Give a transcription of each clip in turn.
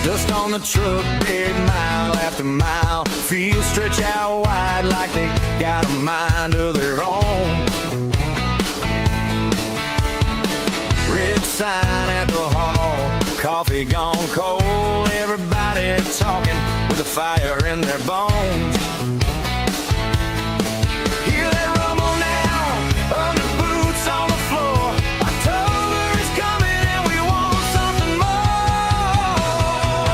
Dust on the truck bed, mile after mile. Fields stretch out wide like they got a mind of their own. Red sign at the hall, coffee gone cold. Everybody talking with a fire in their bones. Hear that rumble now, under boots on the floor. October is coming and we want something more.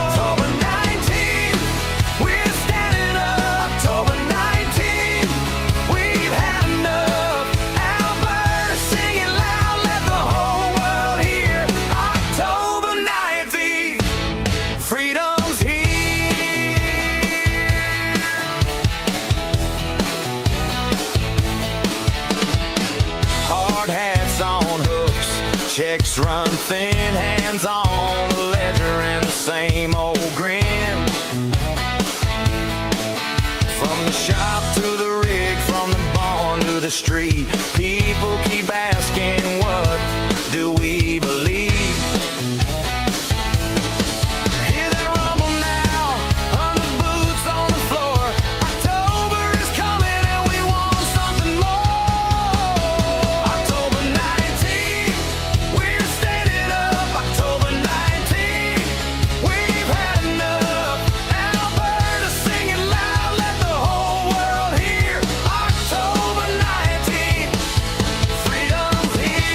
October 19th, we're standing up. October 19th, we've had enough. Alberta singing loud, let the whole world hear. October 19th, freedom's here. Hard hats on hooks, checks run thin, hands on the ledger and the same old grin. From the shop to the rig, from the barn to the street, people keep asking, what do we believe? Hear that rumble now, under boots on the floor. October is coming and we want something more. October 19th, we're standing up. October 19th, we've had enough. Alberta singing loud, let the whole world hear. October 19th, freedom's here.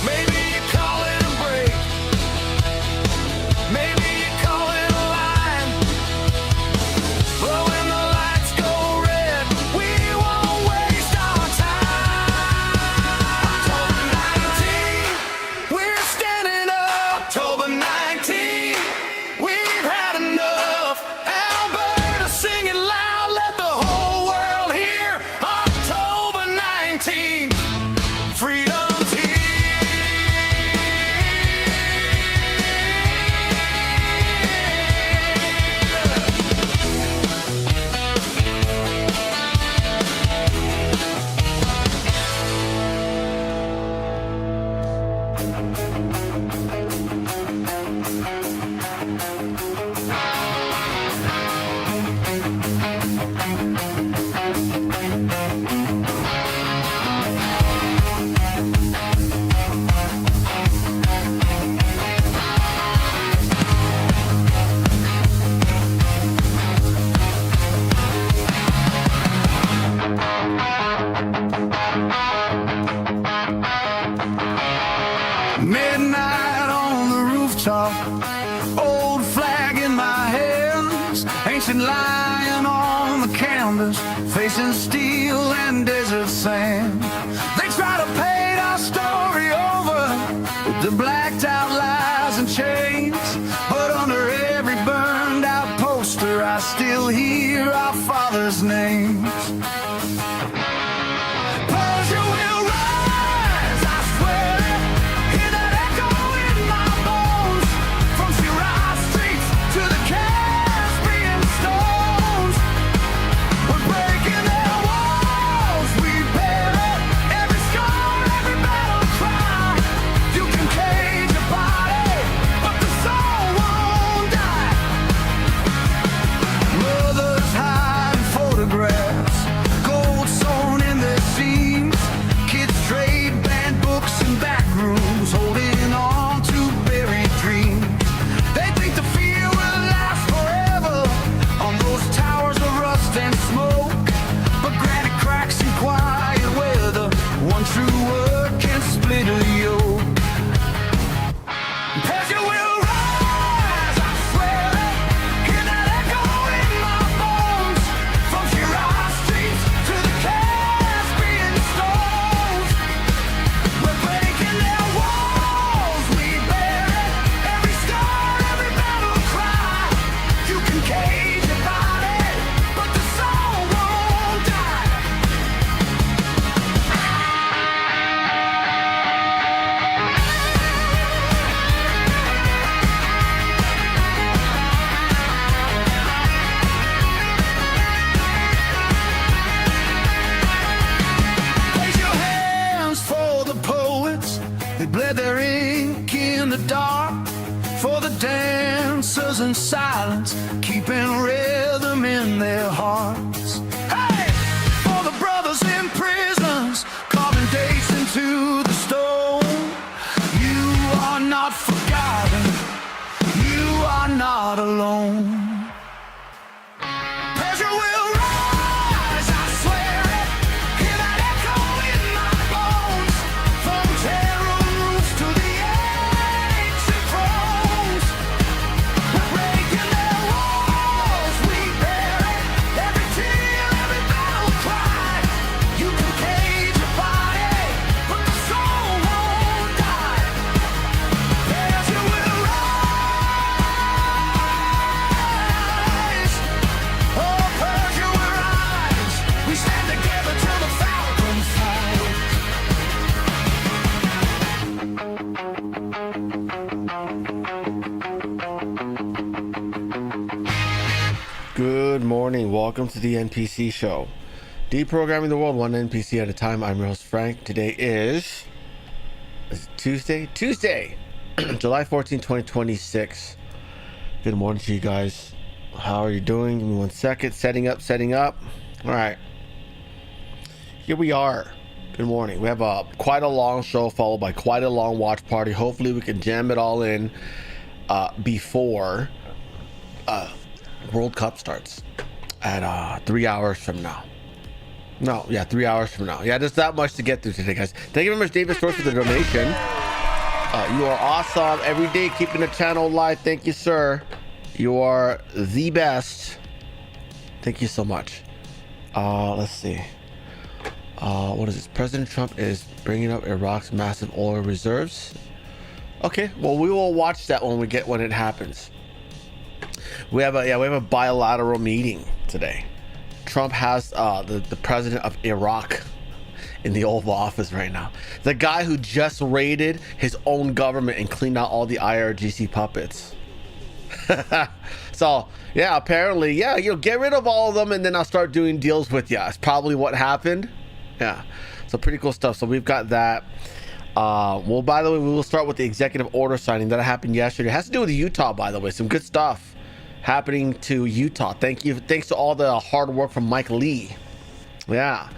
Maybe you call it a break, maybe you call it a line, but when the lights go red, we won't waste our time. October 19th, we're standing up. October 19th, we've had enough. Alberta singing loud, let the whole world hear. October 19th, freedom's here. Midnight on the rooftop, old flag in my hands, ancient lion on the canvas, facing steel and desert sand. They try to paint our story over with the blacked out lies and chains, but under every burned out poster I still hear our father's names. Persia will rise, I swear. Hear that echo in my bones. From Shiraz streets to the Caspian stones. We're breaking their walls, we bear it. spread their ink in the dark for the dancers in silence, keeping rhythm in their hearts. Hey, for the brothers in prisons, carving dates into the stone. You are not forgotten, you are not alone. Pressure will rise, I swear it. Hear that echo in my bones. From terror roofs to the ancient thrones. We're breaking their walls, we bear it. Every tear, every battle cry. You can cage your body, but the soul won't die. Pressure will rise. Oh, Persia will rise. We stand together till the falcon flies. Good morning. Welcome to the NPC show. Deprogramming the world one NPC at a time. I'm your host Frank. Today is it Tuesday, July 14, 2026. Good morning to you guys. How are you doing? Give me 1 second. Setting up. All right. Here we are. Good morning. We have quite a long show followed by quite a long watch party. Hopefully we can jam it all in before World Cup starts at 3 hours from now. 3 hours from now. Yeah, there's that much to get through today, guys. Thank you very much, David Stores, for the donation. You are awesome every day, keeping the channel live. Thank you, sir. You are the best. Thank you so much. Let's see. What is this? President Trump is bringing up Iraq's massive oil reserves. Okay, well, we will watch that when it happens. We have a bilateral meeting today. Trump has the president of Iraq in the Oval Office right now. The guy who just raided his own government and cleaned out all the IRGC puppets. So yeah, apparently, you'll get rid of all of them and then I'll start doing deals with you. That's probably what happened. Yeah, so pretty cool stuff. So we've got that. Well, by the way, we will start with the executive order signing that happened yesterday. It has to do with Utah, by the way. Some good stuff happening to Utah. Thanks to all the hard work from Mike Lee. Yeah.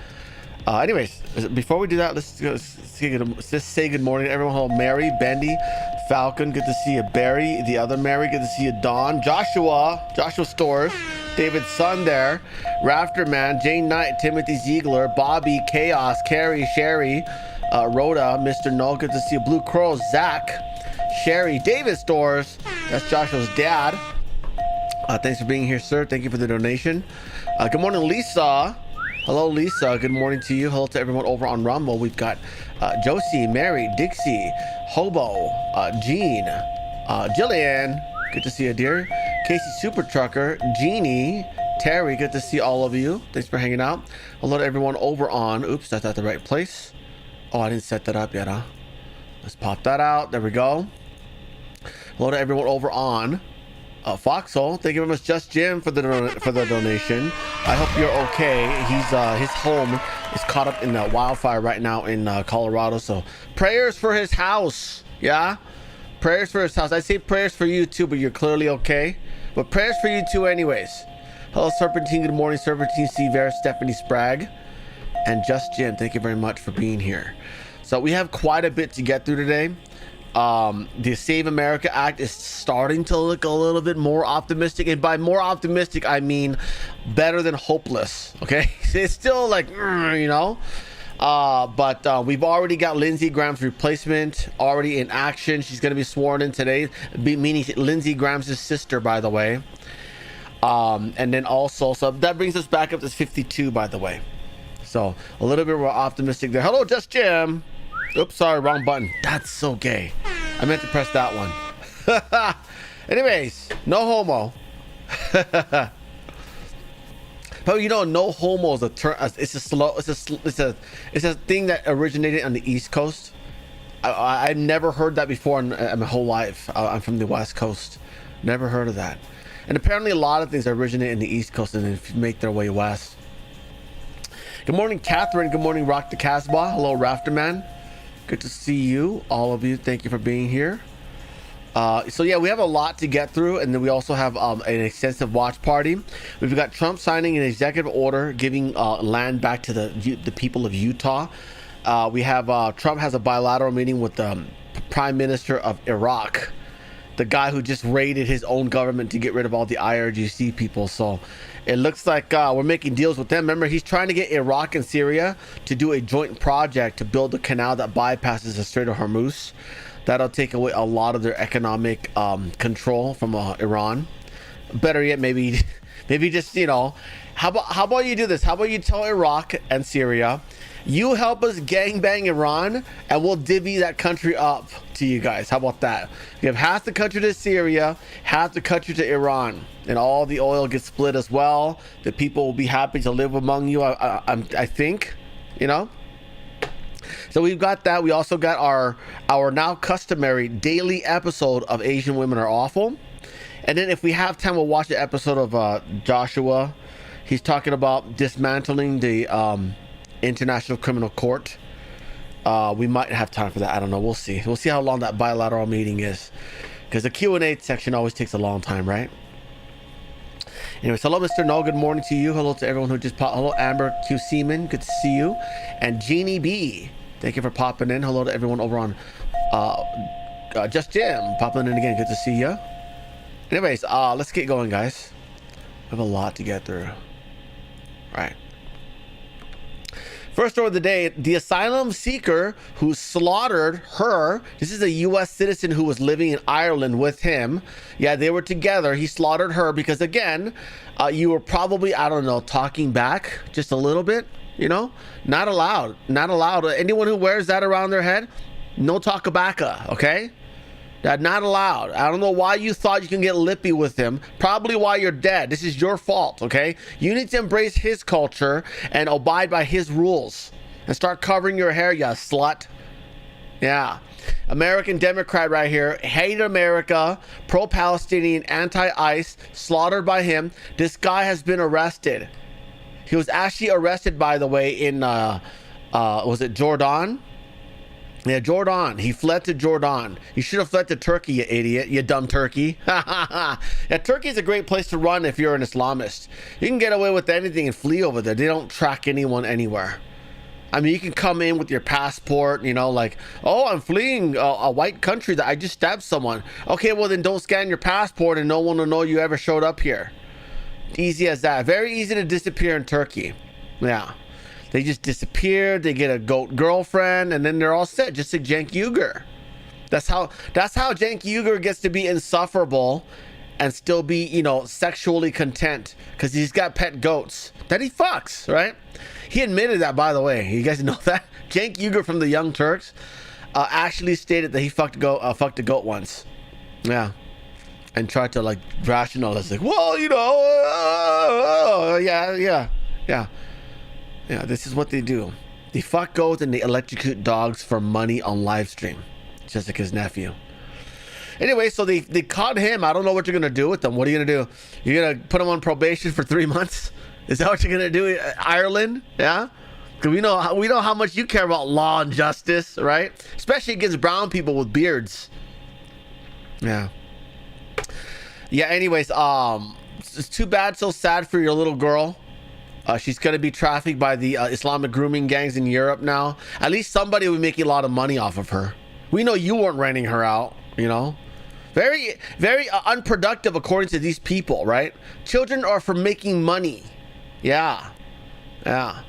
Anyways, before we do that, let's say good morning to everyone. Hello, Mary, Bendy, Falcon, good to see you. Barry, the other Mary, good to see you. Dawn, Joshua Stores, David Sun there, Rafter Man, Jane Knight, Timothy Ziegler, Bobby, Chaos, Carrie, Sherry, Rhoda, Mr. Null, good to see you. Blue Crow, Zach, Sherry, David Stores, that's Joshua's dad. Thanks for being here, sir. Thank you for the donation. Good morning, Lisa. Hello, Lisa. Good morning to you. Hello to everyone over on Rumble. We've got Josie, Mary, Dixie, Hobo, Jean, Jillian. Good to see you, dear. Casey Super Trucker, Jeannie, Terry. Good to see all of you. Thanks for hanging out. Hello to everyone over on. Oops, that's not the right place. Oh, I didn't set that up yet, huh? Let's pop that out. There we go. Hello to everyone over on Foxhole. Thank you very much, Just Jim, for the donation. I hope you're okay. His home is caught up in the wildfire right now in Colorado. So prayers for his house. Yeah, prayers for his house. I say prayers for you too, but you're clearly okay. But prayers for you too, anyways. Hello, Serpentine. Good morning, Serpentine, Seaver, Stephanie Sprague, and Just Jim. Thank you very much for being here. So we have quite a bit to get through today. The Save America Act is starting to look a little bit more optimistic, and by more optimistic I mean better than hopeless. Okay, it's still like but we've already got Lindsey Graham's replacement already in action. She's going to be sworn in today, meaning Lindsey Graham's sister, by the way. And then also, so that brings us back up to 52, by the way. So a little bit more optimistic there. Hello, Just Jim. Oops, sorry, wrong button. That's so gay. I meant to press that one. Anyways, no homo. But no homo is a term. It's a thing that originated on the East Coast. I've never heard that before in my whole life. I'm from the West Coast. Never heard of that. And apparently a lot of things originate in the East Coast and then make their way west. Good morning, Catherine. Good morning, Rock the Casbah. Hello, Rafterman. Good to see you, all of you. Thank you for being here. So yeah, we have a lot to get through, and then we also have an extensive watch party. We've got Trump signing an executive order giving land back to the people of Utah. We have Trump has a bilateral meeting with the Prime Minister of Iraq, the guy who just raided his own government to get rid of all the IRGC people. So it looks like we're making deals with them. Remember, he's trying to get Iraq and Syria to do a joint project to build a canal that bypasses the Strait of Hormuz. That'll take away a lot of their economic control from Iran. Better yet, maybe just, you know, how about you do this? How about you tell Iraq and Syria, you help us gangbang Iran, and we'll divvy that country up to you guys. How about that? You have half the country to Syria, half the country to Iran, and all the oil gets split as well. The people will be happy to live among you. I think, you know. So we've got that. We also got our now customary daily episode of Asian Women Are Awful. And then if we have time, we'll watch the episode of Joshua. He's talking about dismantling the International Criminal Court. We might have time for that. I don't know. We'll see. We'll see how long that bilateral meeting is. Because the Q&A section always takes a long time, right? Anyways, hello, Mr. No. Good morning to you. Hello to everyone who just popped. Hello, Amber Q. Seaman. Good to see you. And Jeannie B. Thank you for popping in. Hello to everyone over on Just Jim. Popping in again. Good to see you. Anyways, let's get going, guys. We have a lot to get through. Right. First story of the day, the asylum seeker who slaughtered her. This is a U.S. citizen who was living in Ireland with him. Yeah, they were together. He slaughtered her because, again, you were probably, I don't know, talking back just a little bit, you know? Not allowed. Not allowed. Anyone who wears that around their head, no talkabacca, okay? That not allowed. I don't know why you thought you can get lippy with him. Probably why you're dead. This is your fault, okay? You need to embrace his culture and abide by his rules. And start covering your hair, you slut. Yeah. American Democrat right here. Hate America. Pro-Palestinian, anti-ICE. Slaughtered by him. This guy has been arrested. He was actually arrested, by the way, in, was it Jordan? Yeah, Jordan. He fled to Jordan. You should have fled to Turkey, you idiot. You dumb turkey. Yeah, Turkey is a great place to run if you're an Islamist. You can get away with anything and flee over there. They don't track anyone anywhere. I mean, you can come in with your passport, you know, like, oh, I'm fleeing a white country that I just stabbed someone. Okay, well, then don't scan your passport and no one will know you ever showed up here. Easy as that. Very easy to disappear in Turkey. Yeah. They just disappear. They get a goat girlfriend, and then they're all set. Just like Cenk Uygur. That's how Cenk Uygur gets to be insufferable, and still be, you know, sexually content because he's got pet goats that he fucks. Right? He admitted that, by the way. You guys know that Cenk Uygur from the Young Turks actually stated that he fucked a goat once. Yeah. And tried to like rationalize, like, well, you know, yeah. Yeah, this is what they do. They fuck goats and they electrocute dogs for money on live stream. Just like his nephew. Anyway, so they caught him. I don't know what you're gonna do with them. What are you gonna do? You're gonna put him on probation for 3 months? Is that what you're gonna do? Ireland? Yeah? Because we know how much you care about law and justice, right? Especially against brown people with beards. Yeah. Yeah, anyways, it's too bad, so sad for your little girl. She's going to be trafficked by the Islamic grooming gangs in Europe now. At least somebody will make a lot of money off of her. We know you weren't renting her out, you know. Very, very unproductive according to these people, right? Children are for making money. Yeah. Yeah.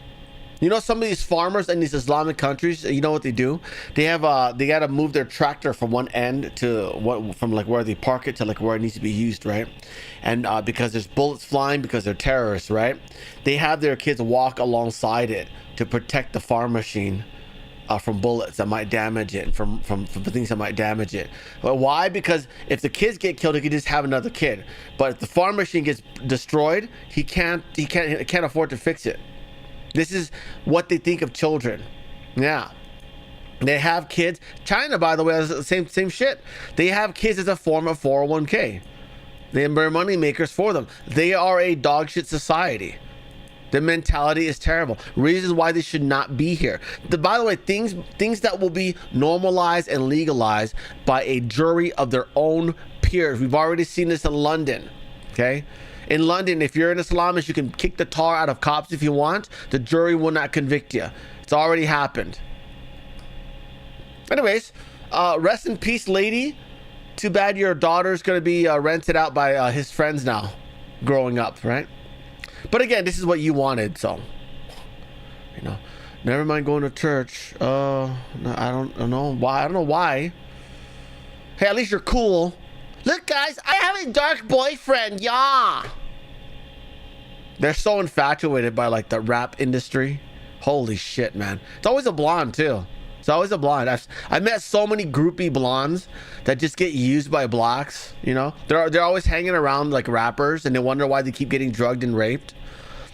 You know, some of these farmers in these Islamic countries, you know what they do? They have they got to move their tractor from one end to from like where they park it to like where it needs to be used, right? And because there's bullets flying because they're terrorists, right? They have their kids walk alongside it to protect the farm machine from bullets that might damage it, from things that might damage it. But why? Because if the kids get killed, he can just have another kid. But if the farm machine gets destroyed, he can't afford to fix it. This is what they think of children. Yeah. They have kids. China, by the way, has the same shit. They have kids as a form of 401k. They are money makers for them. They are a dog shit society. The mentality is terrible. Reasons why they should not be here. By the way, things that will be normalized and legalized by a jury of their own peers. We've already seen this in London. Okay? In London, if you're an Islamist, you can kick the tar out of cops if you want. The jury will not convict you. It's already happened. Anyways, rest in peace, lady. Too bad your daughter's going to be rented out by his friends now, growing up, right? But again, this is what you wanted, so, you know, never mind going to church. No, I don't know why. I don't know why. Hey, at least you're cool. Look, guys, I have a dark boyfriend. Yeah. They're so infatuated by like the rap industry. Holy shit, man. It's always a blonde too. It's always a blonde. I've met so many groupie blondes that just get used by blacks. You know, they're always hanging around like rappers, and they wonder why they keep getting drugged and raped.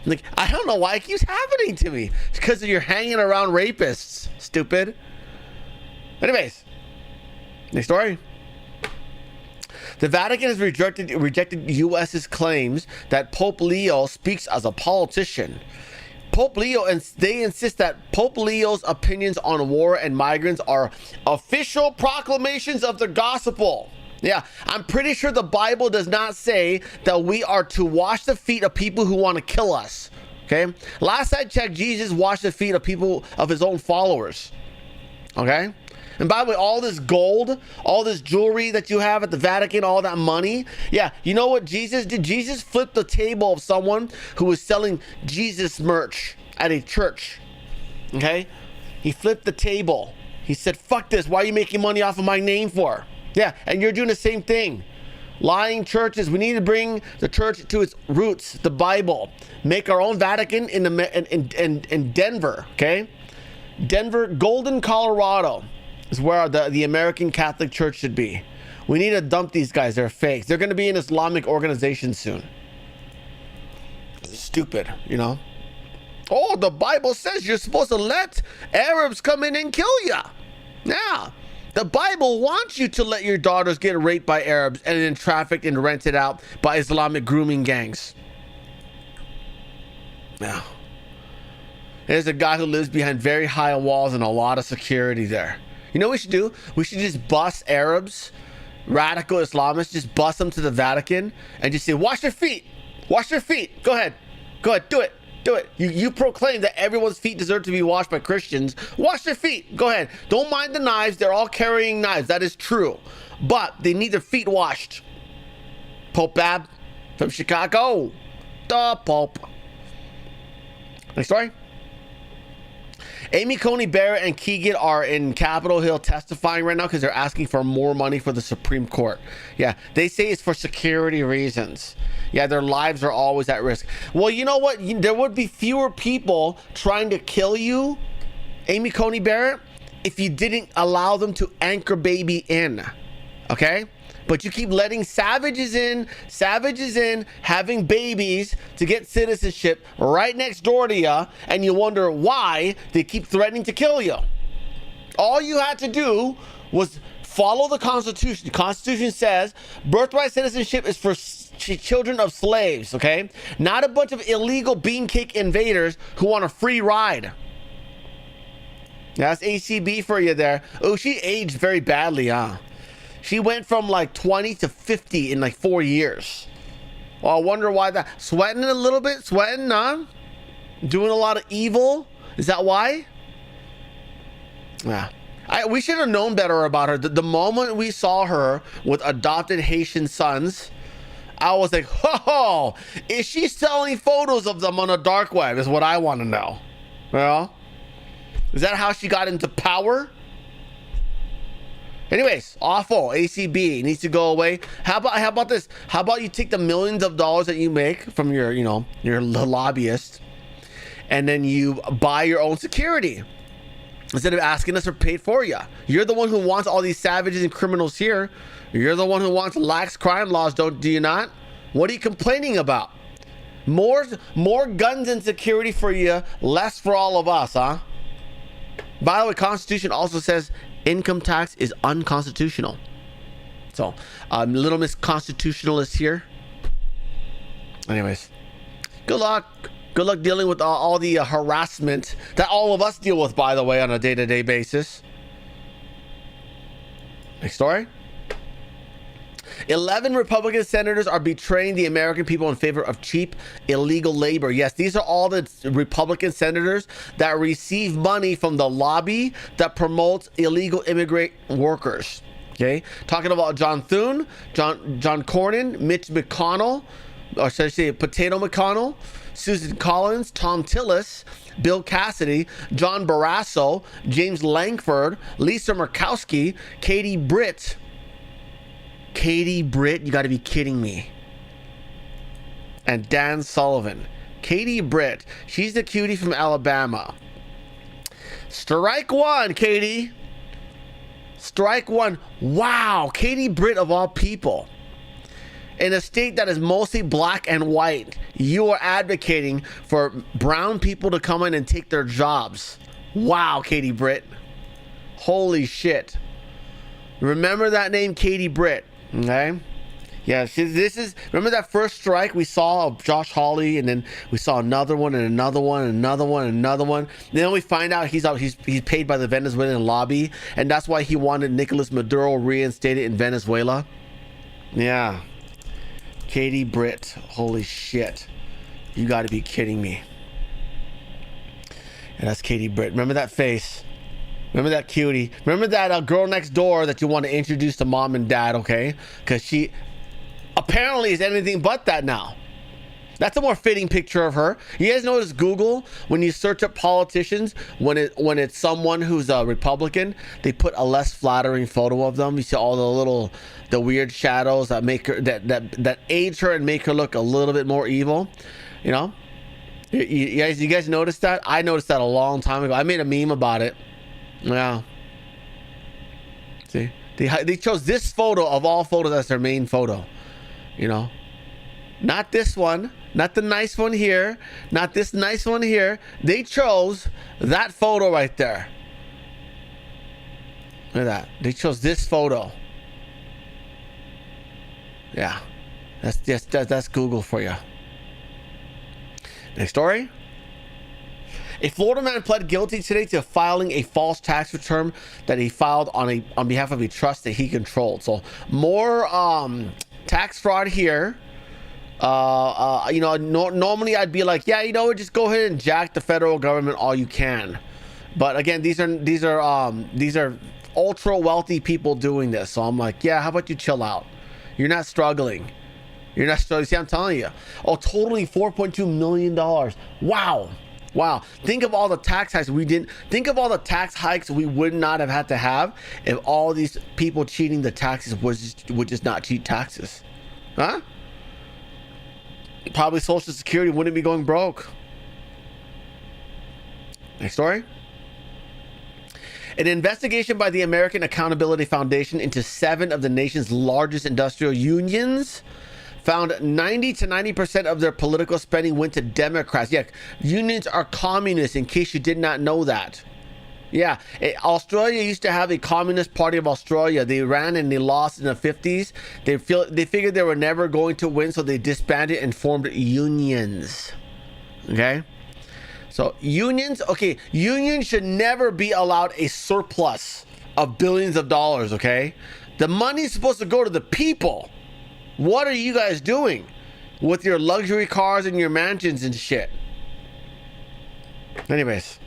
Like, I don't know why it keeps happening to me. It's because you're hanging around rapists. Stupid. Anyways, next story. The Vatican has rejected U.S.'s claims that Pope Leo speaks as a politician. Pope Leo, and they insist that Pope Leo's opinions on war and migrants are official proclamations of the gospel. Yeah, I'm pretty sure the Bible does not say that we are to wash the feet of people who want to kill us. Okay? Last I checked, Jesus washed the feet of people of his own followers. Okay? And by the way, all this gold, all this jewelry that you have at the Vatican, all that money. Yeah, you know what Jesus did? Jesus flipped the table of someone who was selling Jesus merch at a church. Okay? He flipped the table. He said, fuck this. Why are you making money off of my name for? Yeah, and you're doing the same thing. Lying churches. We need to bring the church to its roots, the Bible. Make our own Vatican in Denver, okay? Denver, Golden, Colorado is where the American Catholic Church should be. We need to dump these guys. They're fakes. They're going to be an Islamic organization soon. Stupid, you know? Oh, the Bible says you're supposed to let Arabs come in and kill you. Yeah. The Bible wants you to let your daughters get raped by Arabs and then trafficked and rented out by Islamic grooming gangs. Yeah. There's a guy who lives behind very high walls and a lot of security there. You know what we should do? We should just bust Arabs, radical Islamists, just bust them to the Vatican and just say, wash your feet. Wash your feet. Go ahead. Go ahead. Do it. Do it. You proclaim that everyone's feet deserve to be washed by Christians. Wash their feet. Go ahead. Don't mind the knives. They're all carrying knives. That is true. But they need their feet washed. Pope Bab from Chicago. The Pope. Next story. Amy Coney Barrett and Keegan are in Capitol Hill testifying right now because they're asking for more money for the Supreme Court. Yeah, they say it's for security reasons. Yeah, their lives are always at risk. Well, you know what? There would be fewer people trying to kill you, Amy Coney Barrett, if you didn't allow them to anchor baby in. Okay? But you keep letting savages in, having babies to get citizenship right next door to you, and you wonder why they keep threatening to kill you. All you had to do was follow the Constitution. The Constitution says birthright citizenship is for children of slaves, okay? Not a bunch of illegal bean-cake invaders who want a free ride. That's ACB for you there. Oh, she aged very badly, huh? She went from like 20 to 50 in like 4 years. Well, I wonder why that. Sweating a little bit? Sweating, huh? Doing a lot of evil? Is that why? Yeah. We should have known better about her. The moment we saw her with adopted Haitian sons, I was like, oh, is she selling photos of them on a dark web is what I want to know. Well, is that how she got into power? Anyways, awful. ACB needs to go away. How about this? How about you take the millions of dollars that you make from your lobbyist, and then you buy your own security instead of asking us for paid for you. You're the one who wants all these savages and criminals here. You're the one who wants lax crime laws, do you not? What are you complaining about? More guns and security for you, less for all of us, huh? By the way, Constitution also says income tax is unconstitutional. So, Little Miss Constitutionalist here. Anyways, good luck. Good luck dealing with all the harassment that all of us deal with, by the way, on a day-to-day basis. Next story. 11 Republican senators are betraying the American people in favor of cheap, illegal labor. Yes, these are all the Republican senators that receive money from the lobby that promotes illegal immigrant workers. Okay, talking about John Thune, John Cornyn, Mitch McConnell, or should I say Potato McConnell, Susan Collins, Tom Tillis, Bill Cassidy, John Barrasso, James Langford, Lisa Murkowski, Katie Britt, you got to be kidding me. And Dan Sullivan. Katie Britt, she's the cutie from Alabama. Strike one, Katie. Strike one. Wow, Katie Britt of all people. In a state that is mostly black and white, you are advocating for brown people to come in and take their jobs. Wow, Katie Britt. Holy shit. Remember that name, Katie Britt. Okay. Yeah, this is, remember that first strike we saw of Josh Hawley, and then we saw another one and another one and another one and another one. And then we find out he's paid by the Venezuelan lobby, and that's why he wanted Nicolas Maduro reinstated in Venezuela. Yeah. Katie Britt. Holy shit. You got to be kidding me. And that's Katie Britt. Remember that face. Remember that cutie. Remember that girl next door that you want to introduce to mom and dad, okay? Because she apparently is anything but that now. That's a more fitting picture of her. You guys notice Google, when you search up politicians, when it's someone who's a Republican, they put a less flattering photo of them. You see all the weird shadows that make her that age her and make her look a little bit more evil. You know? You guys notice that? I noticed that a long time ago. I made a meme about it. Yeah. See? They chose this photo of all photos as their main photo. You know? Not this one. Not the nice one here. Not this nice one here. They chose that photo right there. Look at that. They chose this photo. Yeah. That's Google for you. Next story. A Florida man pled guilty today to filing a false tax return that he filed on behalf of a trust that he controlled. So more tax fraud here. Normally I'd be like, yeah, just go ahead and jack the federal government all you can. But again, these are ultra wealthy people doing this. So I'm like, yeah, how about you chill out? You're not struggling. See, I'm telling you. Oh, totally $4.2 million. Wow. Think of all the tax hikes we would not have had to have if all these people cheating the taxes would just not cheat taxes. Huh? Probably Social Security wouldn't be going broke. Next story. An investigation by the American Accountability Foundation into 7 of the nation's largest industrial unions found 90% of their political spending went to Democrats. Yeah, unions are communists, in case you did not know that. Yeah, Australia used to have a Communist Party of Australia. They ran and they lost in the 50s. They figured they were never going to win, so they disbanded and formed unions. Okay? So unions should never be allowed a surplus of billions of dollars, okay? The money's supposed to go to the people. What are you guys doing with your luxury cars and your mansions and shit? Anyways.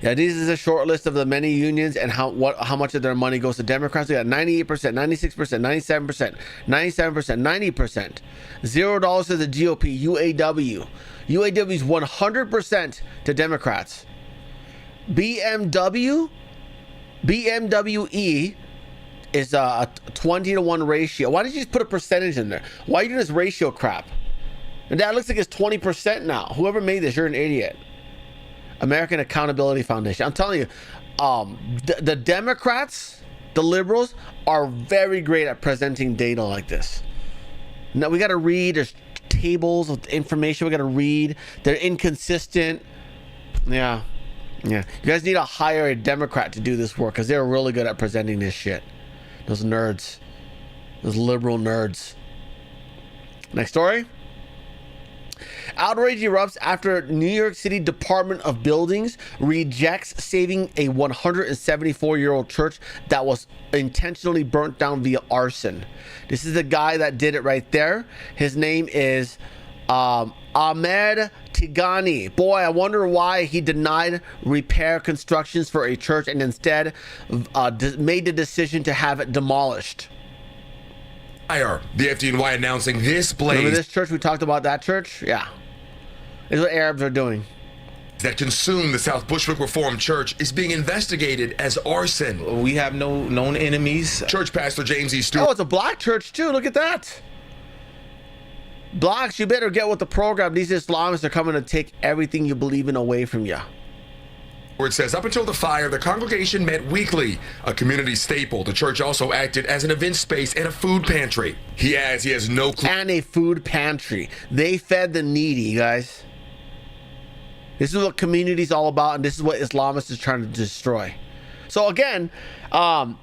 Yeah, this is a short list of the many unions and how much of their money goes to Democrats. We got 98%, 96%, 97%, 97%, 90%. $0 to the GOP, UAW. UAW is 100% to Democrats. BMW E is a 20-to-1 ratio. Why did you just put a percentage in there? Why are you doing this ratio crap? And that looks like it's 20% now. Whoever made this, you're an idiot. American Accountability Foundation. I'm telling you, the Democrats, the liberals, are very great at presenting data like this. Now we got to read. There's tables of information we got to read. They're inconsistent. Yeah. You guys need to hire a Democrat to do this work because they're really good at presenting this shit. Those nerds. Those liberal nerds. Next story. Outrage erupts after New York City Department of Buildings rejects saving a 174-year-old church that was intentionally burnt down via arson. This is the guy that did it right there. His name is Ahmed Tigani. Boy, I wonder why he denied repair constructions for a church and instead made the decision to have it demolished. The FDNY announcing this blaze. Remember this church? We talked about that church? Yeah. This is what Arabs are doing. That consumed the South Bushwick Reformed Church is being investigated as arson. We have no known enemies. Church pastor James E. Stewart. Oh, it's a black church too. Look at that. Blacks, you better get with the program. These Islamists are coming to take everything you believe in away from you. Where it says, up until the fire, the congregation met weekly, a community staple. The church also acted as an event space and a food pantry. He adds he has no clue. And a food pantry. They fed the needy, guys. This is what community is all about, and this is what Islamists is trying to destroy. So again, as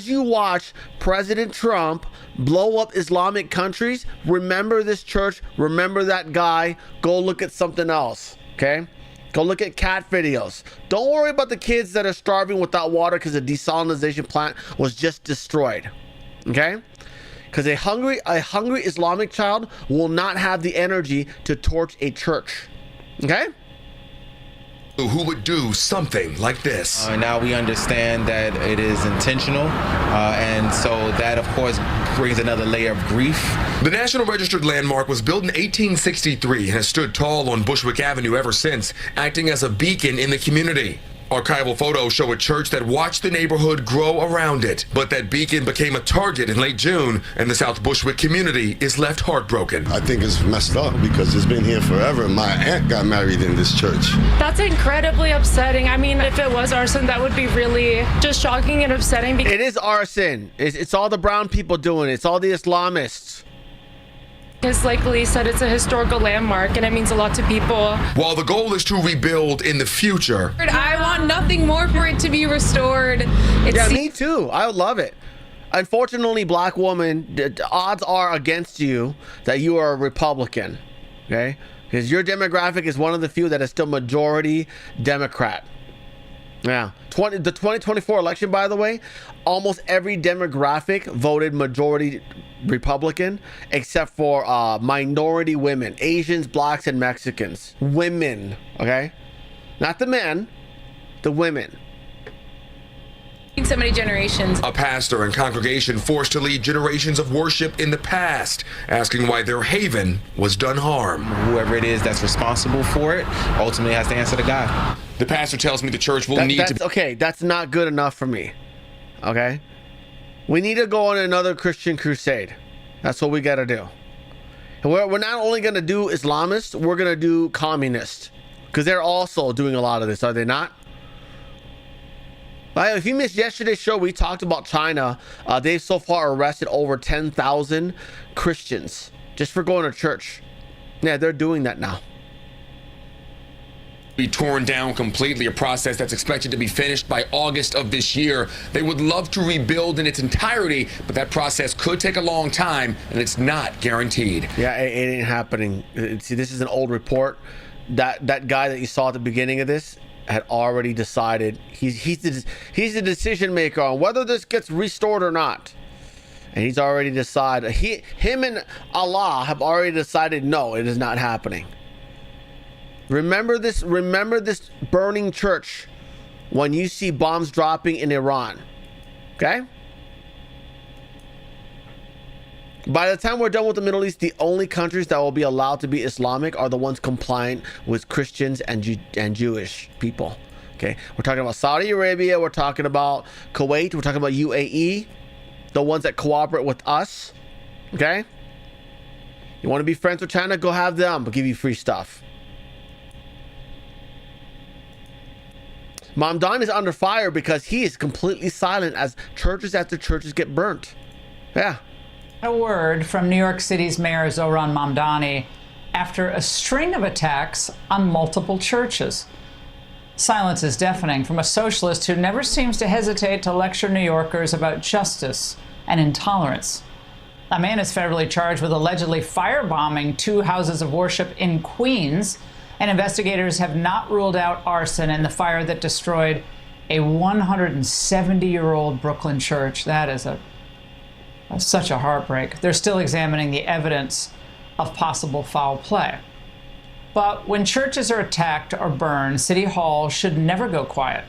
you watch President Trump blow up Islamic countries, remember this church, remember that guy, go look at something else, okay? Go look at cat videos. Don't worry about the kids that are starving without water because the desalinization plant was just destroyed. Okay? Because a hungry Islamic child will not have the energy to torch a church. Okay? Who would do something like this. Now we understand that it is intentional, and so that, of course, brings another layer of grief. The National Registered Landmark was built in 1863 and has stood tall on Bushwick Avenue ever since, acting as a beacon in the community. Archival photos show a church that watched the neighborhood grow around it, but that beacon became a target in late June, and the South Bushwick community is left heartbroken. I think it's messed up because it's been here forever. My aunt got married in this church. That's incredibly upsetting. I mean, if it was arson, that would be really just shocking and upsetting. It is arson. It's all the brown people doing it. It's all the Islamists. Because like Lee said, it's a historical landmark and it means a lot to people. While the goal is to rebuild in the future, I want nothing more for it to be restored. Yeah, me too. I would love it. Unfortunately, black woman, the odds are against you that you are a Republican, okay? Because your demographic is one of the few that is still majority Democrat. Yeah. The 2024 election, by the way, almost every demographic voted majority Republican except for minority women, Asians, blacks, and Mexicans. Women, okay? Not the men, the women. So many generations. a pastor and congregation forced to lead generations of worship in the past, asking why their haven was done harm. Whoever it is that's responsible for it ultimately has to answer to God. The pastor tells me the church will need to... Okay, that's not good enough for me. Okay? We need to go on another Christian crusade. That's what we got to do. And we're not only going to do Islamists, we're going to do communists. Because they're also doing a lot of this, are they not? If you missed yesterday's show, we talked about China. They've so far arrested over 10,000 Christians just for going to church. Yeah, they're doing that now. Be torn down completely, a process that's expected to be finished by August of this year. They would love to rebuild in its entirety, but that process could take a long time, and it's not guaranteed. Yeah, it ain't happening. See, this is an old report. That guy that you saw at the beginning of this had already decided. He's the decision maker on whether this gets restored or not. And he's already decided. Him and Allah have already decided, no, it is not happening. Remember this burning church when you see bombs dropping in Iran. Okay? By the time we're done with the Middle East, the only countries that will be allowed to be Islamic are the ones compliant with Christians and Jewish people. Okay? We're talking about Saudi Arabia, we're talking about Kuwait, we're talking about UAE, the ones that cooperate with us. Okay? You want to be friends with China? Go have them, but give you free stuff. Mamdani is under fire because he is completely silent as churches after churches get burnt. Yeah. A word from New York City's Mayor Zohran Mamdani after a string of attacks on multiple churches. Silence is deafening from a socialist who never seems to hesitate to lecture New Yorkers about justice and intolerance. A man is federally charged with allegedly firebombing 2 houses of worship in Queens, and investigators have not ruled out arson in the fire that destroyed a 170-year-old Brooklyn church. That is such a heartbreak. They're still examining the evidence of possible foul play. But when churches are attacked or burned, City Hall should never go quiet.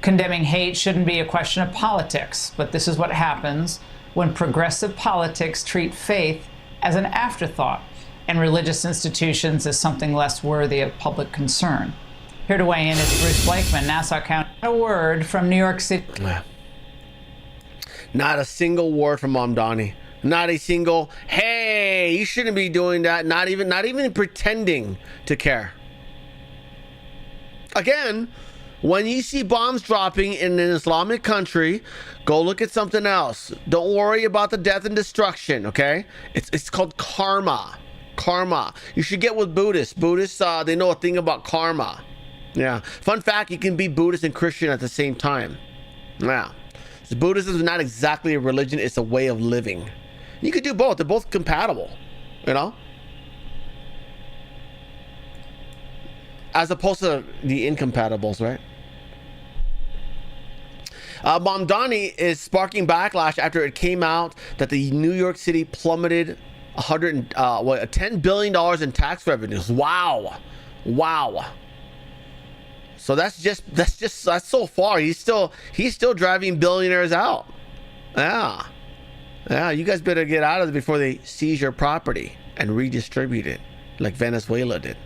Condemning hate shouldn't be a question of politics, but this is what happens when progressive politics treat faith as an afterthought and religious institutions as something less worthy of public concern. Here to weigh in is Bruce Blakeman, Nassau County. A word from New York City. Not a single word from Mamdani. Not a single, hey, you shouldn't be doing that. Not even pretending to care. Again, when you see bombs dropping in an Islamic country, go look at something else. Don't worry about the death and destruction, okay? It's called karma. Karma. You should get with Buddhists. Buddhists, they know a thing about karma. Yeah. Fun fact, you can be Buddhist and Christian at the same time. Yeah. So Buddhism is not exactly a religion, it's a way of living. You could do both. They're both compatible, you know? As opposed to the incompatibles, right? Mamdani is sparking backlash after it came out that the New York City plummeted $10 billion in tax revenues. Wow. So that's so far. He's still driving billionaires out. Yeah, you guys better get out of it before they seize your property and redistribute it like Venezuela did.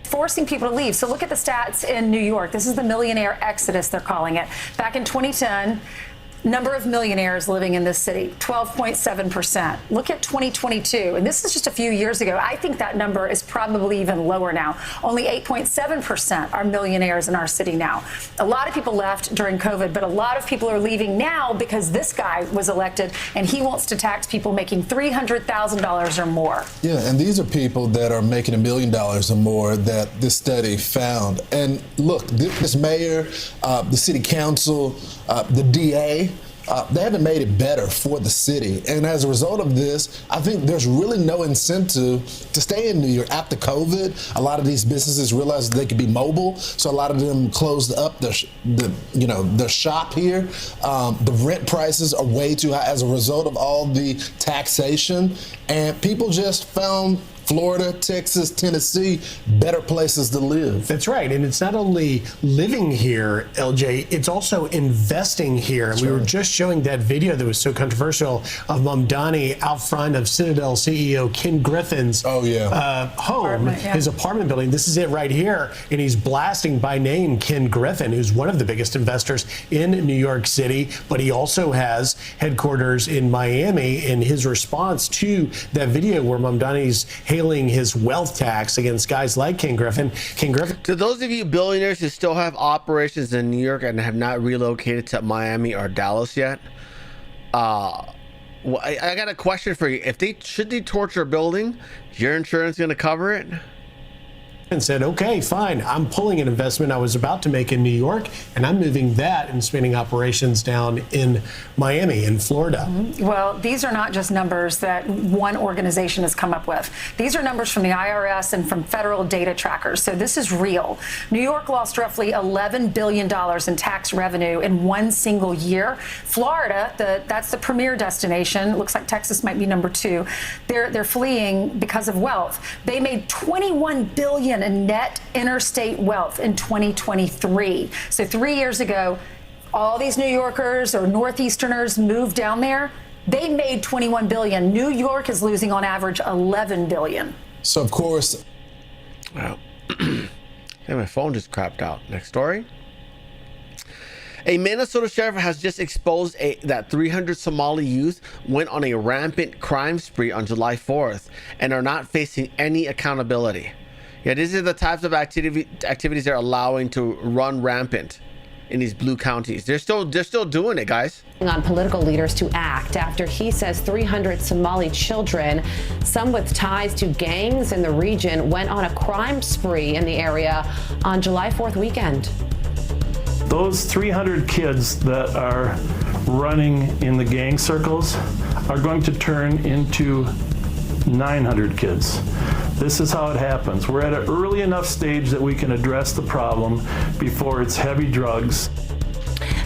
Forcing people to leave. So look at the stats in New York. This is the millionaire exodus, they're calling it. Back in 2010, number of millionaires living in this city, 12.7%. Look at 2022, and this is just a few years ago. I think that number is probably even lower now. Only 8.7% are millionaires in our city now. A lot of people left during COVID, but a lot of people are leaving now because this guy was elected and he wants to tax people making $300,000 or more. Yeah, and these are people that are making $1 million or more that this study found. And look, this mayor, the city council, the DA, they haven't made it better for the city. And as a result of this, I think there's really no incentive to stay in New York. After COVID, a lot of these businesses realized they could be mobile, so a lot of them closed up their shop here. The rent prices are way too high as a result of all the taxation, and people just found Florida, Texas, Tennessee, better places to live. That's right. And it's not only living here, LJ, it's also investing here. And we were just showing that video that was so controversial of Mamdani out front of Citadel CEO Ken Griffin's home, his apartment building. This is it right here. And he's blasting by name Ken Griffin, who's one of the biggest investors in New York City, but he also has headquarters in Miami. In his response to that video where Mamdani's hailing his wealth tax against guys like Ken Griffin. To those of you billionaires who still have operations in New York and have not relocated to Miami or Dallas yet, I got a question for you. Should they torture a building, your insurance going to cover it? And said, okay, fine, I'm pulling an investment I was about to make in New York, and I'm moving that and expanding operations down in Miami, in Florida. Well, these are not just numbers that one organization has come up with. These are numbers from the IRS and from federal data trackers, so this is real. New York lost roughly $11 billion in tax revenue in one single year. Florida, that's the premier destination. It looks like Texas might be number 2. They're fleeing because of wealth. They made $21 billion in net interstate wealth in 2023. So 3 years ago, all these New Yorkers or Northeasterners moved down there. They made $21 billion. New York is losing on average $11 billion. So of course, wow. Hey, my phone just crapped out. Next story. A Minnesota sheriff has just exposed that 300 Somali youth went on a rampant crime spree on July 4th and are not facing any accountability. Yeah, these are the types of activities they're allowing to run rampant in these blue counties. They're still doing it, guys. On political leaders to act after he says 300 Somali children, some with ties to gangs in the region, went on a crime spree in the area on July 4th weekend. Those 300 kids that are running in the gang circles are going to turn into 900 kids. This is how it happens. We're at an early enough stage that we can address the problem before it's heavy drugs.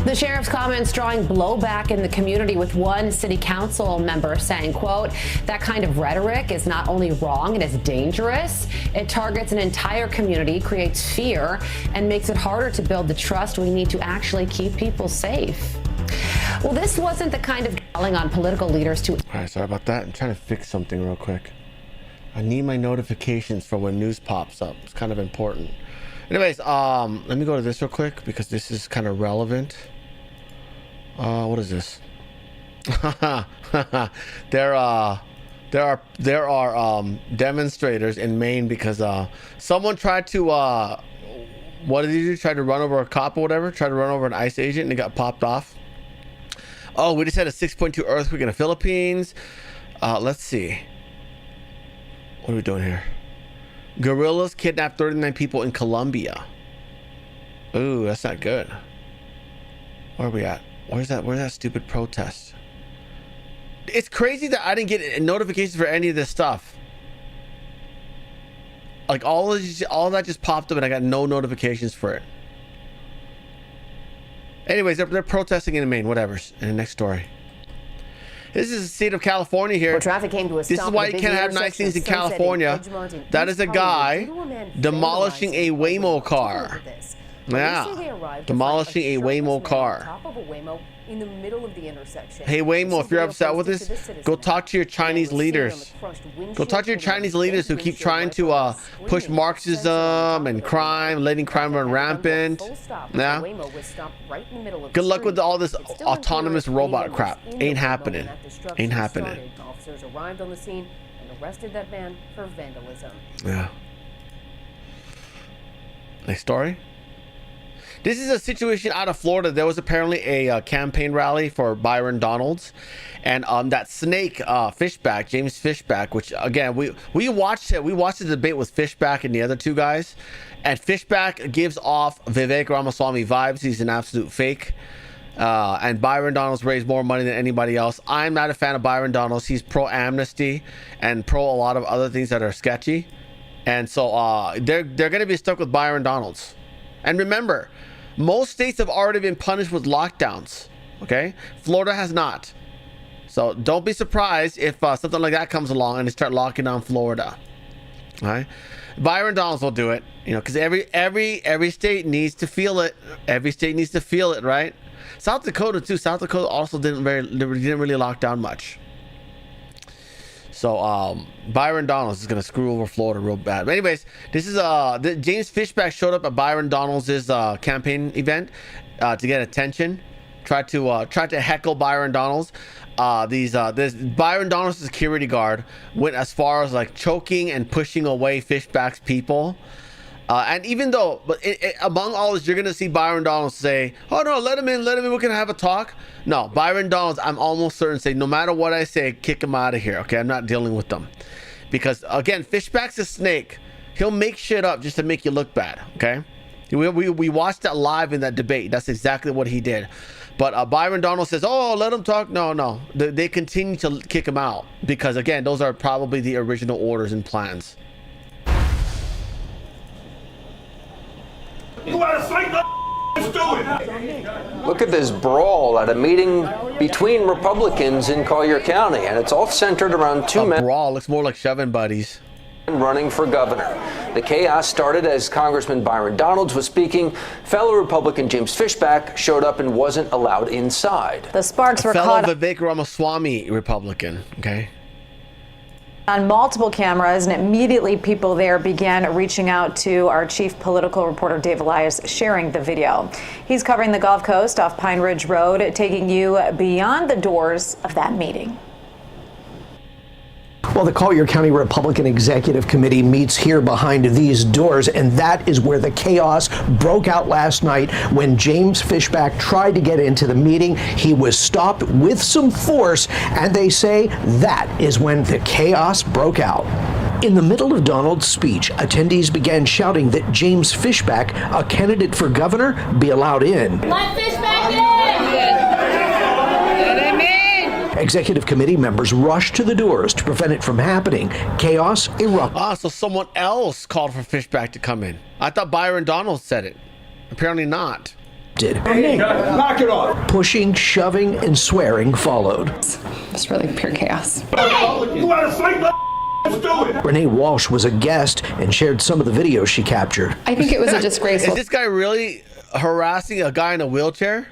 The sheriff's comments drawing blowback in the community, with one city council member saying, quote, that kind of rhetoric is not only wrong, it is dangerous. It targets an entire community, creates fear, and makes it harder to build the trust we need to actually keep people safe. Well, this wasn't the kind of calling on political leaders to... All right, sorry about that. I'm trying to fix something real quick. I need my notifications for when news pops up. It's kind of important. Anyways, let me go to this real quick because this is kind of relevant. What is this? there are demonstrators in Maine because someone tried to what did he do? Tried to run over a cop or whatever. Tried to run over an ICE agent and it got popped off. Oh, we just had a 6.2 earthquake in the Philippines. Let's see. What are we doing here? Guerrillas kidnapped 39 people in Colombia. Ooh, that's not good. Where are we at? Where's that stupid protest? It's crazy that I didn't get notifications for any of this stuff. Like all of that just popped up and I got no notifications for it. Anyways, they're protesting in Maine, whatever. In the next story. This is the state of California here. Well, traffic came to a this is stop why you can't have nice things in California. That is a guy demolishing a Waymo car. Yeah, demolishing a Waymo car. In the middle of the intersection. Hey Waymo, if you're upset with this, go talk to your Chinese leaders. Go talk to your Chinese leaders who keep trying to push Marxism and crime, letting crime run rampant. Yeah. Good luck with all this autonomous robot crap. Ain't happening. Ain't happening. Officers arrived on the scene and arrested that man for vandalism. Yeah. Next story. This is a situation out of Florida. There was apparently a campaign rally for Byron Donalds, and that snake Fishback, James Fishback, which again we watched it. We watched the debate with Fishback and the other two guys, and Fishback gives off Vivek Ramaswamy vibes. He's an absolute fake. And Byron Donalds raised more money than anybody else. I'm not a fan of Byron Donalds. He's pro amnesty and pro a lot of other things that are sketchy, and so they're going to be stuck with Byron Donalds. And remember, most states have already been punished with lockdowns. Okay, Florida has not. So don't be surprised if something like that comes along and they start locking down Florida. All right, Byron Donalds will do it. You know, because every state needs to feel it. Every state needs to feel it, right? South Dakota too. South Dakota also didn't really lock down much. So Byron Donalds is gonna screw over Florida real bad. But anyways, this is James Fishback showed up at Byron Donalds' campaign event to get attention. Tried to heckle Byron Donalds. This Byron Donalds' security guard went as far as like choking and pushing away Fishback's people. And even though, among all this, you're going to see Byron Donalds say, oh no, let him in, we can have a talk. No, Byron Donalds, I'm almost certain, say, no matter what I say, kick him out of here, okay? I'm not dealing with them. Because, again, Fishback's a snake. He'll make shit up just to make you look bad, okay? We watched that live in that debate. That's exactly what he did. But Byron Donalds says, oh, let him talk. No. They continue to kick him out. Because, again, those are probably the original orders and plans. You wanna fight? Let's do it. Look at this brawl at a meeting between Republicans in Collier County, and it's all centered around two men. Brawl looks more like shoving buddies. Running for governor. The chaos started as Congressman Byron Donalds was speaking. Fellow Republican James Fishback showed up and wasn't allowed inside. The sparks were fellow caught. Vivek Ramaswamy Republican. Okay. On multiple cameras, and immediately people there began reaching out to our chief political reporter, Dave Elias, sharing the video. He's covering the Gulf Coast off Pine Ridge Road, taking you beyond the doors of that meeting. Well, the Collier County Republican Executive Committee meets here behind these doors, and that is where the chaos broke out last night when James Fishback tried to get into the meeting. He was stopped with some force, and they say that is when the chaos broke out. In the middle of Donald's speech, attendees began shouting that James Fishback, a candidate for governor, be allowed in. Let Fishback in! Let him in! Executive committee members rushed to the doors to prevent it from happening. Chaos erupted. Ah, so someone else called for Fishback to come in. I thought Byron Donald said it. Apparently not. Knock it off. Pushing, shoving, and swearing followed. It's really pure chaos. You want to fight? Let's do it. Renee Walsh was a guest and shared some of the videos she captured. I think it was a disgraceful. Is this guy really harassing a guy in a wheelchair?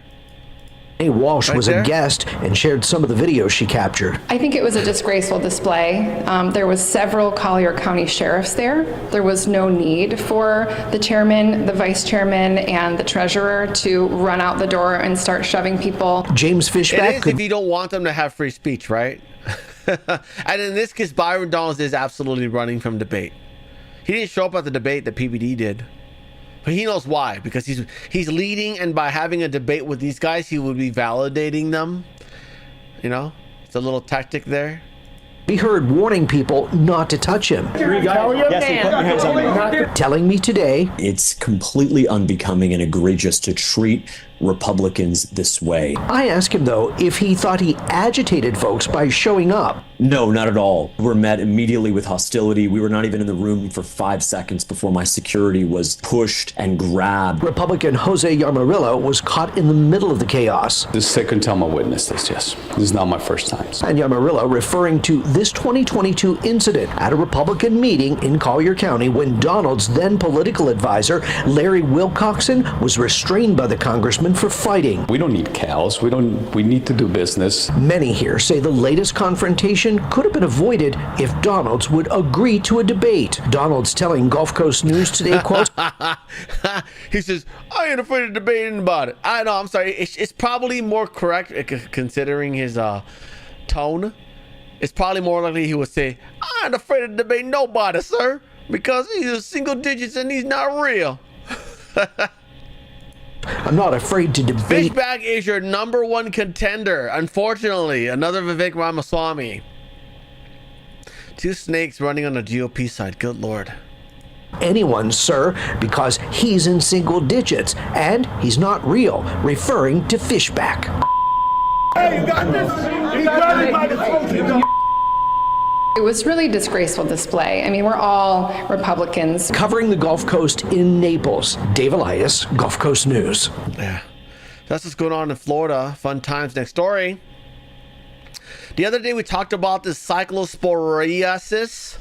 Renee Walsh was a guest and shared some of the videos she captured. I think it was a disgraceful display. There was several Collier County sheriffs there. There was no need for the chairman, the vice chairman, and the treasurer to run out the door and start shoving people. James Fishback. It is if you don't want them to have free speech, right? And in this case, Byron Donalds is absolutely running from debate. He didn't show up at the debate that PBD did. But he knows why, because he's leading, and by having a debate with these guys, he would be validating them. You know, it's a little tactic there. He heard warning people not to touch him. Telling me today, it's completely unbecoming and egregious to treat Republicans this way. I asked him, though, if he thought he agitated folks by showing up. No, not at all. We were met immediately with hostility. We were not even in the room for 5 seconds before my security was pushed and grabbed. Republican Jose Yarmorillo was caught in the middle of the chaos. This is the second time I witnessed this, yes. This is not my first time. And Yarmorillo referring to this 2022 incident at a Republican meeting in Collier County when Donald's then political advisor, Larry Wilcoxon, was restrained by the congressman for fighting. We don't need cows. We need to do business. Many here say the latest confrontation could have been avoided if Donald's would agree to a debate. Donald's telling Gulf Coast News today, quote, he says, I ain't afraid of debating about it. I know, I'm sorry. It's probably more correct considering his tone. It's probably more likely he would say, I ain't afraid of debating nobody, sir, because he's single digits and he's not real. I'm not afraid to debate. Fishback is your #1 contender. Unfortunately, another Vivek Ramaswamy. 2 snakes running on the GOP side. Good Lord. Anyone, sir, because he's in single digits and he's not real, referring to Fishback. Hey, you got this. You got it by the throat. It was really a disgraceful display. I mean, we're all Republicans. Covering the Gulf Coast in Naples, Dave Elias, Gulf Coast News. Yeah, that's what's going on in Florida. Fun times. Next story. The other day we talked about this cyclosporiasis,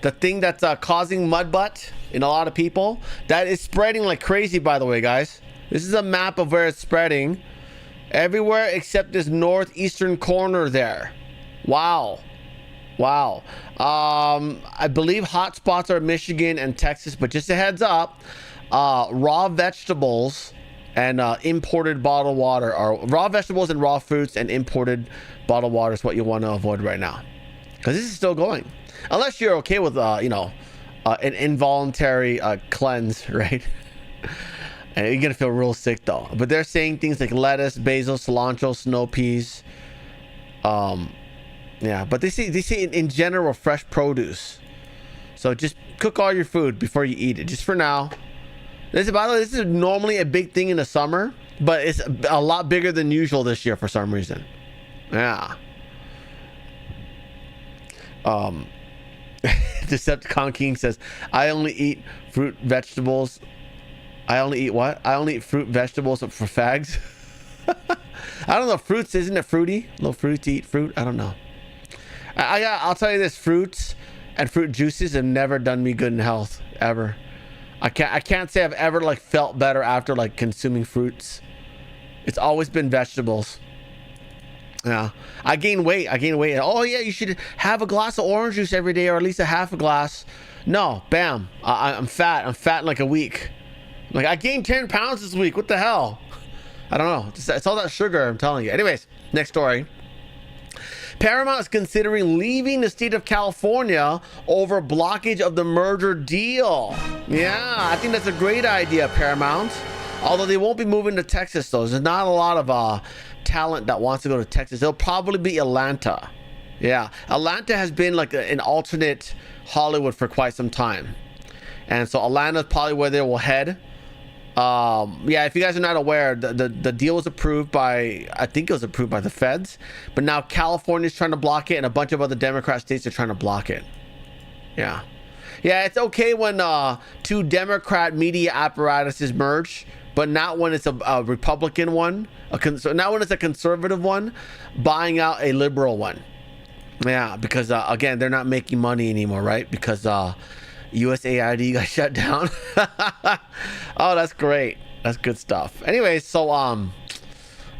the thing that's causing mud butt in a lot of people. That is spreading like crazy, by the way, guys. This is a map of where it's spreading. Everywhere except this northeastern corner there. Wow. Wow. I believe hotspots are Michigan and Texas, but just a heads up, raw vegetables and imported bottled water, or raw vegetables and raw fruits and imported bottled water is what you want to avoid right now, because this is still going. Unless you're okay with, an involuntary cleanse, right? And you're going to feel real sick though. But they're saying things like lettuce, basil, cilantro, snow peas, yeah, but they say in general fresh produce. So just cook all your food before you eat it, just for now. By the way, this is normally a big thing in the summer, but it's a lot bigger than usual this year for some reason. Yeah. Decepticon King says, I only eat fruit, vegetables. I only eat what? I only eat fruit, vegetables for fags. I don't know. Fruits, isn't it fruity? A little fruit to eat fruit? I don't know. I'll tell you this, fruits and fruit juices have never done me good in health, ever. I can't say I've ever like felt better after like consuming fruits. It's always been vegetables. Yeah, I gain weight. Oh yeah, you should have a glass of orange juice every day, or at least a half a glass. No, bam, I'm fat. I'm fat in like a week. Like, I gained 10 pounds this week. What the hell? I don't know. It's all that sugar, I'm telling you. Anyways, next story. Paramount is considering leaving the state of California over blockage of the merger deal. Yeah, I think that's a great idea, Paramount. Although they won't be moving to Texas, though. There's not a lot of talent that wants to go to Texas. It'll probably be Atlanta. Yeah, Atlanta has been like an alternate Hollywood for quite some time. And so Atlanta's probably where they will head. Yeah, if you guys are not aware, the deal was approved by, I think it was approved by the feds, but now California's trying to block it, and a bunch of other Democrat states are trying to block it. Yeah, it's okay when two Democrat media apparatuses merge, but not when it's a Republican one, not when it's a conservative one buying out a liberal one. Yeah, because again, they're not making money anymore, right? Because USAID got shut down. Oh, that's great. That's good stuff. Anyway, so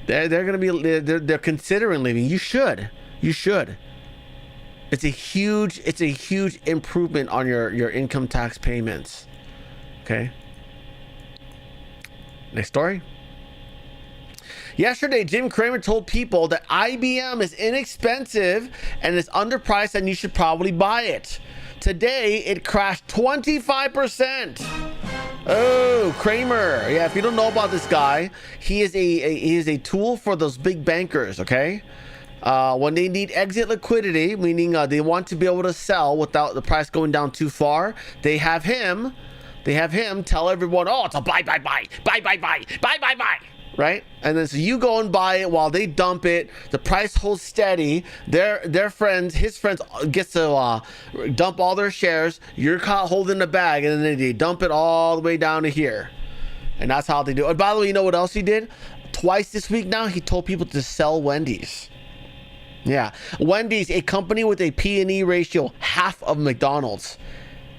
they're gonna be they're considering leaving. You should. It's a huge improvement on your income tax payments. Okay. Next story. Yesterday, Jim Cramer told people that IBM is inexpensive and is underpriced and you should probably buy it. Today, it crashed 25%. Oh, Cramer. Yeah, if you don't know about this guy, he is a tool for those big bankers, okay? When they need exit liquidity, meaning they want to be able to sell without the price going down too far, they have him tell everyone, oh, it's a buy. Right? And then so you go and buy it while they dump it. The price holds steady. His friends gets to dump all their shares. You're caught holding the bag, and then they dump it all the way down to here. And that's how they do it. And by the way, you know what else he did? Twice this week now, he told people to sell Wendy's. Yeah. Wendy's, a company with a P&E ratio half of McDonald's.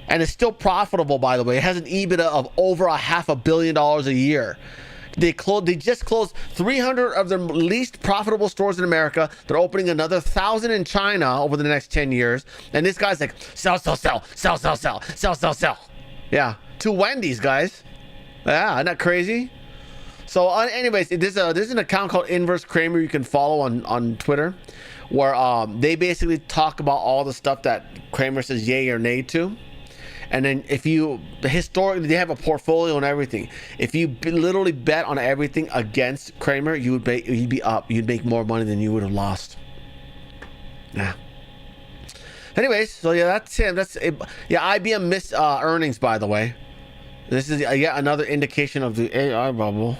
And it's still profitable, by the way. It has an EBITDA of over $500 million a year. They just closed 300 of their least profitable stores in America. They're opening another 1,000 in China over the next 10 years. And this guy's like, sell. Yeah, to Wendy's, guys. Yeah, isn't that crazy? So, anyways, there's an account called Inverse Kramer you can follow on Twitter, where they basically talk about all the stuff that Kramer says yay or nay to. And then historically, they have a portfolio and everything. If you literally bet on everything against Kramer, you'd be up. You'd make more money than you would have lost. Yeah. Anyways, so yeah, that's him. IBM missed earnings, by the way. This is yet another indication of the AI bubble.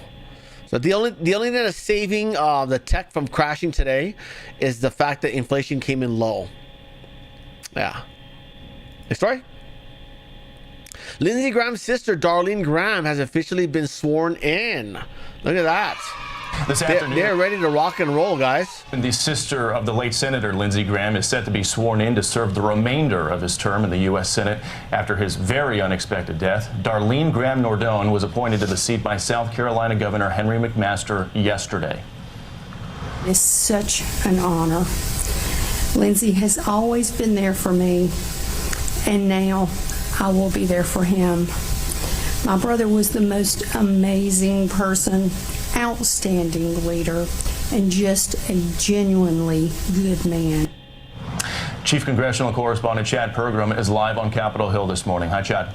So the only thing that is saving the tech from crashing today is the fact that inflation came in low. Yeah. Next story. Lindsey Graham's sister, Darlene Graham, has officially been sworn in. Look at that. This afternoon, they're ready to rock and roll, guys. The sister of the late Senator Lindsey Graham is set to be sworn in to serve the remainder of his term in the U.S. Senate after his very unexpected death. Darlene Graham Nordone was appointed to the seat by South Carolina Governor Henry McMaster yesterday. It's such an honor. Lindsey has always been there for me, and now I will be there for him. My brother was the most amazing person, outstanding leader, and just a genuinely good man. Chief Congressional Correspondent Chad Pergram is live on Capitol Hill this morning. Hi, Chad.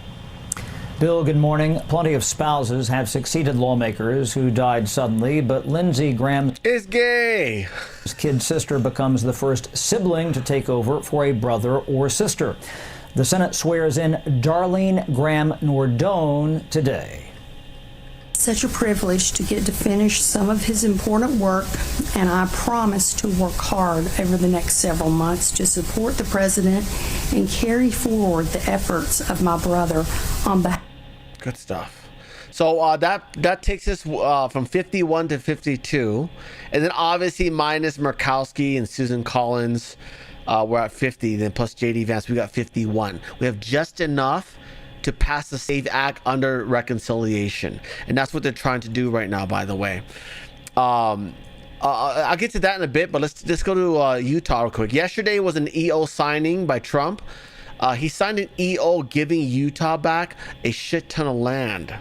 Bill, good morning. Plenty of spouses have succeeded lawmakers who died suddenly, but Lindsey Graham is gay. His kid sister becomes the first sibling to take over for a brother or sister. The Senate swears in Darlene Graham Nordone today. Such a privilege to get to finish some of his important work, and I promise to work hard over the next several months to support the president and carry forward the efforts of my brother on behalf. Good stuff. So that takes us from 51 to 52, and then obviously minus Murkowski and Susan Collins. We're at 50, then plus J.D. Vance, we got 51. We have just enough to pass the SAVE Act under reconciliation. And that's what they're trying to do right now, by the way. I'll get to that in a bit, but let's go to Utah real quick. Yesterday was an EO signing by Trump. He signed an EO giving Utah back a shit ton of land.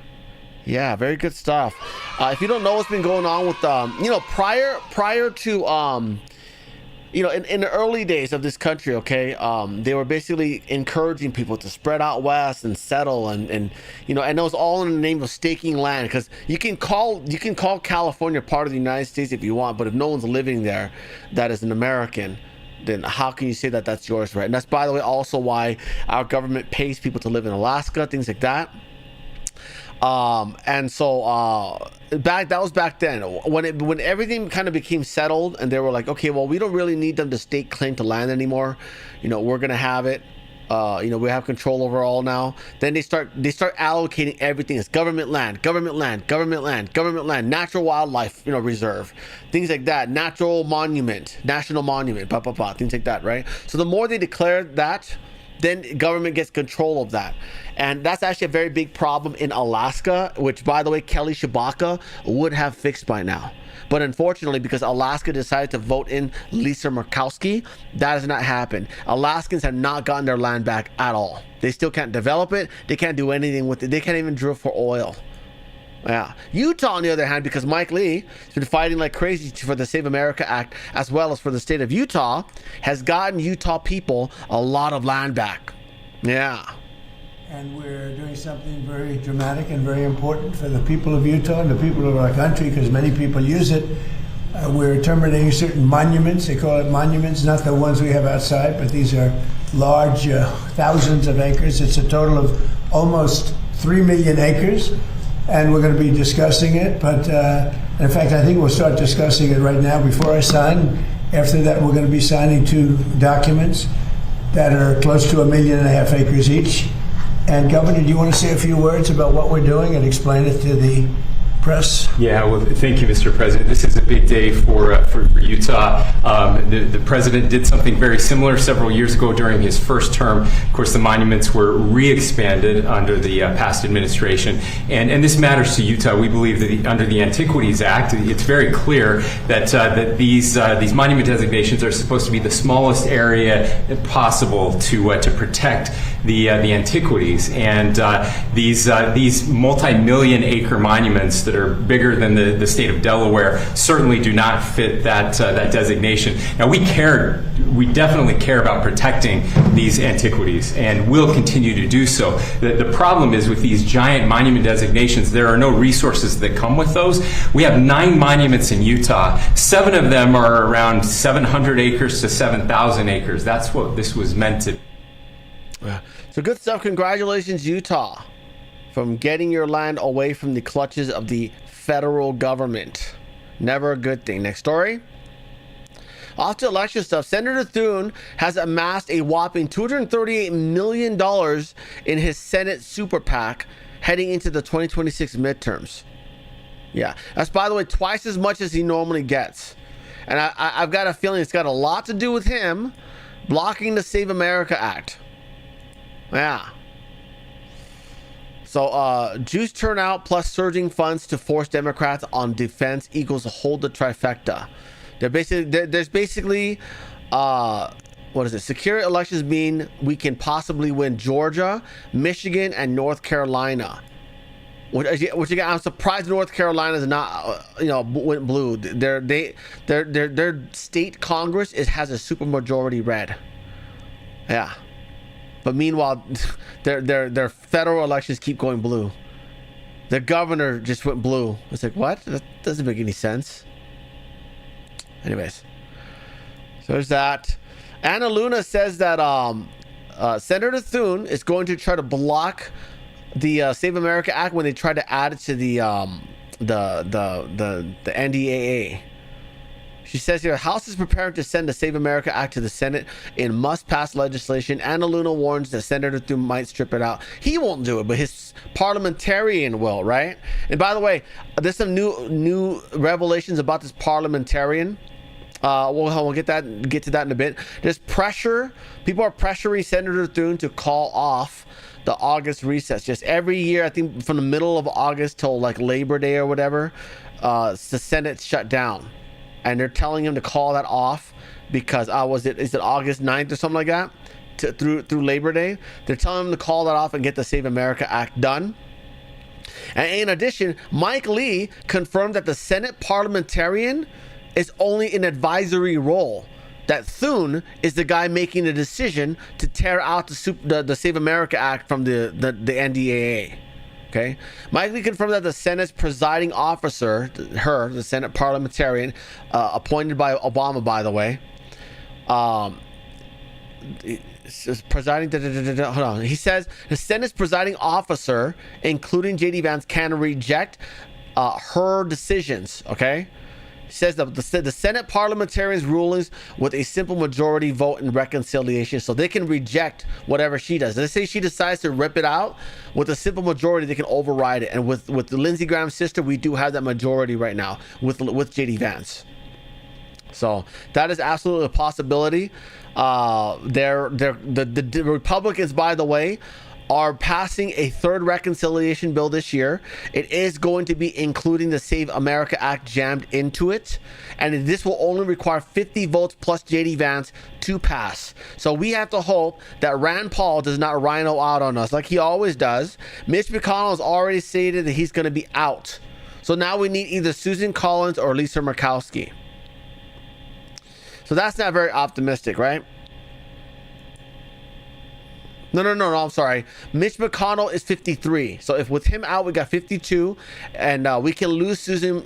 Yeah, very good stuff. If you don't know what's been going on with, prior to... in the early days of this country, okay, they were basically encouraging people to spread out west and settle, and and it was all in the name of staking land, because you can call California part of the United States if you want, but if no one's living there that is an American, then how can you say that that's yours, right? And that's, by the way, also why our government pays people to live in Alaska, things like that. And so that was back then when everything kind of became settled, and they were like, okay, well, we don't really need them to stake claim to land anymore. We're gonna have it. We have control over all now. Then they start allocating everything as government land, natural wildlife, reserve, things like that, national monument, things like that, right? So the more they declare that, then government gets control of that. And that's actually a very big problem in Alaska, which, by the way, Kelly Tshibaka would have fixed by now. But unfortunately, because Alaska decided to vote in Lisa Murkowski, that has not happened. Alaskans have not gotten their land back at all. They still can't develop it. They can't do anything with it. They can't even drill for oil. Yeah. Utah, on the other hand, because Mike Lee has been fighting like crazy for the Save America Act, as well as for the state of Utah, has gotten Utah people a lot of land back. Yeah. And we're doing something very dramatic and very important for the people of Utah and the people of our country, because many people use it. We're terminating certain monuments. They call it monuments, not the ones we have outside, but these are large, thousands of acres. It's a total of almost 3 million acres. And we're going to be discussing it, but in fact, I think we'll start discussing it right now before I sign. After that, we're going to be signing 2 documents that are close to 1.5 million acres each. And Governor, do you want to say a few words about what we're doing and explain it to the press? Yeah, well, thank you, Mr. President. This is a big day for Utah. The president did something very similar several years ago during his first term. Of course, the monuments were re-expanded under the past administration, and this matters to Utah. We believe that under the Antiquities Act, it's very clear that these monument designations are supposed to be the smallest area possible to protect the antiquities, and these multi-million acre monuments that are bigger than the state of Delaware certainly do not fit that designation. Now, we definitely care about protecting these antiquities, and will continue to do so. The problem is with these giant monument designations, there are no resources that come with those. We have 9 monuments in Utah. 7 of them are around 700 acres to 7,000 acres. That's what this was meant to be. Yeah. So good stuff. Congratulations, Utah, from getting your land away from the clutches of the federal government. Never a good thing. Next story. Off to election stuff. Senator Thune has amassed a whopping $238 million in his Senate super PAC heading into the 2026 midterms. Yeah, that's, by the way, twice as much as he normally gets. And I've got a feeling it's got a lot to do with him blocking the Save America Act. Yeah. So juice turnout plus surging funds to force Democrats on defense equals hold the trifecta. There's basically what is it? Secure elections mean we can possibly win Georgia, Michigan, and North Carolina. Which again, I'm surprised North Carolina is not went blue. Their state Congress has a supermajority red. Yeah. But meanwhile, their federal elections keep going blue. The governor just went blue. It's like, what? That doesn't make any sense. Anyways, so there's that. Anna Luna says that Senator Thune is going to try to block the Save America Act when they try to add it to the NDAA. She says here, House is preparing to send the Save America Act to the Senate in must-pass legislation. Anna Luna warns that Senator Thune might strip it out. He won't do it, but his parliamentarian will, right? And by the way, there's some new revelations about this parliamentarian. We'll get to that in a bit. There's pressure. People are pressuring Senator Thune to call off the August recess. Just every year, I think from the middle of August till like Labor Day or whatever, the Senate's shut down. And they're telling him to call that off because is it August 9th or something like that? Through Labor Day. They're telling him to call that off and get the Save America Act done. And in addition, Mike Lee confirmed that the Senate parliamentarian is only an advisory role. That Thune is the guy making the decision to tear out the Save America Act from the NDAA. Okay. Mike Lee confirmed that the Senate's presiding officer, the Senate parliamentarian, appointed by Obama, by the way, presiding. Hold on. He says the Senate's presiding officer, including J.D. Vance, can reject her decisions. Okay. Says the Senate parliamentarians' rulings with a simple majority vote in reconciliation, so they can reject whatever she does. Let's say she decides to rip it out, with a simple majority, they can override it. And with Lindsey Graham's sister, we do have that majority right now with JD Vance. So that is absolutely a possibility. The Republicans, by the way, are passing a third reconciliation bill this year. It is going to be including the Save America Act jammed into it, and this will only require 50 votes plus JD Vance to pass. So we have to hope that Rand Paul does not rhino out on us like he always does. Mitch McConnell has already stated that he's going to be out. So now we need either Susan Collins or Lisa Murkowski. So that's not very optimistic, right? No, I'm sorry. Mitch McConnell is 53. So if with him out, we got 52, and we can lose Susan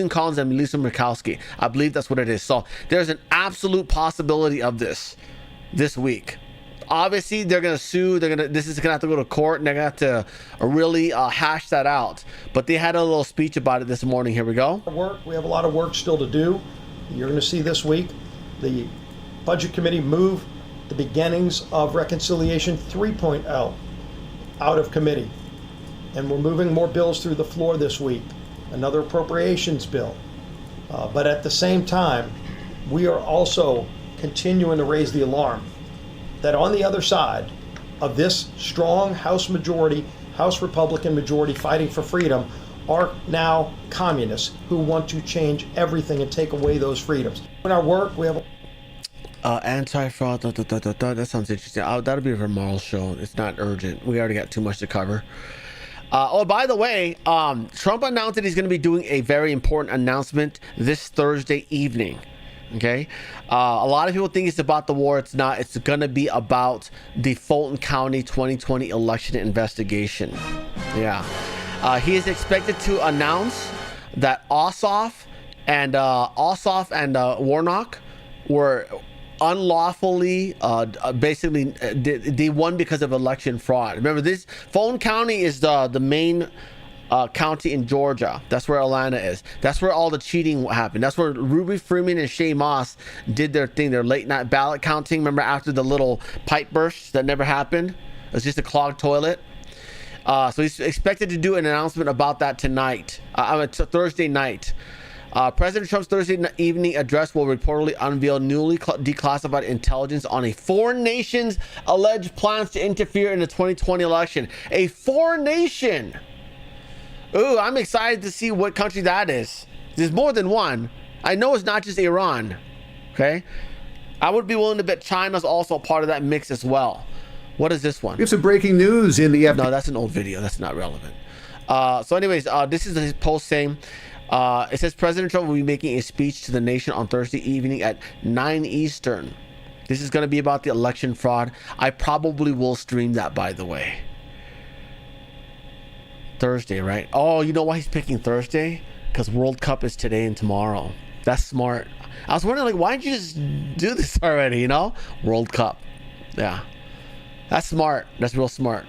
Collins and Lisa Murkowski. I believe that's what it is. So there's an absolute possibility of this week. Obviously, they're gonna sue. This is gonna have to go to court, and they're gonna have to really hash that out. But they had a little speech about it this morning. Here we go. We have a lot of work still to do. You're going to see this week the Budget Committee move the beginnings of Reconciliation 3.0 out of committee. And we're moving more bills through the floor this week, another appropriations bill. But at the same time, we are also continuing to raise the alarm that on the other side of this strong House majority, House Republican majority fighting for freedom, are now communists who want to change everything and take away those freedoms. In our work, we have anti-fraud. That sounds interesting. That'll be for tomorrow's show. It's not urgent. We already got too much to cover. By the way, Trump announced that he's going to be doing a very important announcement this Thursday evening. Okay, a lot of people think it's about the war. It's not. It's going to be about the Fulton County 2020 election investigation. Yeah. He is expected to announce that Ossoff and Warnock were unlawfully, basically, they won because of election fraud. Remember, this Fulton County is the main county in Georgia. That's where Atlanta is. That's where all the cheating happened. That's where Ruby Freeman and Shay Moss did their thing, their late night ballot counting. Remember, after the little pipe burst that never happened? It was just a clogged toilet. So he's expected to do an announcement about that tonight. Thursday night. President Trump's Thursday evening address will reportedly unveil newly declassified intelligence on a foreign nation's alleged plans to interfere in the 2020 election. A foreign nation. Ooh, I'm excited to see what country that is. There's more than one. I know it's not just Iran. Okay? I would be willing to bet China's also part of that mix as well. What is this one? We have some breaking news in the... No, that's an old video. That's not relevant. So anyways, this is his post saying, it says President Trump will be making a speech to the nation on Thursday evening at 9 Eastern. This is going to be about the election fraud. I probably will stream that, by the way. Thursday, right? Oh, you know why he's picking Thursday? Because World Cup is today and tomorrow. That's smart. I was wondering, like, why didn't you just do this already, you know? World Cup. Yeah. That's smart. That's real smart.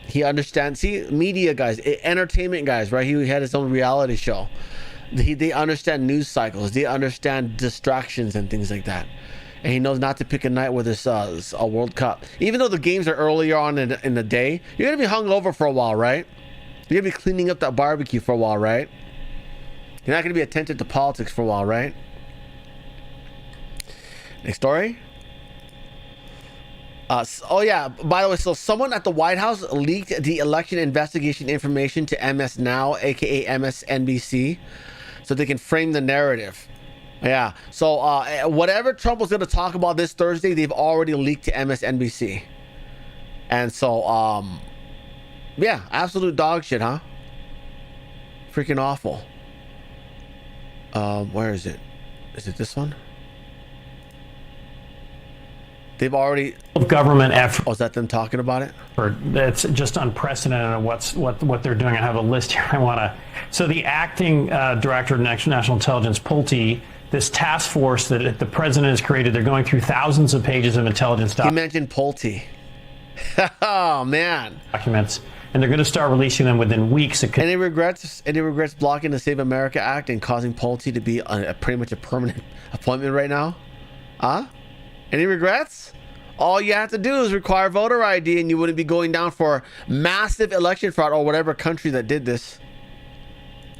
He understands. See, media guys, entertainment guys, right? He had his own reality show. They understand news cycles. They understand distractions and things like that. And he knows not to pick a night where there's a World Cup. Even though the games are earlier on in the day, you're going to be hungover for a while, right? You're going to be cleaning up that barbecue for a while, right? You're not going to be attentive to politics for a while, right? Next story. Oh yeah, by the way, so someone at the White House leaked the election investigation information to MS Now, aka MSNBC, so they can frame the narrative. Yeah, so whatever Trump was going to talk about this Thursday, they've already leaked to MSNBC. And so, yeah, absolute dog shit, huh? Freaking awful. Where is it? Is it this one? They've already government effort. Oh, is that them talking about it? It's just unprecedented what they're doing. I have a list here. So the acting director of national intelligence, Pulte, this task force that the president has created. They're going through thousands of pages of intelligence He mentioned Pulte. Oh man. documents, and they're going to start releasing them within weeks. Any regrets blocking the Save America Act and causing Pulte to be pretty much a permanent appointment right now? Huh? Any regrets? All you have to do is require voter ID and you wouldn't be going down for massive election fraud or whatever country that did this.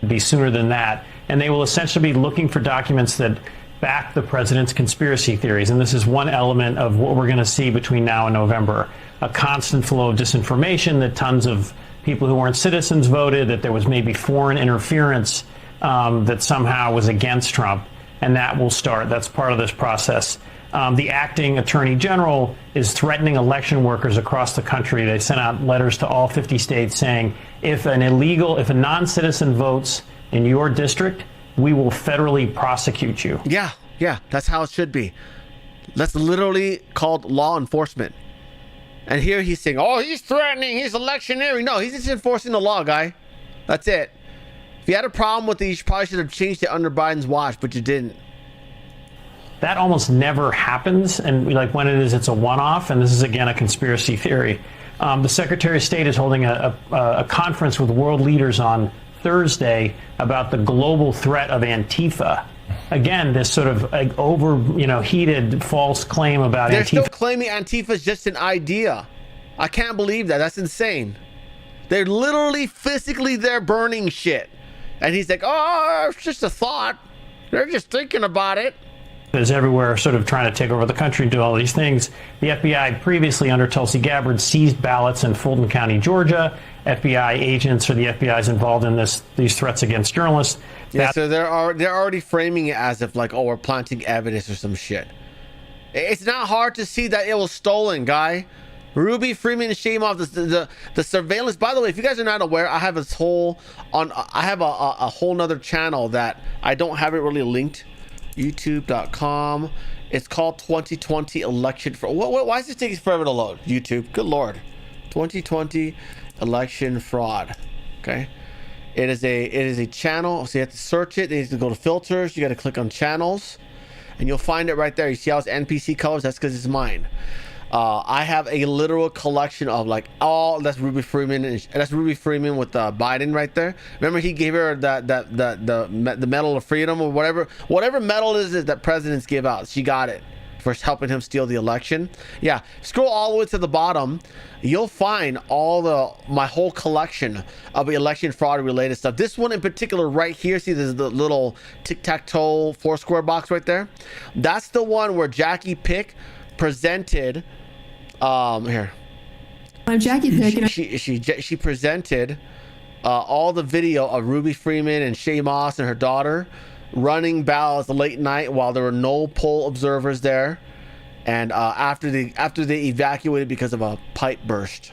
Be sooner than that, and they will essentially be looking for documents that back the president's conspiracy theories. And this is one element of what we're going to see between now and November. A constant flow of disinformation that tons of people who weren't citizens voted, that there was maybe foreign interference that somehow was against Trump. And that will start. That's part of this process. The acting attorney general is threatening election workers across the country. They sent out letters to all 50 states saying, if a non-citizen votes in your district, we will federally prosecute you. Yeah, that's how it should be. That's literally called law enforcement. And here he's saying, oh, he's threatening, he's electioneering. No, he's just enforcing the law, guy. That's it. If you had a problem with it, you probably should have changed it under Biden's watch, but you didn't. That almost never happens, and like when it is, it's a one-off, and this is again a conspiracy theory. The Secretary of State is holding a conference with world leaders on Thursday about the global threat of Antifa. Again, this sort of heated false claim about They're Antifa. still claiming Antifa is just an idea. I can't believe that. That's insane. They're literally physically there burning shit. And he's like, oh, it's just a thought. They're just thinking about it. Is everywhere sort of trying to take over the country and do all these things. The FBI previously under Tulsi Gabbard seized ballots in Fulton County, Georgia. FBI agents or the FBI is involved in these threats against journalists. Yeah, so they're already framing it as if like, oh, we're planting evidence or some shit. It's not hard to see that it was stolen, guy. Ruby Freeman shame off the surveillance. By the way, if you guys are not aware, I have a whole nother channel that I don't have it really linked. YouTube.com. It's called 2020 election fraud. Why is this taking forever to load? YouTube. Good Lord. 2020 election fraud. Okay. It is a channel. So you have to search it. You have to go to filters. You got to click on channels, and you'll find it right there. You see how it's NPC colors? That's because it's mine. I have a literal collection of like that's Ruby Freeman, and that's Ruby Freeman with Biden right there. Remember he gave her the Medal of Freedom or whatever medal is that presidents give out. She got it for helping him steal the election. Yeah, scroll all the way to the bottom. You'll find my whole collection of election fraud related stuff. This one in particular right here, see there's the little tic-tac-toe 4-square box right there. That's the one where Jackie Pick presented here. I'm Jackie Pick. She presented all the video of Ruby Freeman and Shay Moss and her daughter running ballots late night while there were no poll observers there, and after they evacuated because of a pipe burst.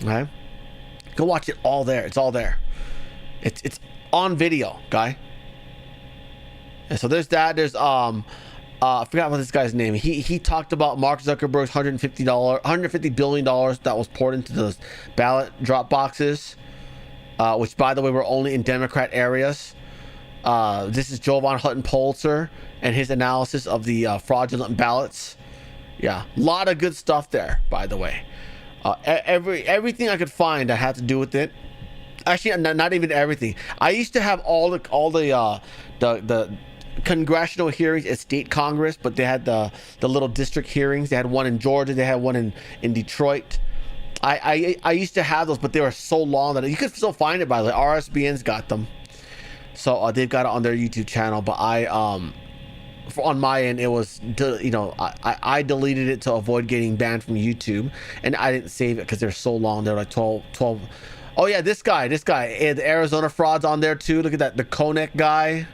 Okay, go watch it all there. It's all there. It's on video, guy. And so there's that. There's I forgot what this guy's name. He talked about Mark Zuckerberg's $150 billion that was poured into those ballot drop boxes, which by the way were only in Democrat areas. This is Jovan Hutton Pulitzer and his analysis of the fraudulent ballots. Yeah, a lot of good stuff there, by the way. Everything I could find that had to do with it. Actually, not even everything. I used to have all the congressional hearings at state Congress, but they had the little district hearings. They had one in Georgia. They had one in Detroit. I used to have those, but they were so long that you could still find it, by the way. RSBN's got them. So they've got it on their YouTube channel, but on my end, it was, I deleted it to avoid getting banned from YouTube, and I didn't save it because they're so long. They're like 12. Oh yeah, this guy, the Arizona fraud's on there too. Look at that, the Koenig guy.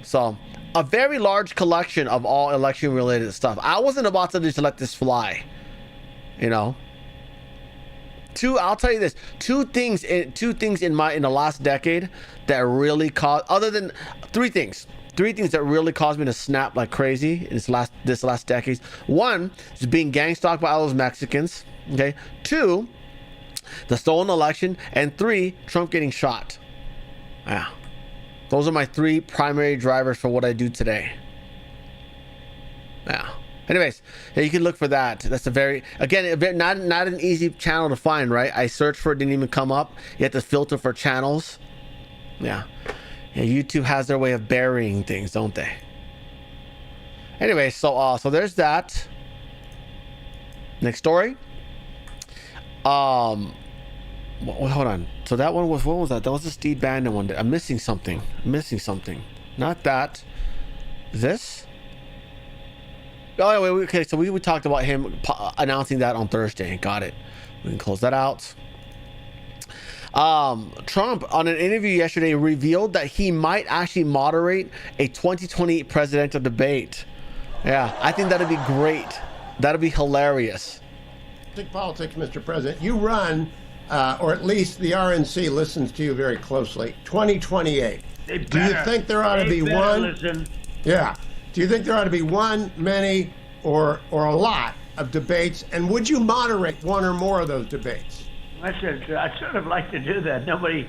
So a very large collection of all election related stuff. I wasn't about to just let this fly, I'll tell you this. Two things in the last decade that really caused, other than three things that really caused me to snap like crazy in this last decade. One is being gang stalked by all those Mexicans. Okay. Two, the stolen election, and three, Trump getting shot. Yeah. Those are my 3 primary drivers for what I do today. Yeah. Anyways, yeah, you can look for that. That's a very, again, not an easy channel to find, right? I searched for it, didn't even come up. You have to filter for channels. Yeah. Yeah, YouTube has their way of burying things, don't they? Anyway, so there's that. Next story. Hold on. So that one was, what was that? That was the Steve Bannon one. I'm missing something. Not that. This? Oh, wait, okay. So we talked about him announcing that on Thursday. Got it. We can close that out. Trump, on an interview yesterday, revealed that he might actually moderate a 2020 presidential debate. Yeah, I think that'd be great. That'd be hilarious. Politics, Mr. President. You run, or at least the RNC listens to you very closely. 2028. Do you think there ought to be one? Listen. Yeah. Do you think there ought to be one, many, or a lot of debates? And would you moderate one or more of those debates? I sort of like to do that. Nobody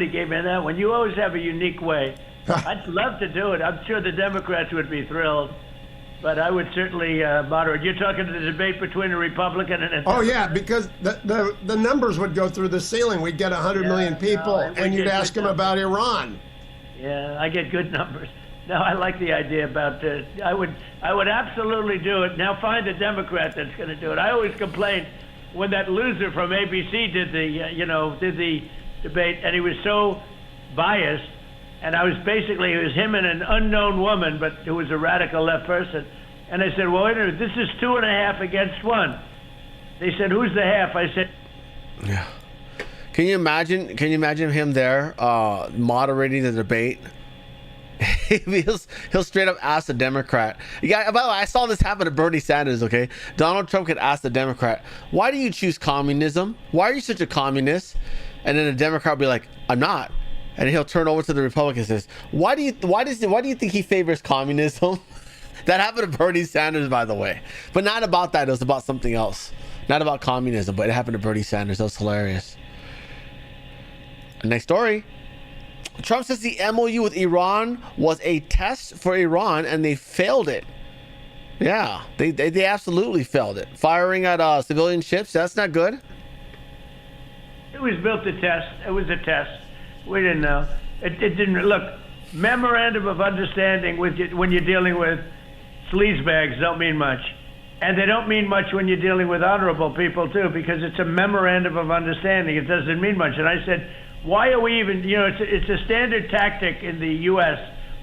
gave me that one. You always have a unique way. I'd love to do it. I'm sure the Democrats would be thrilled, but I would certainly moderate. You're talking to the debate between a Republican and a Democrat. Oh yeah, because the numbers would go through the ceiling. We'd get 100 million people, and you'd ask them about Iran. Yeah, I get good numbers. No, I like the idea about I would absolutely do it. Now find a Democrat that's going to do it. I always complained when that loser from ABC did the debate, and he was so biased, and it was him and an unknown woman, but who was a radical left person, and I said, well, wait a minute, this is 2.5 against 1. They said, who's the half? I said, yeah. Can you imagine him there moderating the debate? he'll straight up ask the Democrat. Yeah, by the way, I saw this happen to Bernie Sanders, okay? Donald Trump could ask the Democrat, why do you choose communism? Why are you such a communist? And then the Democrat will be like, I'm not. And he'll turn over to the Republican and says, why do you think he favors communism? That happened to Bernie Sanders, by the way. But not about that. It was about something else. Not about communism, but it happened to Bernie Sanders. That was hilarious. Next story. Trump says the MOU with Iran was a test for Iran and they failed it. Yeah, they absolutely failed it. Firing at civilian ships, that's not good. it was built to test. It was a test. We didn't know. It didn't look. Memorandum of understanding when you're dealing with sleazebags don't mean much. And they don't mean much when you're dealing with honorable people, too, because it's a memorandum of understanding. It doesn't mean much. And I said, why are we even, it's a standard tactic in the U.S.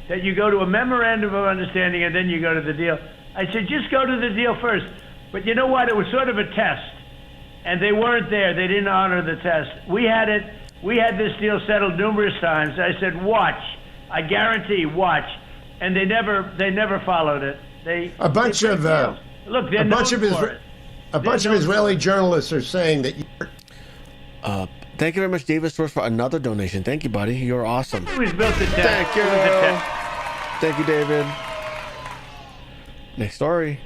that you go to a memorandum of understanding and then you go to the deal. I said, just go to the deal first. But you know what? It was sort of a test. And they weren't there. They didn't honor the test. We had it. We had this deal settled numerous times. I said, watch. I guarantee, watch. And they never followed it. A bunch of Israeli journalists are saying that. Thank you very much, David Source, for another donation. Thank you, buddy. You're awesome. It was built to test. Thank you. Thank you, David. Next story.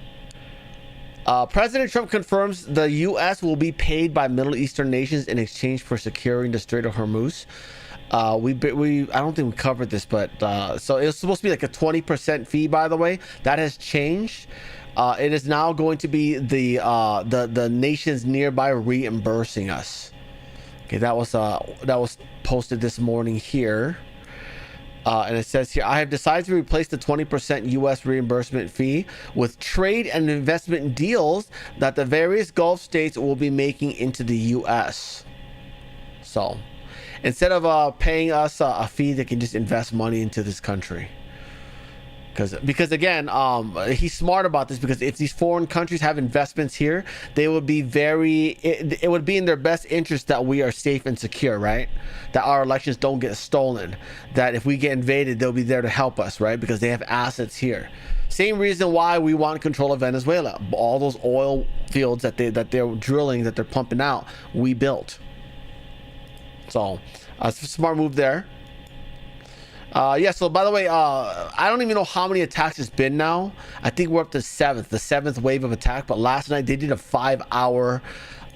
President Trump confirms the U.S. will be paid by Middle Eastern nations in exchange for securing the Strait of Hormuz. I don't think we covered this, but so it was supposed to be like a 20% fee. By the way, that has changed. It is now going to be the nations nearby reimbursing us. Okay, that was posted this morning here. And it says here, I have decided to replace the 20% U.S. reimbursement fee with trade and investment deals that the various Gulf states will be making into the U.S. So instead of paying us a fee, they can just invest money into this country. Because again, he's smart about this, because if these foreign countries have investments here, they would be it would be in their best interest that we are safe and secure, right? That our elections don't get stolen, that if we get invaded, they'll be there to help us, right? Because they have assets here. Same reason why we want control of Venezuela. All those oil fields that they're drilling, that they're pumping out, we built. So, it's a smart move there. So by the way, I don't even know how many attacks it's been now. I think we're up to the seventh wave of attack. But last night they did a 5-hour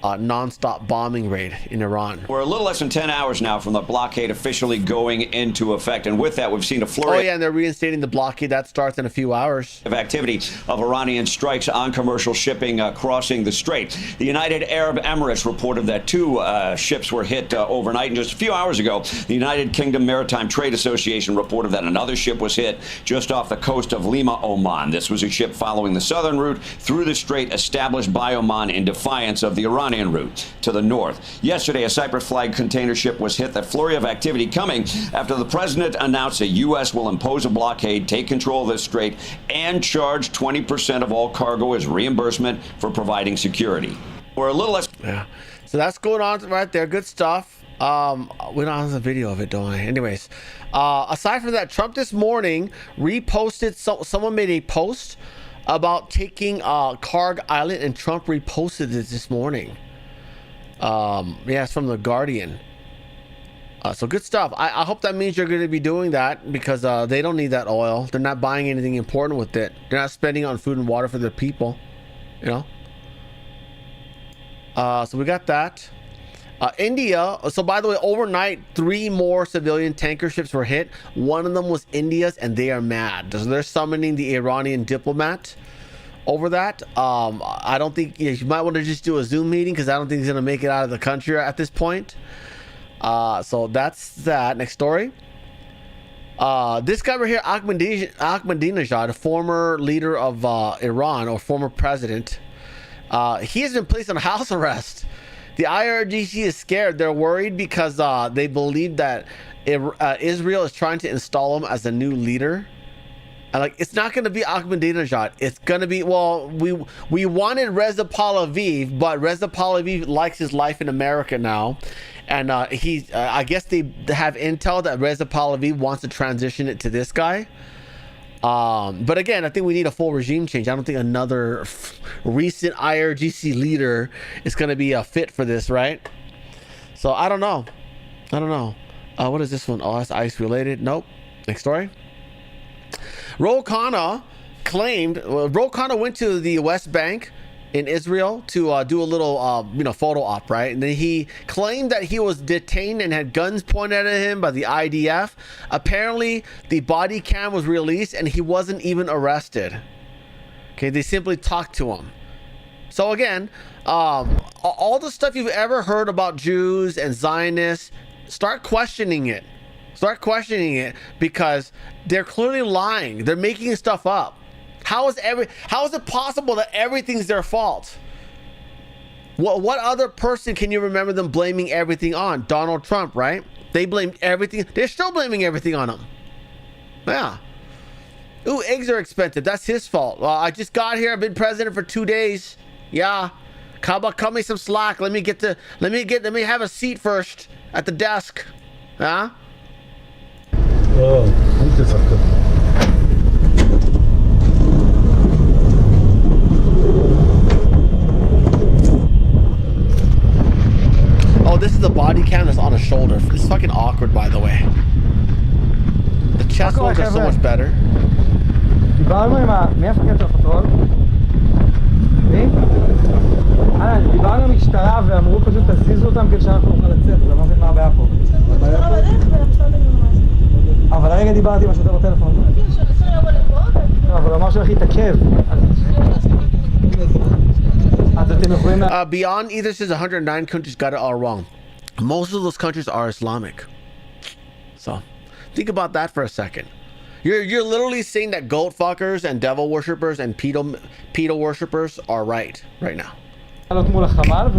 non-stop bombing raid in Iran. We're a little less than 10 hours now from the blockade officially going into effect. And with that, we've seen a flurry. Oh, yeah, and they're reinstating the blockade. That starts in a few hours. Of activity of Iranian strikes on commercial shipping crossing the strait. The United Arab Emirates reported that 2 ships were hit overnight. And just a few hours ago, the United Kingdom Maritime Trade Association reported that another ship was hit just off the coast of Lima, Oman. This was a ship following the southern route through the strait established by Oman in defiance of the Iranian route to the north. Yesterday, a Cyprus-flagged container ship was hit. That flurry of activity coming after the president announced the U.S. will impose a blockade, take control of this strait, and charge 20% of all cargo as reimbursement for providing security. We're a little less. Yeah. So that's going on right there. Good stuff. We don't have a video of it, don't I? Anyways, aside from that, Trump this morning reposted. Someone made a post about taking Karg Island, and Trump reposted it this morning. Yeah, it's from The Guardian. So good stuff. I hope that means you're going to be doing that, because they don't need that oil. They're not buying anything important with it. They're not spending on food and water for their people, you know. So we got that. India. So by the way, overnight, 3 more civilian tanker ships were hit. One of them was India's, and they are mad. So they're summoning the Iranian diplomat over that. I don't think you might want to just do a Zoom meeting, because I don't think he's going to make it out of the country at this point. So that's that. Next story. This guy right here, Ahmadinejad, a former leader of Iran, or former president, he has been placed on house arrest. The IRGC is scared. They're worried because they believe that Israel is trying to install him as a new leader. And like, it's not going to be Ahmadinejad. It's going to be, well, we wanted Reza Pahlavi, but Reza Pahlavi likes his life in America now. And I guess they have intel that Reza Pahlavi wants to transition it to this guy. But again, I think we need a full regime change. I don't think another recent IRGC leader is going to be a fit for this, right? So I don't know. What is this one? Oh, that's ICE related. Nope. Next story. Ro Khanna went to the West Bank in Israel to do a little photo op, right? And then he claimed that he was detained and had guns pointed at him by the IDF. Apparently the body cam was released and he wasn't even arrested. Okay, they simply talked to him. So again, all the stuff you've ever heard about Jews and Zionists, start questioning it. Because they're clearly lying. They're making stuff up. How is it possible that everything's their fault? What other person can you remember them blaming everything on? Donald Trump, right? They blamed everything. They're still blaming everything on him. Yeah. Ooh, eggs are expensive. That's his fault. Well, I just got here. I've been president for 2 days. Yeah. How about cut me some slack? Let me have a seat first at the desk. Huh? Oh, this is the body cam that's on his shoulder. It's fucking awkward, by the way. The chest ones are so much better. דיברנו עם מי המפקד של הפטרול? מי? דיברנו עם המשטרה ואמרו פשוט תזיזו אותם כדי שאנחנו נוכל לצאת, אז אני לא מבין מה הבעיה פה. אבל הרגע דיברתי עם השוטר בטלפון. אבל הוא אמר שהולך להתעכב. Beyond either says 109 countries got it all wrong. Most of those countries are Islamic. So think about that for a second. You're literally saying that goat fuckers and devil worshippers and pedo worshippers are right now.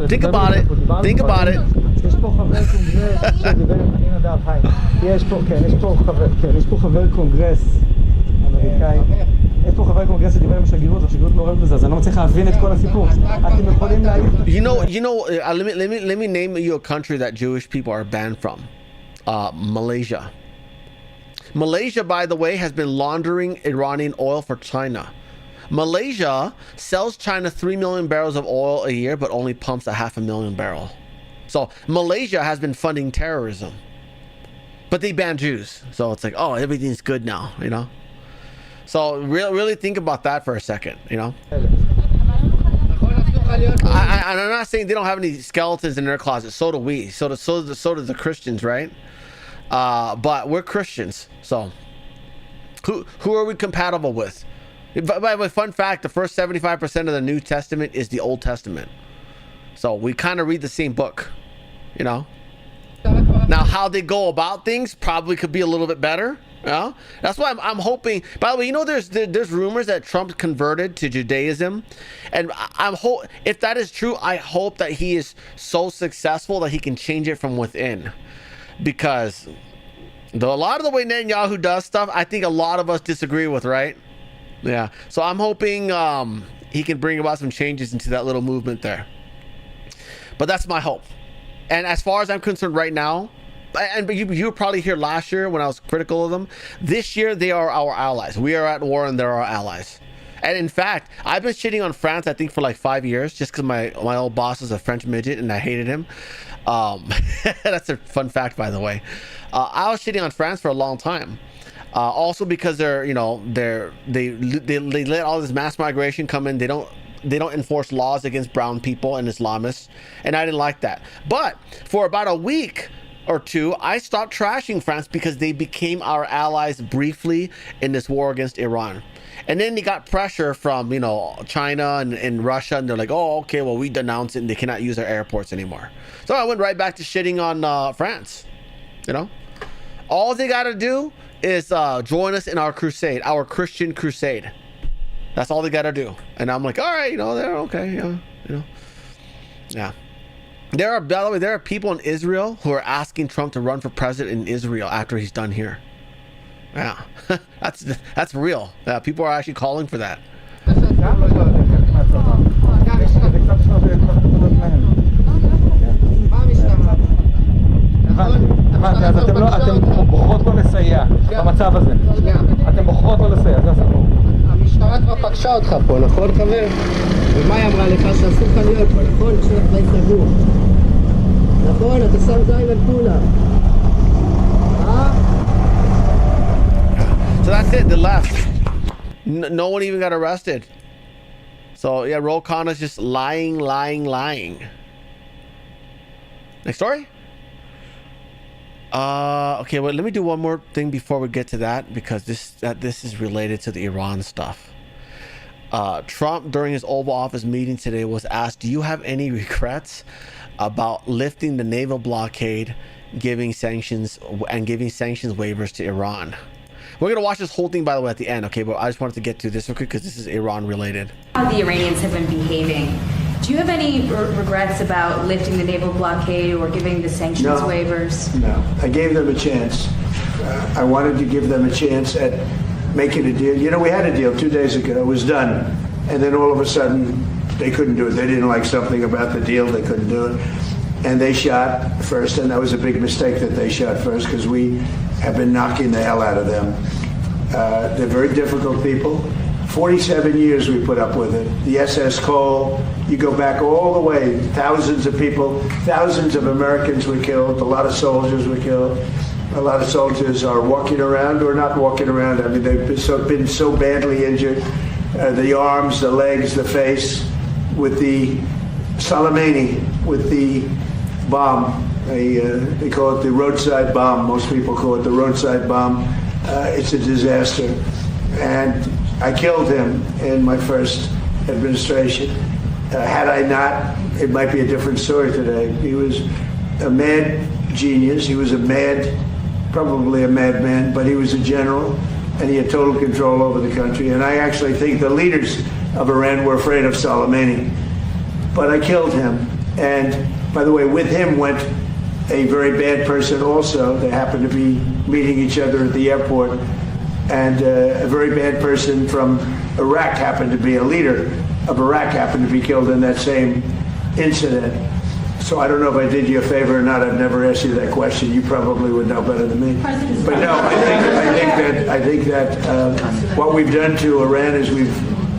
Think about it. Think about it. יש פה חבר קונגרס שדיבר עם אני נדב, היי. יש פה חבר קונגרס אמריקאי. יש פה חבר קונגרס שדיבר עם השגרירות, והשגרירות מעורבת בזה, אז אני לא מצליח להבין את כל הסיפור. אתם יכולים להעיף... Let me name you a country that Jewish people are banned from. Malaysia. Malaysia, by the way, has been laundering Iranian oil for China. Malaysia sells China 3 million barrels of oil a year, but only pumps 500,000 barrels. So Malaysia has been funding terrorism, but they ban Jews. So it's like, oh, everything's good now, you know? So really think about that for a second, you know? I'm not saying they don't have any skeletons in their closet. So do we. So do the Christians, right? But we're Christians, so who are we compatible with? By the way, fun fact: the first 75% of the New Testament is the Old Testament, so we kind of read the same book, you know. Now, how they go about things probably could be a little bit better. Yeah, that's why I'm hoping. By the way, you know, there's rumors that Trump converted to Judaism, and if that is true, I hope that he is so successful that he can change it from within, because a lot of the way Netanyahu does stuff, I think a lot of us disagree with, right? Yeah, so I'm hoping he can bring about some changes into that little movement there. But that's my hope. And as far as I'm concerned right now, but you were probably here last year when I was critical of them. This year, they are our allies. We are at war and they're our allies. And in fact, I've been shitting on France, I think, for like 5 years, just because my old boss is a French midget and I hated him. That's a fun fact, by the way. I was shitting on France for a long time. Also because they let all this mass migration come in. They don't enforce laws against brown people and Islamists, and I didn't like that. But for about a week or two, I stopped trashing France because they became our allies briefly in this war against Iran. And then they got pressure from, you know, China and Russia, and they're like, oh, okay, well, we denounce it and they cannot use our airports anymore. So I went right back to shitting on France. You know, all they got to do is join us in our crusade, our Christian crusade. That's all they got to do. And I'm like, all right, you know, they're okay. Yeah, you know, yeah. By the way, there are people in Israel who are asking Trump to run for president in Israel after he's done here. Yeah, that's real. Yeah, people are actually calling for that. הבנתי, אז אתם בוחרות לא לסייע במצב הזה. אתם בוחרות לא לסייע, זה הסיפור. המשטרה כבר פגשה אותך פה, נכון חבר? ומה היא אמרה לך שאסור לך להיות פה, נכון? כשאתה בית סגור. נכון, אתה שם זין על כולם. So that's it, they left. No one even got arrested. So yeah, Roll Khan is just lying. Next story? Okay, well, let me do one more thing before we get to that, because this is related to the Iran stuff. Trump, during his Oval Office meeting today, was asked, do you have any regrets about lifting the naval blockade, giving sanctions waivers to Iran? We're going to watch this whole thing, by the way, at the end, okay? But I just wanted to get to this real quick because this is Iran related. How the Iranians have been behaving. Do you have any regrets about lifting the naval blockade or giving the sanctions waivers? No, I gave them a chance. I wanted to give them a chance at making a deal. You know, we had a deal 2 days ago. It was done. And then all of a sudden, they couldn't do it. They didn't like something about the deal. They couldn't do it. And they shot first, and that was a big mistake that they shot first, because we have been knocking the hell out of them. They're very difficult people. 47 years we put up with it. The SS Cole, you go back all the way, thousands of people, thousands of Americans were killed, a lot of soldiers were killed. A lot of soldiers are walking around or not walking around. I mean, they've been so badly injured. The arms, the legs, the face, with the Soleimani, with the bomb. They call it the roadside bomb. Most people call it the roadside bomb. It's a disaster. And I killed him in my first administration. Had I not, it might be a different story today. He was a mad genius. He was probably a madman, but he was a general, and he had total control over the country. And I actually think the leaders of Iran were afraid of Soleimani. But I killed him. And by the way, with him went a very bad person also. They happened to be meeting each other at the airport. And a very bad person from Iraq happened to be a leader of Iraq, happened to be killed in that same incident. So I don't know if I did you a favor or not. I've never asked you that question. You probably would know better than me. But no, I think that what we've done to Iran is we've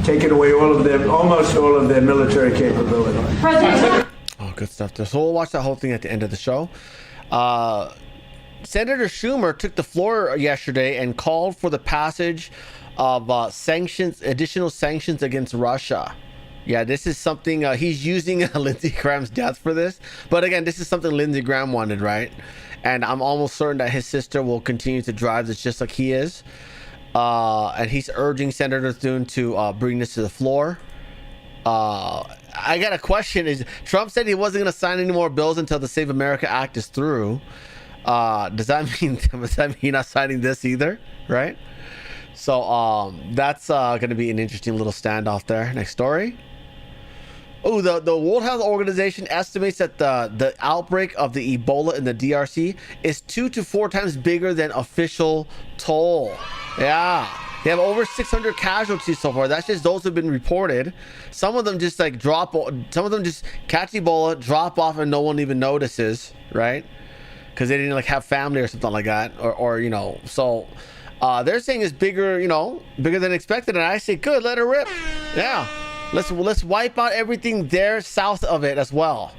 taken away almost all of their military capability. Oh, good stuff. So we'll watch that whole thing at the end of the show. Senator Schumer took the floor yesterday and called for the passage of additional sanctions against Russia. Yeah, this is something he's using Lindsey Graham's death for this. But again, this is something Lindsey Graham wanted, right? And I'm almost certain that his sister will continue to drive this just like he is. And he's urging Senator Thune to bring this to the floor. I got a question. Is Trump said he wasn't going to sign any more bills until the Save America Act is through. Does that mean he's not signing this either? Right? So that's going to be an interesting little standoff there. Next story. Oh, the World Health Organization estimates that the outbreak of the Ebola in the DRC is 2 to 4 times bigger than official toll. Yeah. They have over 600 casualties so far. That's just those who've been reported. Some of them just like some of them just catch Ebola, drop off, and no one even notices, right? Because they didn't like have family or something like that, or you know. So they're saying it's bigger, you know, bigger than expected. And I say, good, let it rip. Yeah. Let's wipe out everything there south of it as well.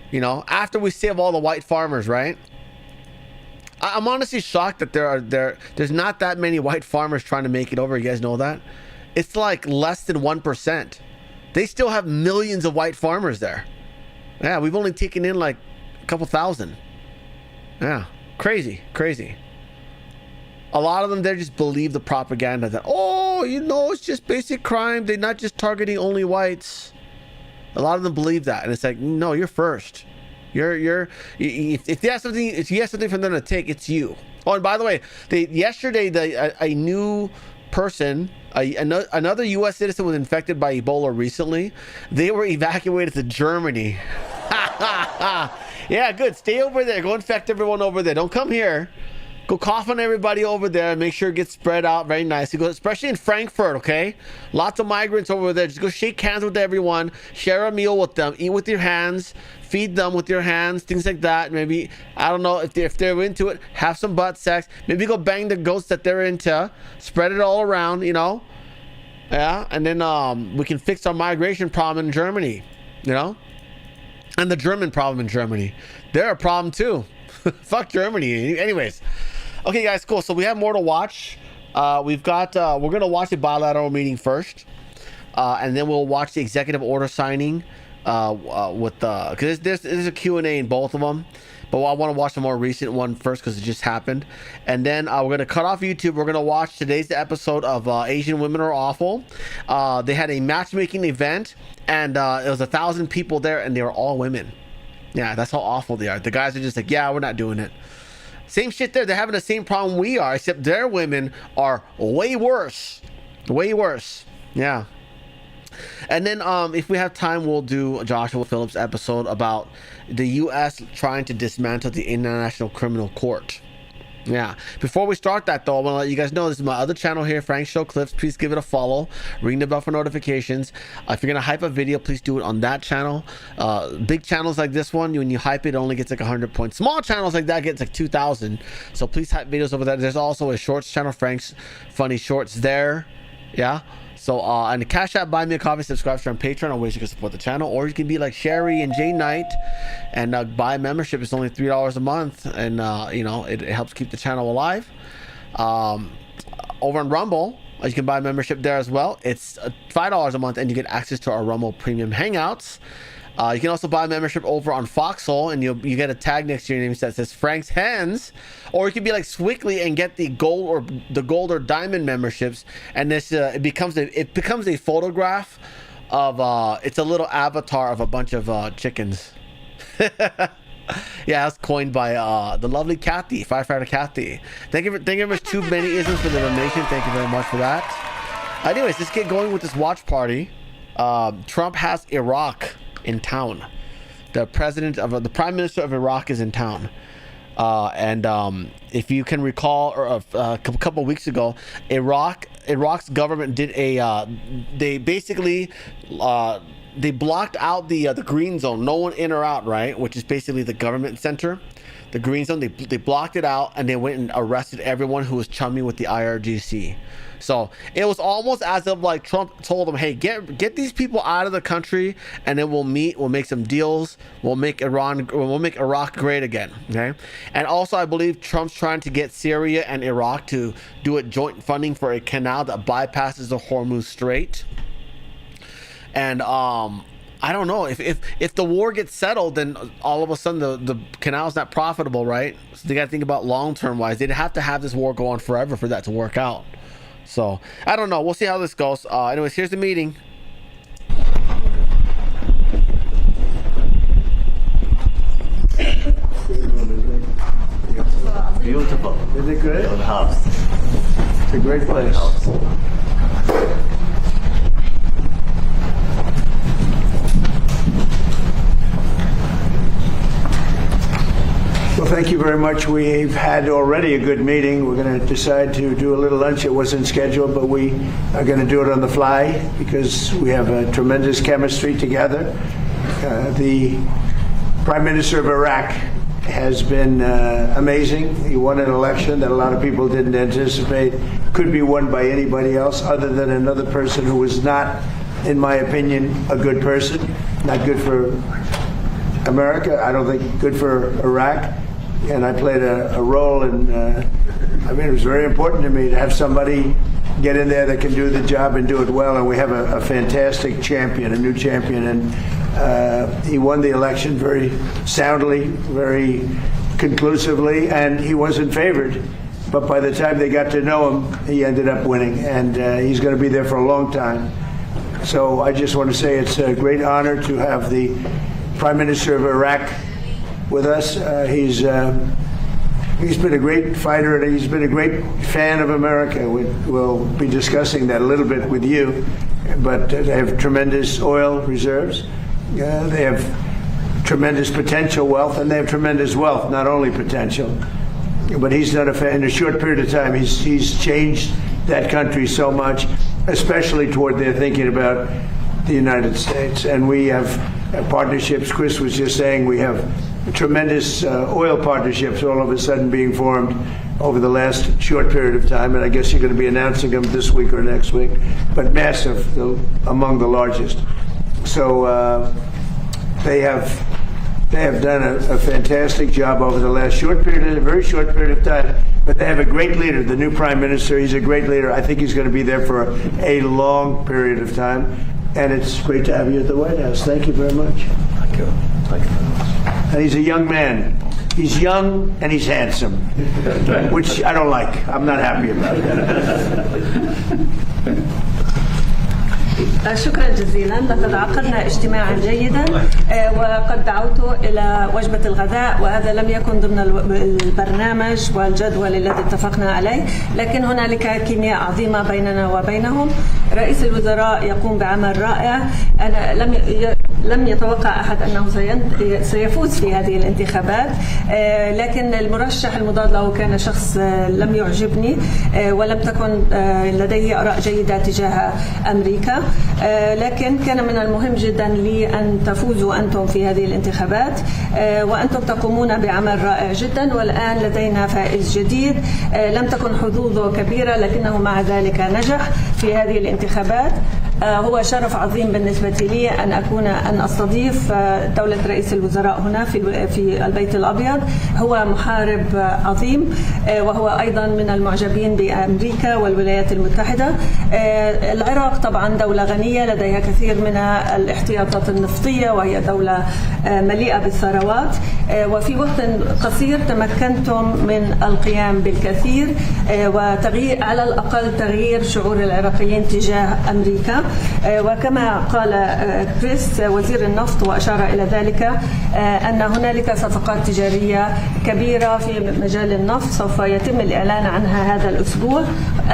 You know, after we save all the white farmers, right? I'm honestly shocked that there's not that many white farmers trying to make it over. You guys know that? It's like less than 1%. They still have millions of white farmers there. Yeah, we've only taken in like a couple thousand. Yeah, crazy. A lot of them, they just believe the propaganda that, oh, you know, it's just basic crime. They're not just targeting only whites. A lot of them believe that. And it's like, no, you're first. If you have something from them to take, it's you. Oh, and by the way, yesterday, a new person, another U.S. citizen was infected by Ebola recently. They were evacuated to Germany. Yeah, good. Stay over there. Go infect everyone over there. Don't come here. Go cough on everybody over there and make sure it gets spread out very nicely. Go, especially in Frankfurt, okay? Lots of migrants over there. Just go shake hands with everyone. Share a meal with them. Eat with your hands. Feed them with your hands. Things like that. Maybe, I don't know, if they're into it, have some butt sex. Maybe go bang the ghosts that they're into. Spread it all around, you know? Yeah? And then we can fix our migration problem in Germany, you know? And the German problem in Germany. They're a problem too. Fuck Germany. Anyways. Okay, guys, cool. So we have more to watch. We've got, we're going to watch the bilateral meeting first. And then we'll watch the executive order signing with the, because there's a Q&A in both of them. But I want to watch the more recent one first because it just happened. And then we're going to cut off YouTube. We're going to watch today's episode of Asian Women Are Awful. They had a matchmaking event, and it was 1,000 people there, and they were all women. Yeah, that's how awful they are. The guys are just like, yeah, we're not doing it. Same shit there. They're having the same problem we are, except their women are way worse. Way worse. Yeah. And then if we have time, we'll do a Joshua Phillips episode about the U.S. trying to dismantle the International Criminal Court. Yeah. Before we start that, though, I want to let you guys know this is my other channel here, Frank Show Clips. Please give it a follow. Ring the bell for notifications. If you're going to hype a video, please do it on that channel. Big channels like this one, when you hype it only gets like 100 points. Small channels like that gets like 2,000. So please hype videos over there. There's also a shorts channel, Frank's Funny Shorts there. Yeah. So, and the Cash App, buy me a coffee, subscribe to on Patreon, or ways you can support the channel. Or you can be like Sherry and Jay Knight and buy a membership. It's only $3 a month, and you know, it helps keep the channel alive. Over on Rumble, you can buy a membership there as well. It's $5 a month, and you get access to our Rumble Premium Hangouts. You can also buy a membership over on Foxhole, and you get a tag next to your name that says Frank's Hands. Or you can be like Swickly and get the gold or diamond memberships, and this it becomes a photograph of it's a little avatar of a bunch of chickens. Yeah, that's coined by the lovely Kathy, Firefighter Kathy. Thank you very much. Too many isms for the donation. Thank you very much for that. Anyways, let's get going with this watch party. Trump has Iraq in town. The prime minister of Iraq is in town. And if you can recall, a couple of weeks ago, Iraq's government did they basically they blocked out the green zone, no one in or out, right? Which is basically the government center, the green zone. They blocked it out, and they went and arrested everyone who was chummy with the IRGC. So it was almost as if like Trump told them, hey, get these people out of the country, and then we'll make some deals. We'll make Iraq great again. Okay. And also, I believe Trump's trying to get Syria and Iraq to do a joint funding for a canal that bypasses the Hormuz Strait. And I don't know if the war gets settled, then all of a sudden the canal's not profitable, right? So they got to think about long-term wise. They'd have to have this war go on forever for that to work out. So I don't know. We'll see how this goes. Anyways, here's the meeting. Beautiful. Isn't it great? The house. It's a great place. Well, thank you very much. We've had already a good meeting. We're going to decide to do a little lunch. It wasn't scheduled, but we are going to do it on the fly because we have a tremendous chemistry together. The Prime Minister of Iraq has been amazing. He won an election that a lot of people didn't anticipate could be won by anybody else other than another person who was not, in my opinion, a good person. Not good for America. I don't think good for Iraq. And I played a role in, it was very important to me to have somebody get in there that can do the job and do it well. And we have a fantastic champion, a new champion. And he won the election very soundly, very conclusively, and he wasn't favored. But by the time they got to know him, he ended up winning. And he's going to be there for a long time. So I just want to say it's a great honor to have the Prime Minister of Iraq with us. He's been a great fighter, and he's been a great fan of America. We'll be discussing that a little bit with you, but they have tremendous oil reserves. They have tremendous potential wealth, and they have tremendous wealth, not only potential. But he's done in a short period of time, he's changed that country so much, especially toward their thinking about the United States. And we have partnerships. Chris was just saying we have tremendous oil partnerships all of a sudden being formed over the last short period of time, and I guess you're going to be announcing them this week or next week, but massive, among the largest. So they have done a fantastic job over the last very short period of time, but they have a great leader, the new Prime Minister. He's a great leader. I think he's going to be there for a long period of time, and it's great to have you at the White House. Thank you very much. Thank you. Thank you very much. And he's a young man. He's young and he's handsome, which I don't like. I'm not happy about that. شكرا جزيلا. لقد عقدنا اجتماعا جيدا وقد دعوته إلى وجبة الغداء، وهذا لم يكن ضمن البرنامج والجدول الذي اتفقنا عليه، لكن هنالك كيمياء عظيمة بيننا وبينهم. رئيس الوزراء يقوم بعمل رائع. أنا لم يتوقع أحد أنه سيفوز في هذه الانتخابات، لكن المرشح المضاد له كان شخص لم يعجبني ولم تكن لديه آراء جيدة تجاه أمريكا، لكن كان من المهم جدا لي أن تفوزوا أنتم في هذه الانتخابات، وأنتم تقومون بعمل رائع جدا. والآن لدينا فائز جديد لم تكن حظوظه كبيرة لكنه مع ذلك نجح في هذه الانتخابات. هو شرف عظيم بالنسبة لي أن أستضيف دولة رئيس الوزراء هنا في البيت الأبيض. هو محارب عظيم، وهو أيضا من المعجبين بأمريكا والولايات المتحدة. العراق طبعا دولة غنية لديها كثير من الاحتياطات النفطية، وهي دولة مليئة بالثروات، وفي وقت قصير تمكنتم من القيام بالكثير وتغيير، على الأقل تغيير شعور العراقيين تجاه أمريكا. وكما قال كريس وزير النفط وأشار إلى ذلك أن هنالك صفقات تجارية كبيرة في مجال النفط سوف يتم الإعلان عنها هذا الأسبوع.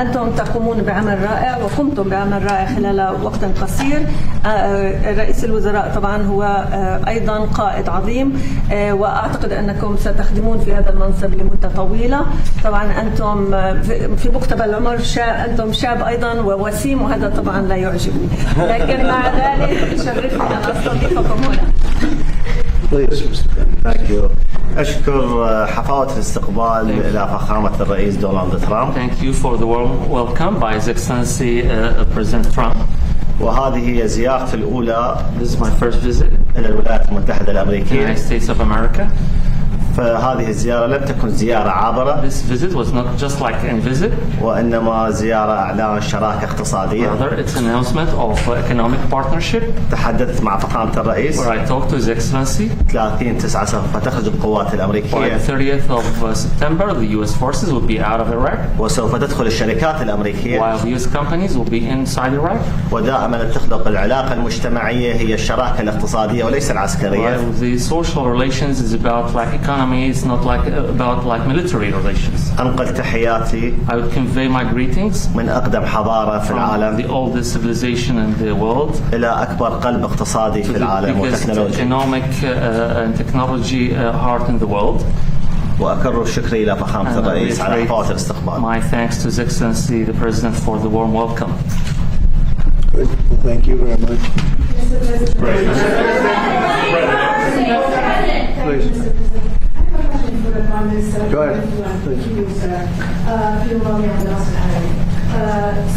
أنتم تقومون بعمل رائع وقمتم بعمل رائع خلال وقت قصير. رئيس الوزراء طبعا هو أيضا قائد عظيم، وأعتقد أنكم ستخدمون في هذا المنصب لمدة طويلة. طبعا أنتم في مقتبل العمر أنتم شاب أيضا ووسيم، وهذا طبعا لا يعجبني، لكن مع ذلك يشرفني أن أستضيفكم هنا. أشكر حفاوة الاستقبال إلى فخامة الرئيس دونالد ترامب. Thank you for the warm welcome by His Excellency President Trump. وهذه هي زيارتي الأولى This is my first visit إلى الولايات المتحدة الأمريكية. United States of America. فهذه الزيارة لم تكن زيارة عابرة. This visit was not just like any visit. وإنما زيارة إعلان شراكة اقتصادية. Rather, it's an announcement of economic partnership. تحدثت مع فخامة الرئيس. Where I talked to His Excellency. 30/9 سوف تخرج القوات الأمريكية. By 30th of September, the U.S. forces will be out of Iraq. وسوف تدخل الشركات الأمريكية. While the U.S. companies will be inside Iraq. ودائما تخلق العلاقة المجتمعية هي الشراكة الاقتصادية وليس العسكرية. While the social relations is about like economy, it's not like about like military relations. أنقل تحياتي. I would convey my greetings. من أقدم حضارة في العالم. The oldest civilization in the world. إلى أكبر قلب اقتصادي في العالم وتكنولوجي. Economic and technology heart in the world. وأكرر شكري إلى فخامة الرئيس على حفاوة الاستقبال. My thanks to His Excellency the President for the warm welcome. Good. Thank you very much. Please. Go ahead.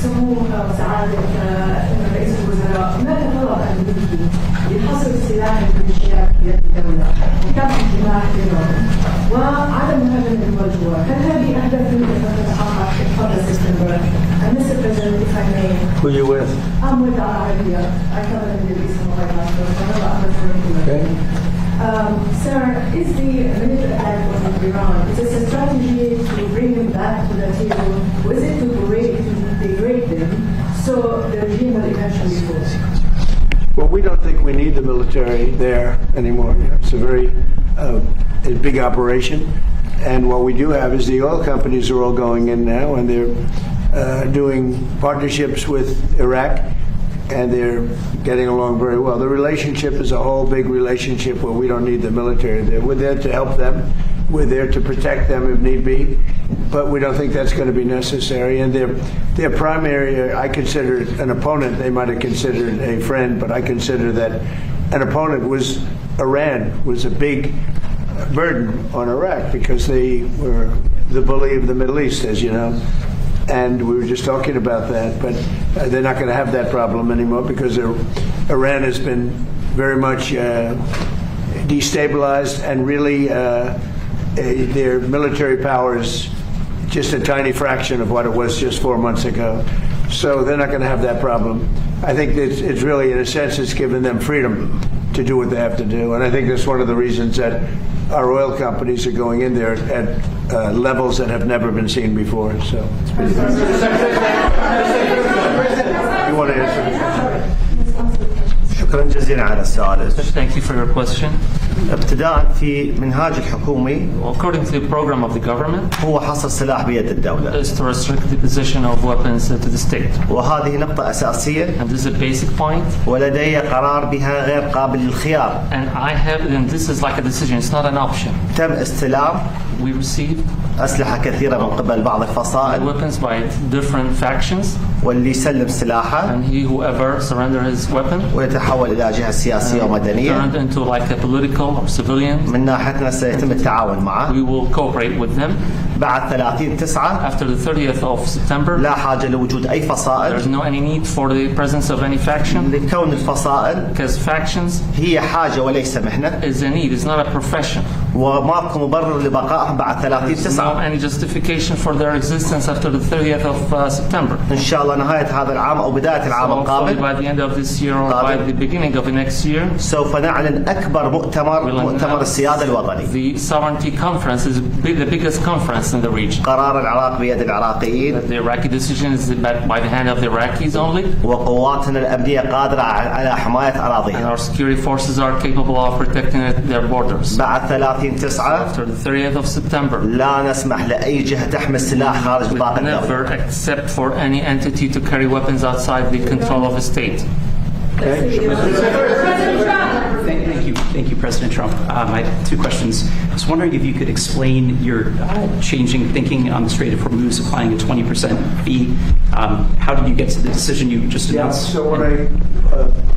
سمو وسعادة رئيس الوزراء ما تطلب أمريكي لحصر السلاح الميليشيات في يد الدولة وكم اجتماع اليوم وعدم مهاجمة الوجوه هل هذه أهداف تتحقق قبل سبتمبر؟ Mr. President, if I may. Who are you with? I'm with Al Arabiya. I cover the Middle East and Mobile Okay. Sir, is the military attack on Iran, is this a strategy to bring them back to the table, or is it to degrade them so the regime will eventually fall? Well, we don't think we need the military there anymore. It's a very big operation. And what we do have is the oil companies are all going in now, and they're doing partnerships with Iraq, and they're getting along very well. The relationship is a whole big relationship where we don't need the military there. We're there to help them. We're there to protect them if need be, but we don't think that's going to be necessary. And their primary, I consider an opponent. They might have considered a friend, but I consider that an opponent was Iran, was a big burden on Iraq because they were the bully of the Middle East, as you know. And we were just talking about that, but they're not going to have that problem anymore because Iran has been very much destabilized, and really their military power is just a tiny fraction of what it was just 4 months ago. So they're not going to have that problem. I think it's really, in a sense, it's given them freedom to do what they have to do. And I think that's one of the reasons that our oil companies are going in there at levels that have never been seen before. So it's pretty good. You want to answer this? شكرا جزيلا على السؤال. Thank you for your question. ابتداء في منهاج الحكومي. According to the program of the government. هو حصر السلاح بيد الدولة. Is to restrict the possession of weapons to the state. وهذه نقطة أساسية. And this is a basic point. ولدي قرار بها غير قابل للخيار. And I have, and this is like a decision. It's not an option. تم استلام. We received أسلحة كثيرة من قبل بعض الفصائل. Weapons by different factions. واللي يسلم سلاحه. And he whoever surrender his weapon. ويتحول إلى جهة سياسية ومدنية. Turned into like a political or civilian. من ناحيتنا سيتم التعاون معه. We will cooperate with them. بعد 30/9. After the 30th of September. لا حاجة لوجود أي فصائل. There's no any need for the presence of any faction. لكون الفصائل. Because factions. هي حاجة وليس مهنة. Is a need. It's not a profession. وماكو مبرر لبقائهم بعد 30/9. No any justification for their existence after the 30th of September. إن شاء الله نهاية هذا العام أو بداية العام القادم. By the end of this year or by the beginning of the next year. سوف نعلن أكبر مؤتمر السيادة الوطني. The sovereignty conference is the biggest conference in the region. قرار العراق بيد العراقيين. The Iraqi decision is by the hand of the Iraqis only. وقواتنا الأمنية قادرة على حماية أراضيها. And our security forces are capable of protecting their borders. بعد 30/9. After the 30th of September. لا نسمح لأي جهة تحمل سلاح خارج نطاق الدولة. Never accept for any entity to carry weapons outside the control of a state. Thank you, President Trump. I have two questions. I was wondering if you could explain your changing thinking on the Strait of Hormuz, applying a 20% fee. How did you get to the decision you just announced? Yeah, so when I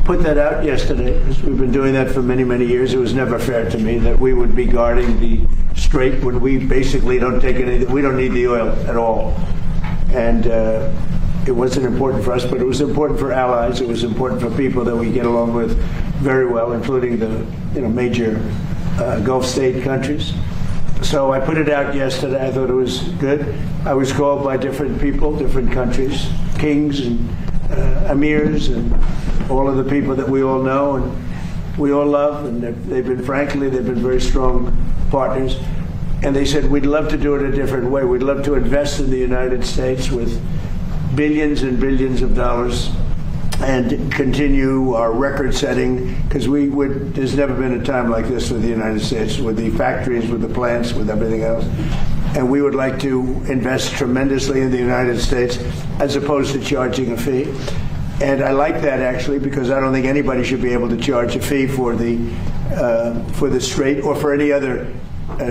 put that out yesterday, because we've been doing that for many, many years, it was never fair to me that we would be guarding the strait when we basically don't take any, we don't need the oil at all. And it wasn't important for us, but it was important for allies. It was important for people that we get along with very well, including the major Gulf state countries. So I put it out yesterday. I thought it was good. I was called by different people, different countries, kings and emirs and all of the people that we all know and we all love. And they've been very strong partners. And they said, we'd love to do it a different way. We'd love to invest in the United States with billions and billions of dollars and continue our record setting, because there's never been a time like this with the United States, with the factories, with the plants, with everything else. And we would like to invest tremendously in the United States as opposed to charging a fee. And I like that, actually, because I don't think anybody should be able to charge a fee for the Strait or for any other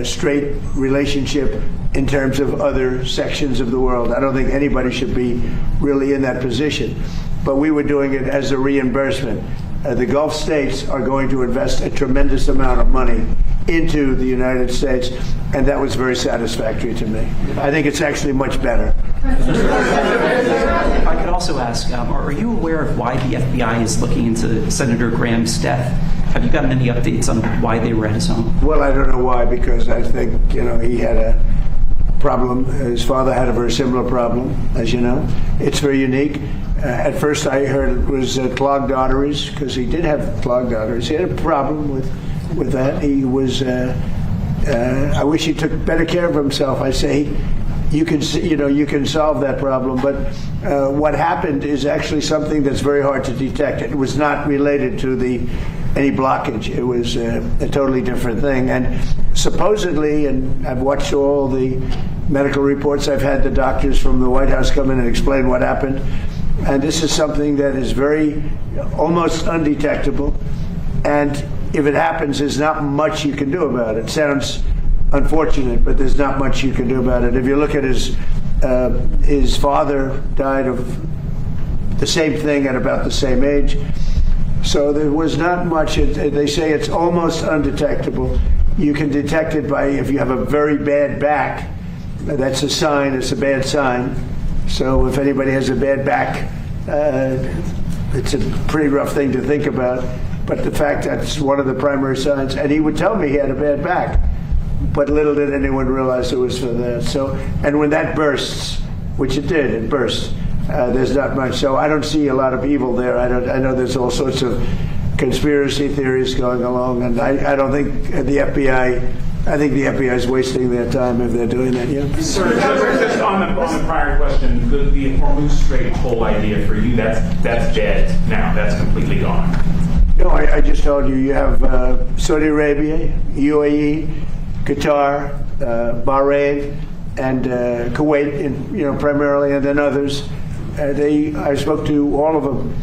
straight relationship in terms of other sections of the world. I don't think anybody should be really in that position. But we were doing it as a reimbursement. The Gulf states are going to invest a tremendous amount of money into the United States, and that was very satisfactory to me. I think it's actually much better. If I could also ask, are you aware of why the FBI is looking into Senator Graham's death? Have you gotten any updates on why they were at his home? Well, I don't know why, because I think, he had a problem. His father had a very similar problem, as you know. It's very unique. At first I heard it was clogged arteries, because he did have clogged arteries. He had a problem with that. He was, I wish he took better care of himself. I say, you can solve that problem, but what happened is actually something that's very hard to detect. It was not related to any blockage. It was a totally different thing. And supposedly, and I've watched all the medical reports, I've had the doctors from the White House come in and explain what happened. And this is something that is almost undetectable. And if it happens, there's not much you can do about it. It sounds unfortunate, but there's not much you can do about it. If you look at his father died of the same thing at about the same age. So there was not much. They say it's almost undetectable. You can detect it by if you have a very bad back. That's a sign. It's a bad sign. So if anybody has a bad back, it's a pretty rough thing to think about. But the fact that's one of the primary signs. And he would tell me he had a bad back. But little did anyone realize it was for that. So, and when that bursts, which it did, it burst. There's not much. So I don't see a lot of evil there. I know there's all sorts of conspiracy theories going along, and I don't think the FBI. I think the FBI is wasting their time if they're doing that. Yeah. Sir, just on the prior question, the Hormuz Strait whole idea for you, that's dead now. That's completely gone. No, I just told you. You have Saudi Arabia, UAE, Qatar, Bahrain, and Kuwait, primarily, and then others. I spoke to all of them,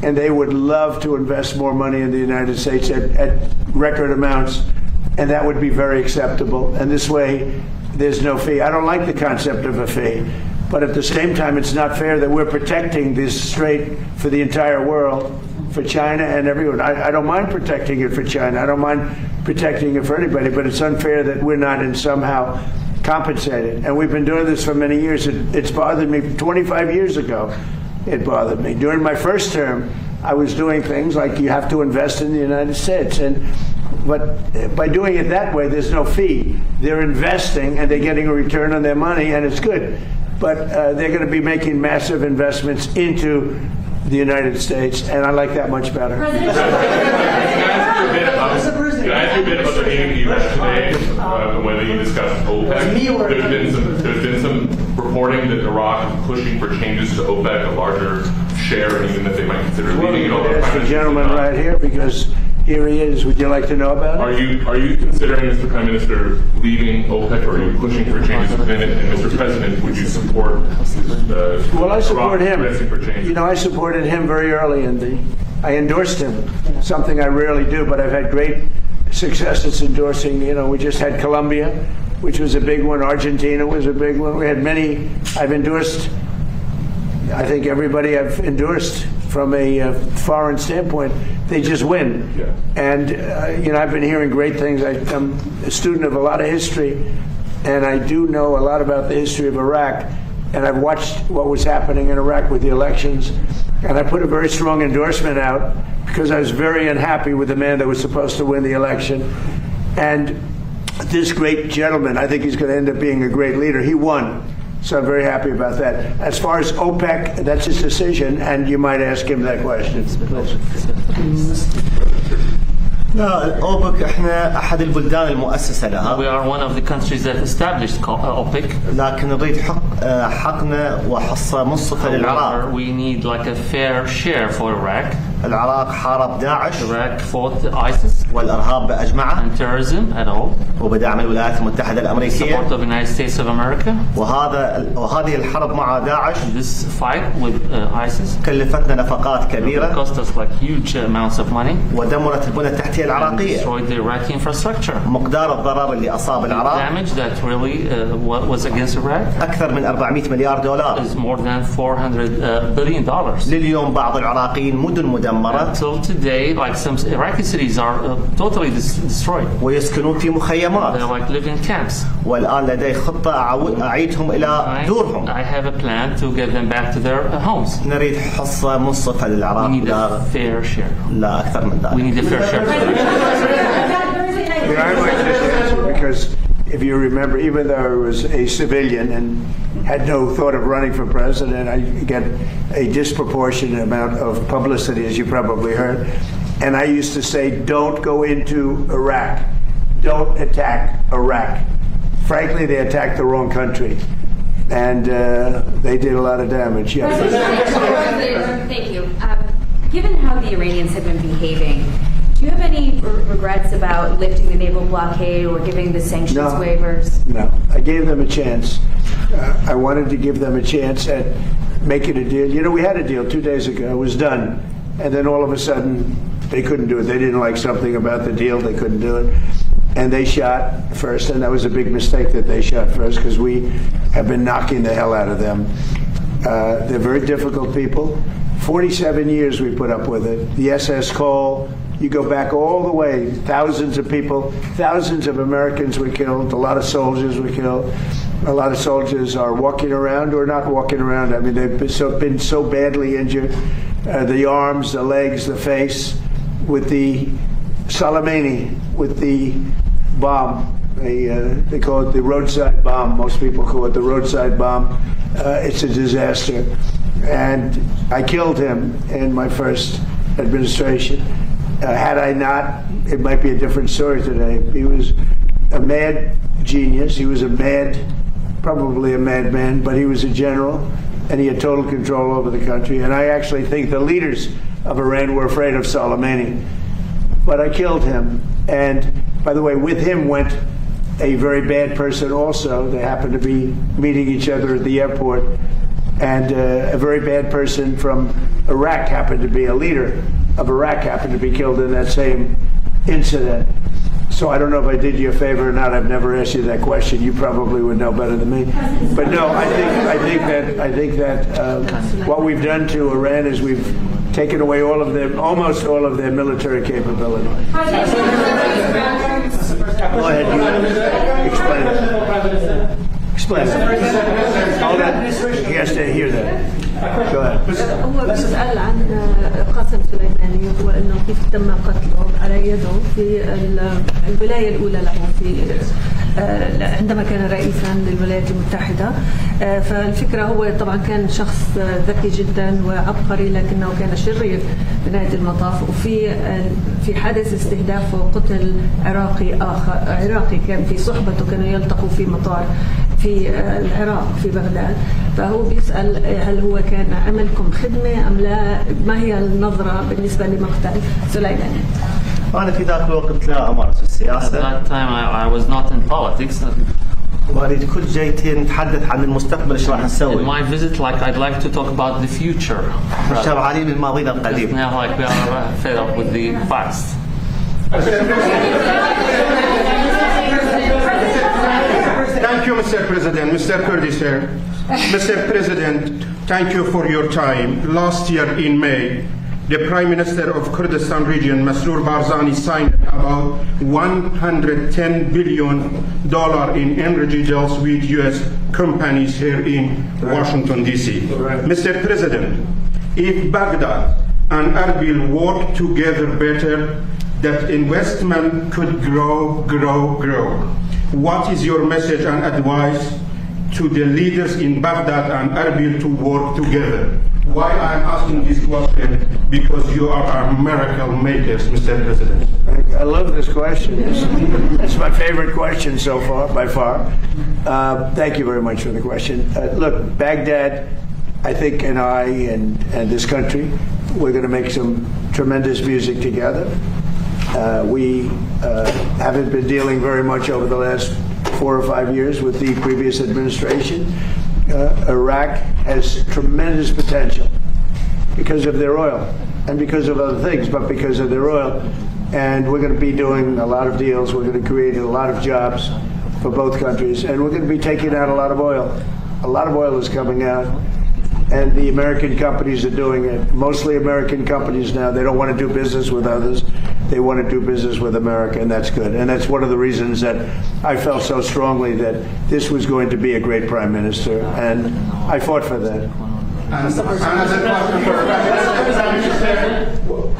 and they would love to invest more money in the United States at record amounts, and that would be very acceptable. And this way, there's no fee. I don't like the concept of a fee, but at the same time, it's not fair that we're protecting this strait for the entire world, for China and everyone. I don't mind protecting it for China. I don't mind protecting it for anybody, but it's unfair that we're not somehow compensated. And we've been doing this for many years. It's bothered me 25 years ago. It bothered me. During my first term, I was doing things like you have to invest in the United States. But by doing it that way, there's no fee. They're investing and they're getting a return on their money, and it's good. But they're going to be making massive investments into the United States, and I like that much better. Can I ask you a bit about the meeting you had today, whether you discussed OPEC? There's been some reporting that Iraq is pushing for changes to OPEC, a larger share, and even that they might consider leaving it all. That's the gentleman right here, because here he is. Would you like to know about it? Are you considering, Mr. Prime Minister, leaving OPEC, or are you pushing for changes within it? And Mr. President, would you support Well, I support him. For changes? I supported him very early I endorsed him, something I rarely do, but I've had great successes endorsing. We just had Colombia, which was a big one. Argentina was a big one. We had many. I've endorsed, I think everybody I've endorsed from a foreign standpoint, they just win. Yeah. And, I've been hearing great things. I'm a student of a lot of history, and I do know a lot about the history of Iraq, and I've watched what was happening in Iraq with the elections, and I put a very strong endorsement out because I was very unhappy with the man that was supposed to win the election. And this great gentleman. I think he's going to end up being a great leader. He won. So I'm very happy about that. As far as OPEC, that's his decision, and you might ask him that question. لا أوبك احنا أحد البلدان المؤسسة لها. We are one of the countries that established OPEC. لكن نريد حقنا وحصة منصفة للعراق. We need like a fair share for Iraq. العراق حارب داعش. Iraq fought ISIS. والإرهاب بأجمعه. And terrorism at all. وبدعم الولايات المتحدة الأمريكية. Support of the United States of America. وهذه الحرب مع داعش. This fight with ISIS. كلفتنا نفقات كبيرة. It cost us like huge amounts of money. ودمرت البنى التحتية العراقية. Destroyed the Iraqi infrastructure. مقدار الضرر اللي أصاب العراق. The damage that really was against Iraq. أكثر من 400 مليار دولار. Is more than $400 billion. لليوم بعض العراقيين مدن مدمرة. Until today, like some Iraqi cities are totally destroyed. ويسكنون في مخيمات. They're like living camps. والآن لدي خطة أعيدهم إلى دورهم. I have a plan to get them back to their homes. نريد حصة منصفة للعراق. We need a fair share. لا أكثر من ذلك. We need a fair share. I'd like this answer because if you remember, even though I was a civilian and had no thought of running for president, I get a disproportionate amount of publicity, as you probably heard. And I used to say, don't go into Iraq. Don't attack Iraq. Frankly, they attacked the wrong country. And they did a lot of damage. Yeah. Thank you. Given how the Iranians have been behaving, do you have any regrets about lifting the naval blockade or giving the sanctions waivers? No, I gave them a chance. I wanted to give them a chance at making a deal. You know, we had a deal 2 days ago. It was done. And then all of a sudden, they couldn't do it. They didn't like something about the deal. They couldn't do it. And they shot first. And that was a big mistake that they shot first because we have been knocking the hell out of them. They're very difficult people. 47 years we put up with it. The SS Cole. You go back all the way, thousands of people, thousands of Americans were killed, a lot of soldiers were killed. A lot of soldiers are walking around or not walking around. I mean, they've been so badly injured. The arms, the legs, the face, with the Soleimani, with the bomb. They call it the roadside bomb. Most people call it the roadside bomb. It's a disaster. And I killed him in my first administration. Had I not, it might be a different story today. He was a mad genius. He was probably a madman, but he was a general, and he had total control over the country. And I actually think the leaders of Iran were afraid of Soleimani. But I killed him. And by the way, with him went a very bad person also. They happened to be meeting each other at the airport. And a very bad person from Iraq happened to be a leader of Iraq happened to be killed in that same incident. So I don't know if I did you a favor or not. I've never asked you that question. You probably would know better than me. But no, I think that what we've done to Iran is we've taken away almost all of their military capability. Go ahead, you explain it. Explain it. Hold on. He has to hear that. Go ahead. هو بيسأل عن قاسم سليماني وانه كيف تم قتله على يده في الولايه الاولى له في عندما كان رئيسا للولايات المتحده. فالفكره هو طبعا كان شخص ذكي جدا وعبقري لكنه كان شرير بنهايه المطاف. وفي حادث استهداف وقتل عراقي كان في صحبته كانوا يلتقوا في مطار في العراق في بغداد. فهو بيسأل هل هو كان عملكم خدمة أم لا؟ ما هي النظرة بالنسبة لمقتل سليماني؟ أنا في ذاك الوقت لا أمارس السياسة. At that time I was not in politics. وأريد كل جيتي نتحدث عن المستقبل إيش راح نسوي. In my visit, like I'd like to talk about the future. شبعانين من ماضينا القديم. Now like we are fed up with the past. Thank you, Mr. President. Mr. Kurdish, sir. Mr. President, thank you for your time. Last year in May, the Prime Minister of Kurdistan region, Masroor Barzani, signed about $110 billion in energy deals with U.S. companies here in Washington, D.C. Mr. President, if Baghdad and Erbil work together better, that investment could grow. What is your message and advice to the leaders in Baghdad and Erbil to work together? Why I'm asking this question? Because you are our miracle makers, Mr. President. I love this question. It's my favorite question so far, by far. Thank you very much for the question. Look, Baghdad, I think, and I and this country, we're going to make some tremendous music together. We haven't been dealing very much over the last 4 or 5 years with the previous administration. Iraq has tremendous potential because of their oil and because of other things, but because of their oil. And we're going to be doing a lot of deals. We're going to create a lot of jobs for both countries, and we're going to be taking out a lot of oil. A lot of oil is coming out, and the American companies are doing it. Mostly American companies now. They don't want to do business with others. They want to do business with America, and that's good. And that's one of the reasons that I felt so strongly that this was going to be a great prime minister, and I fought for that.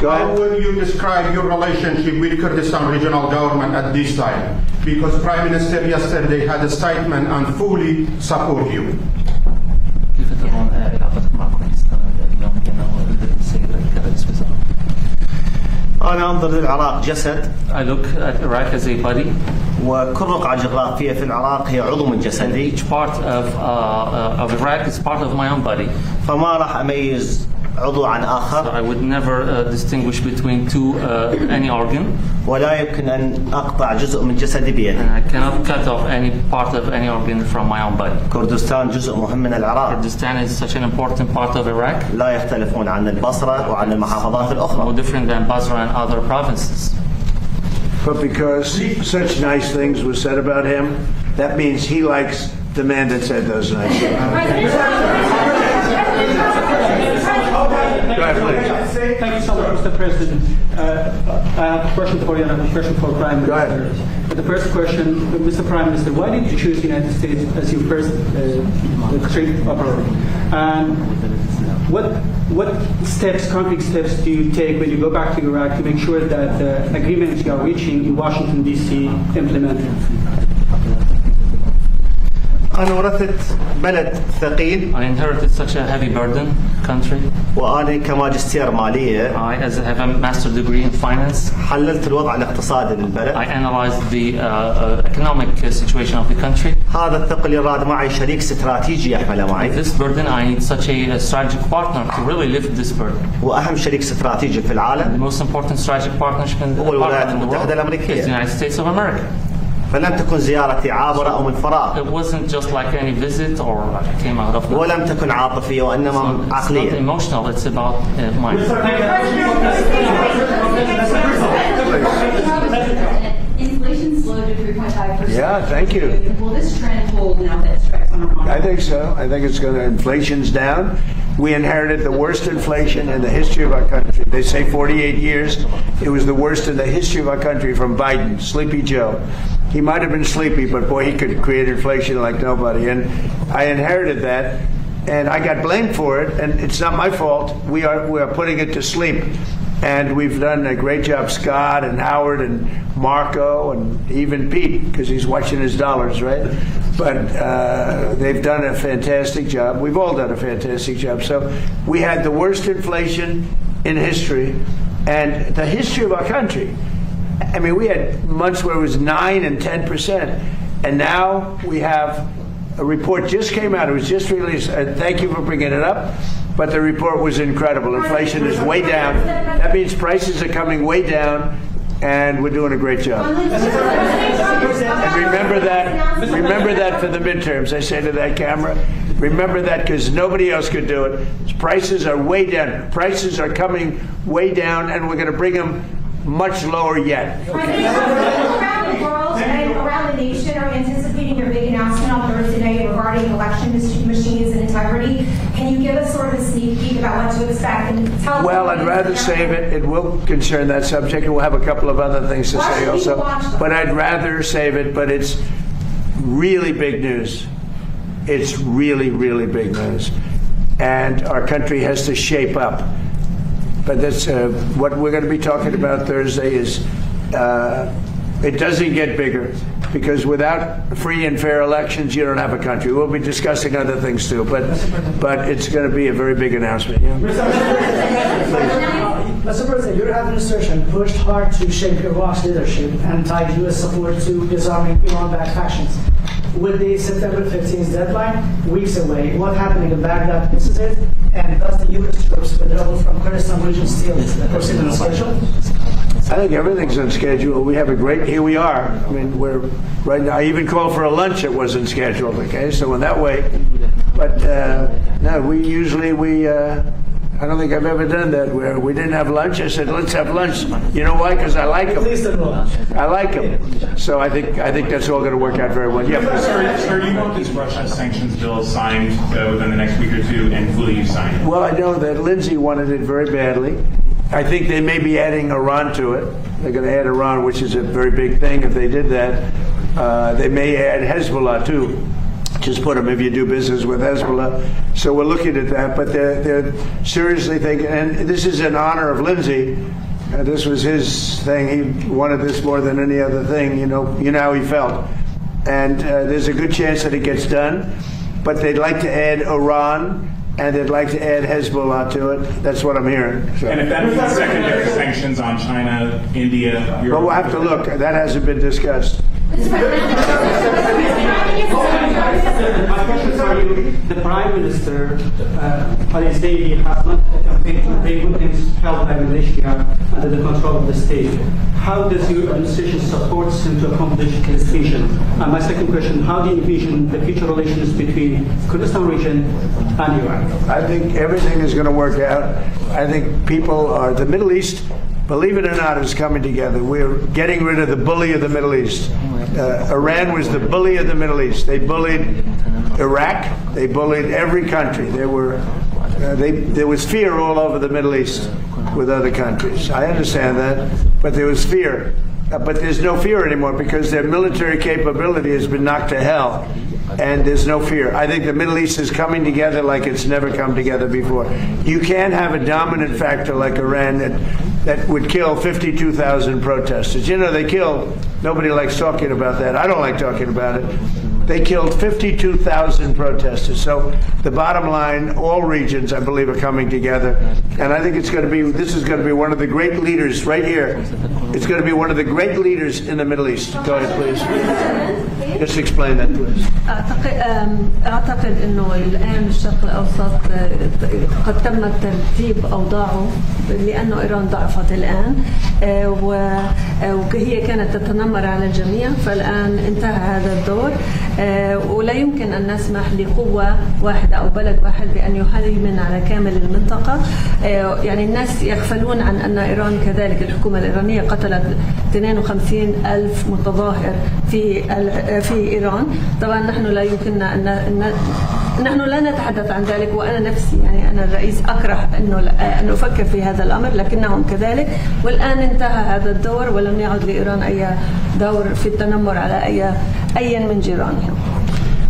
How will you describe your relationship with Kurdistan regional government at this time? Because Prime Minister yesterday had a statement and fully support you. أنا أنظر للعراق جسد. I look at Iraq as a body. وكل رقعة جغرافية في العراق هي عضو من جسدي. Each part of Iraq is part of my own body. فما راح أميز عضو عن آخر. So I would never distinguish between any organ. ولا يمكن أن أقطع جزء من جسدي بيدي. And I cannot cut off any part of any organ from my own body. كردستان جزء مهم من العراق. Kurdistan is such an important part of Iraq. لا يختلفون عن البصرة وعن المحافظات الأخرى. No different than Basra and other provinces. But because such nice things were said about him, that means he likes the man that said those nice things. Thank you so much, Mr. President. I have a question for you and a question for Prime Minister. The first question, Mr. Prime Minister, why did you choose the United States as your first trade partner? And what steps, concrete steps, do you take when you go back to Iraq to make sure that the agreements you are reaching in Washington, D.C. implemented? أنا ورثت بلد ثقيل. I inherited such a heavy burden country. وأنا كماجستير مالية. I have a master's degree in finance. حللت الوضع الاقتصادي للبلد. I analyzed the economic situation of the country. هذا الثقل يراد معي شريك استراتيجي يحمله معي. This burden, I need such a strategic partner to really lift this burden. وأهم شريك استراتيجي في العالم. The most important strategic partnership in the world is the United States of America. فلم تكن زيارتي عابرة أو من فراغ. It wasn't just like any visit or I came out of. ولم تكن عاطفية وإنما عقلية. It's not emotional. It's about mind. Inflation slowed to 3.5%. Yeah, thank you. Will this trend hold now that strikes on Iran? I think so. I think it's going to. Inflation's down. We inherited the worst inflation in the history of our country. They say 48 years. It was the worst in the history of our country from Biden, Sleepy Joe. He might have been sleepy, but boy, he could create inflation like nobody. And I inherited that, and I got blamed for it, and it's not my fault. We are putting it to sleep. And we've done a great job, Scott and Howard and Marco and even Pete, because he's watching his dollars, right? But they've done a fantastic job. We've all done a fantastic job. So we had the worst inflation in history and the history of our country. I mean, we had months where it was 9 and 10%. And now we have a report just came out. It was just released. Thank you for bringing it up. But the report was incredible. Inflation is way down. That means prices are coming way down, and we're doing a great job. And remember that for the midterms. I say to that camera, remember that because nobody else could do it. Prices are way down. Prices are coming way down, and we're going to bring them much lower yet. Okay. Around the world and around the nation are anticipating your big announcement on Thursday night regarding election machines and integrity. Can you give us sort of a sneak peek about what to expect? And tell well, I'd rather save it. It will concern that subject, and we'll have a couple of other things to say also. But I'd rather save it, but it's really big news. It's really, really big news. And our country has to shape up. But that's what we're going to be talking about Thursday is it doesn't get bigger, because without free and fair elections, you don't have a country. We'll be discussing other things too, but it's going to be a very big announcement. Yeah. Mr. President, your administration pushed hard to shape Iraq's leadership and tied U.S. support to disarming Iran-backed factions. With the September 15th deadline weeks away, what happening in Baghdad misses it, and does the U.S. troops withdrawal from Kurdistan region still proceed on schedule? I think everything's on schedule. We have a great, here we are. I mean, we're right now, I even called for a lunch that wasn't scheduled, okay? So in that way, but no, I don't think I've ever done that where we didn't have lunch. I said, let's have lunch. You know why? Because I like them. I like them. So I think that's all going to work out very well. Yeah. Sir, you want this Russia sanctions bill signed within the next week or two, and will you sign it? Well, I know that Lindsey wanted it very badly. I think they may be adding Iran to it. They're going to add Iran, which is a very big thing. If they did that, they may add Hezbollah too. Just put them if you do business with Hezbollah. So we're looking at that, but they're seriously thinking, and this is in honor of Lindsey. This was his thing. He wanted this more than any other thing. You know how he felt. And there's a good chance that it gets done, but they'd like to add Iran, and they'd like to add Hezbollah to it. That's what I'm hearing. So. And if that means secondary sanctions on China, India, Europe... But we'll have to look. That hasn't been discussed. My question for you, the Prime Minister on his daily has not campaigned to pay victims held by militia under the control of the state. How does your administration support him to accomplish his vision? And my second question, how do you envision the future relations between Kurdistan region and Iraq? I think everything is going to work out. I think the Middle East, believe it or not, is coming together. We're getting rid of the bully of the Middle East. Iran was the bully of the Middle East. They bullied Iraq. They bullied every country. There was fear all over the Middle East with other countries. I understand that, but there was fear. But there's no fear anymore because their military capability has been knocked to hell, and there's no fear. I think the Middle East is coming together like it's never come together before. You can't have a dominant factor like Iran that would kill 52,000 protesters. You know, they killed, nobody likes talking about that. I don't like talking about it. They killed 52,000 protesters. So the bottom line, all regions, I believe, are coming together. And I think this is going to be one of the great leaders right here. It's going to be one of the great leaders in the Middle East. Go ahead, please. Just explain that, please. أعتقد أنه الآن الشرق الأوسط قد تم ترتيب أوضاعه لأنه إيران ضعفت الآن وهي كانت تتنمر على الجميع، فالآن انتهى هذا الدور ولا يمكن أن نسمح لقوة واحدة أو بلد واحد بأن يهيمن على كامل المنطقة. يعني الناس يغفلون عن أن إيران كذلك، الحكومة الإيرانية قتلت 52,000 متظاهر في إيران. طبعا نحن لا يمكننا أن نحن لا نتحدث عن ذلك، وأنا نفسي يعني أنا الرئيس أكره أن أفكر في هذا الأمر، لكنهم كذلك. والآن انتهى هذا الدور ولم يعد لإيران أي دور في التنمر على أي من جيرانها.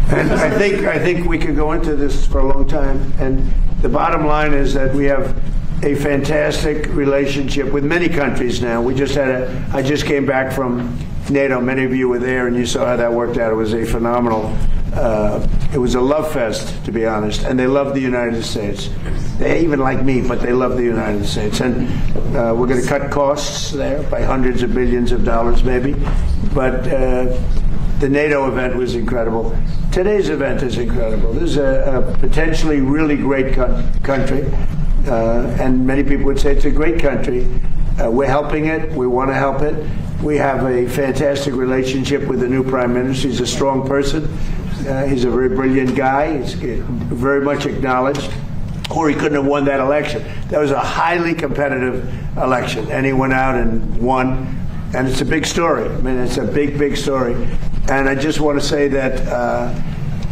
And I think we could go into this for a long time. And the bottom line is that we have a fantastic relationship with many countries now. I just came back from NATO. Many of you were there and you saw how that worked out. It was a phenomenal, it was a love fest, to be honest. And they love the United States. They even like me, but they love the United States. And we're going to cut costs there by hundreds of billions of dollars maybe. But the NATO event was incredible. Today's event is incredible. This is a potentially really great country. And many people would say it's a great country. We're helping it. We want to help it. We have a fantastic relationship with the new Prime Minister. He's a strong person. He's a very brilliant guy. He's very much acknowledged. Or he couldn't have won that election. That was a highly competitive election. And he went out and won. And it's a big story. I mean, it's a big, big story. And I just want to say that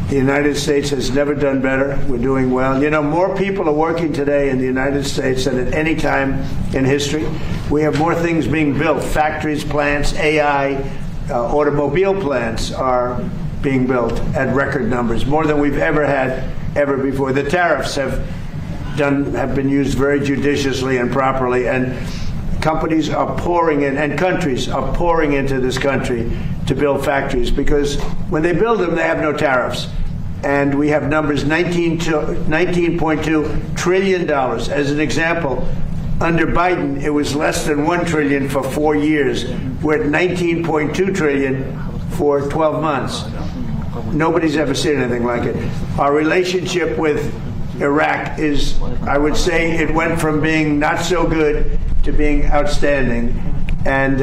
the United States has never done better. We're doing well. You know, more people are working today in the United States than at any time in history. We have more things being built. Factories, plants, AI, automobile plants are being built at record numbers, more than we've ever had ever before. The tariffs have have been used very judiciously and properly, and companies are pouring in, and countries are pouring into this country to build factories, because when they build them, they have no tariffs. And we have numbers, $19.2 trillion. As an example, under Biden, it was less than $1 trillion for 4 years. We're at $19.2 trillion for 12 months. Nobody's ever seen anything like it. Our relationship with Iraq is, I would say, it went from being not so good to being outstanding. And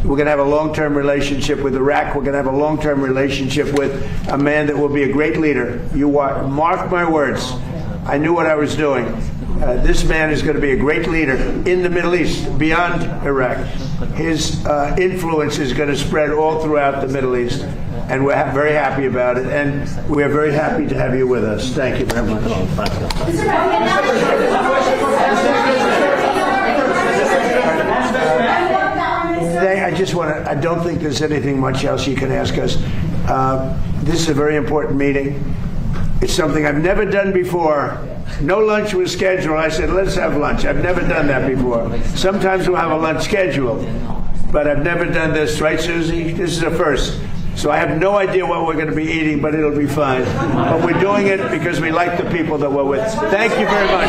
we're going to have a long-term relationship with Iraq. We're going to have a long-term relationship with a man that will be a great leader. Mark my words. I knew what I was doing. This man is going to be a great leader in the Middle East, beyond Iraq. His influence is going to spread all throughout the Middle East. And we're very happy about it. And we are very happy to have you with us. Thank you very much. I don't think there's anything much else you can ask us. This is a very important meeting. It's something I've never done before. No lunch was scheduled. I said, let's have lunch. I've never done that before. Sometimes we'll have a lunch scheduled, but I've never done this, right, Susie? This is a first. So I have no idea what we're going to be eating, but it'll be fine. But we're doing it because we like the people that we're with. Thank you very much.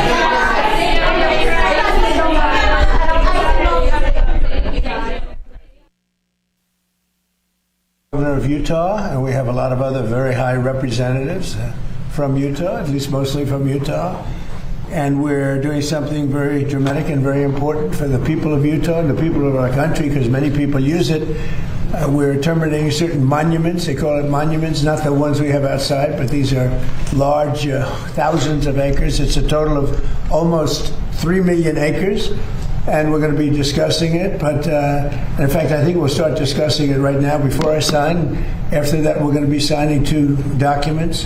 Governor of Utah, and we have a lot of other very high representatives from Utah, at least mostly from Utah. And we're doing something very dramatic and very important for the people of Utah and the people of our country, because many people use it. We're terminating certain monuments. They call it monuments, not the ones we have outside, but these are large, thousands of acres. It's a total of almost 3 million acres. And we're going to be discussing it. But in fact, I think we'll start discussing it right now before I sign. After that, we're going to be signing 2 documents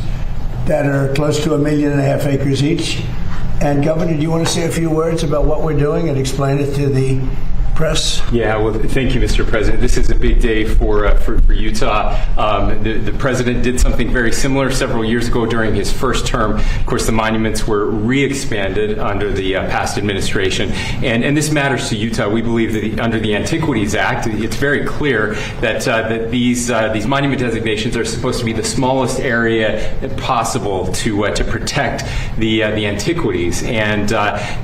that are close to 1.5 million acres each. And Governor, do you want to say a few words about what we're doing and explain it to the press? Yeah, well, thank you, Mr. President. This is a big day for Utah. The president did something very similar several years ago during his first term. Of course, the monuments were re-expanded under the past administration, and this matters to Utah. We believe that under the Antiquities Act, it's very clear that these monument designations are supposed to be the smallest area possible to protect the antiquities, and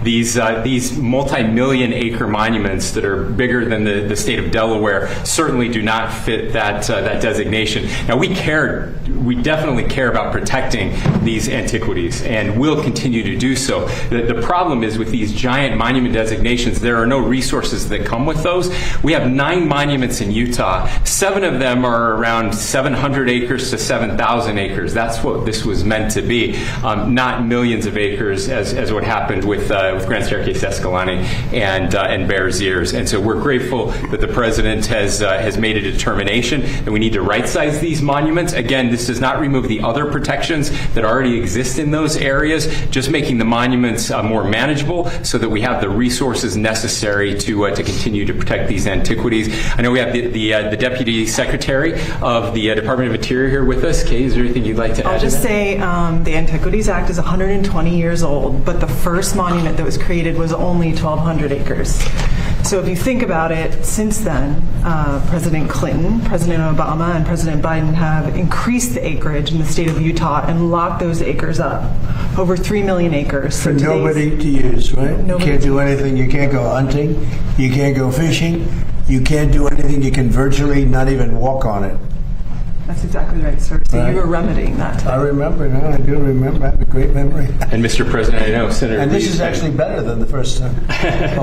these multi-million acre monuments that are bigger than the state of Delaware certainly do not fit that designation. Now, we definitely care about protecting these antiquities, and will continue to do so. The problem is with these giant monument designations, there are no resources that come with those. We have 9 monuments in Utah. 7 of them are around 700 acres to 7,000 acres. That's what this was meant to be, not millions of acres as what happened with Grand Staircase Escalante and Bears Ears. And so we're grateful that the president has made a determination that we need to right-size these monuments. Again, this does not remove the other protections that already exist in those areas, just making the monuments more manageable so that we have the resources necessary to continue to protect these antiquities. I know we have the Deputy Secretary of the Department of Interior here with us. Kay, is there anything you'd like to add? I'll just say the Antiquities Act is 120 years old, but the first monument that was created was only 1,200 acres. So if you think about it, since then, President Clinton, President Obama, and President Biden have increased the acreage in the state of Utah and locked those acres up, over 3 million acres. For nobody to use, right? You can't do anything. You can't go hunting. You can't go fishing. You can't do anything. You can virtually not even walk on it. That's exactly right, sir. So Right. you were remedying that today. I remember. No, I do remember. I have a great memory. And Mr. President, I know Senator And this Lee's is actually better than the first time.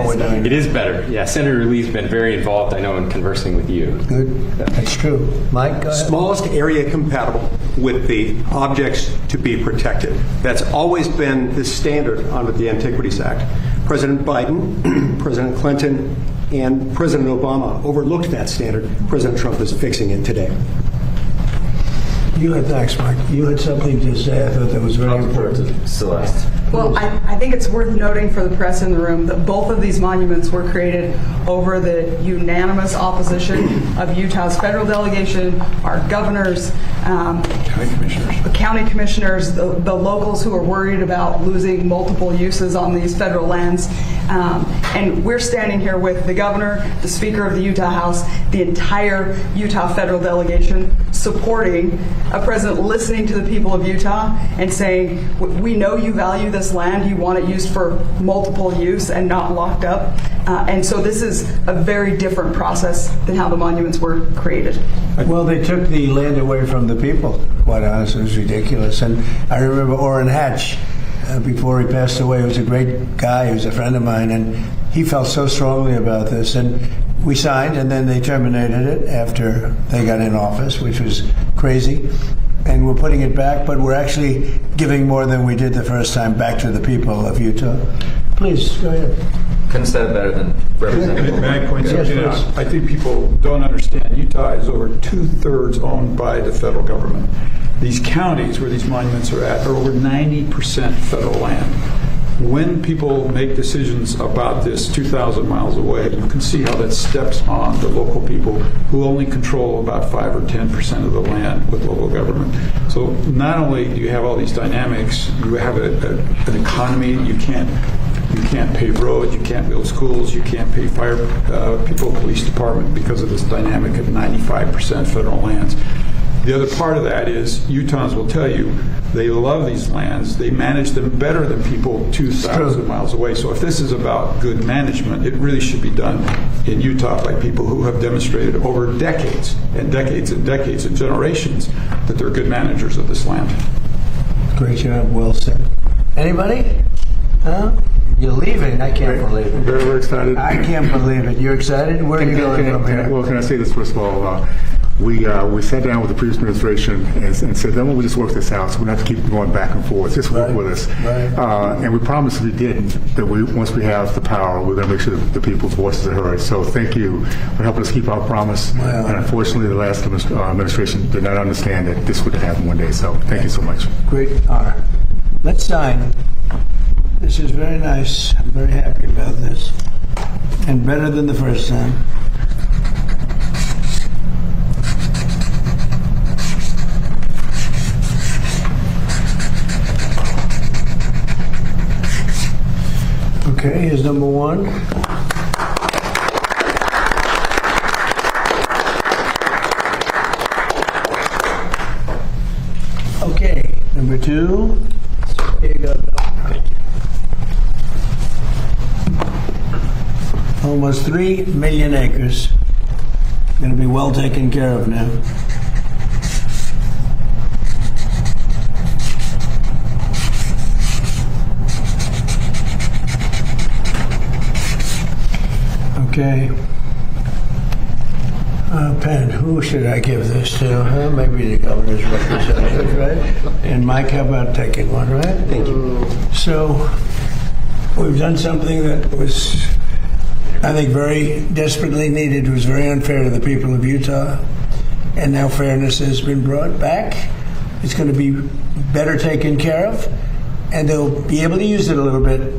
We're doing it is better. Yeah, Senator Lee's been very involved, I know, in conversing with you. Good. That's true. Mike, go ahead. Smallest area compatible with the objects to be protected. That's always been the standard under the Antiquities Act. President Biden, President Clinton, and President Obama overlooked that standard. President Trump is fixing it today. Thanks, Mike. You had something to say. I thought that was very important. Celeste. Well, I think it's worth noting for the press in the room that both of these monuments were created over the unanimous opposition of Utah's federal delegation, our governors, county commissioners, the locals who are worried about losing multiple uses on these federal lands. And we're standing here with the governor, the Speaker of the Utah House, the entire Utah federal delegation supporting a president listening to the people of Utah and saying, we know you value this land, you want it used for multiple use and not locked up. And so this is a very different process than how the monuments were created. Well, they took the land away from the people, quite honestly. It was ridiculous. And I remember Orrin Hatch, before he passed away, he was a great guy, he was a friend of mine, and he felt so strongly about this. And we signed, and then they terminated it after they got in office, which was crazy. And we're putting it back, but we're actually giving more than we did the first time back to the people of Utah. Please, go ahead. Couldn't say it better than Representative. May I point something Yes, out? I think people don't understand. Utah is over 2/3 owned by the federal government. These counties where these monuments are at are over 90% federal land. When people make decisions about this 2,000 miles away, you can see how that steps on the local people who only control about 5 or 10% of the land with local government. So not only do you have all these dynamics, you have an economy. You can't pave roads, you can't build schools, you can't pay fire people, police department because of this dynamic of 95% federal lands. The other part of that is Utahns will tell you they love these lands. They manage them better than people 2,000 miles away. So if this is about good management, it really should be done in Utah by people who have demonstrated over decades and decades and decades and generations that they're good managers of this land. Great job, well said. Anybody? Huh? You're leaving? I can't believe it. Very, very excited. I can't believe it. You're excited? Where are you going from here? Well, can I say this first of all? We sat down with the previous administration and said, then we'll just work this out, so we don't have to keep going back and forth. Just work with us. Right. And we promised if we didn't, that once we have the power, we're going to make sure that the people's voices are heard. So thank you for helping us keep our promise. Wow. And unfortunately, the last administration did not understand that this would happen one day. So thank you so much. Great honor. Let's sign. This is very nice. I'm very happy about this. And better than the first time. Okay, here's number one. Okay, number two. Here you go. Almost 3 million acres. Going to be well taken care of now. Okay. Penn, who should I give this to? Maybe the governor's representative, right? And Mike, how about taking one, right? Thank you. So, we've done something that was, I think, very desperately needed. It was very unfair to the people of Utah. And now fairness has been brought back. It's going to be better taken care of. And they'll be able to use it a little bit.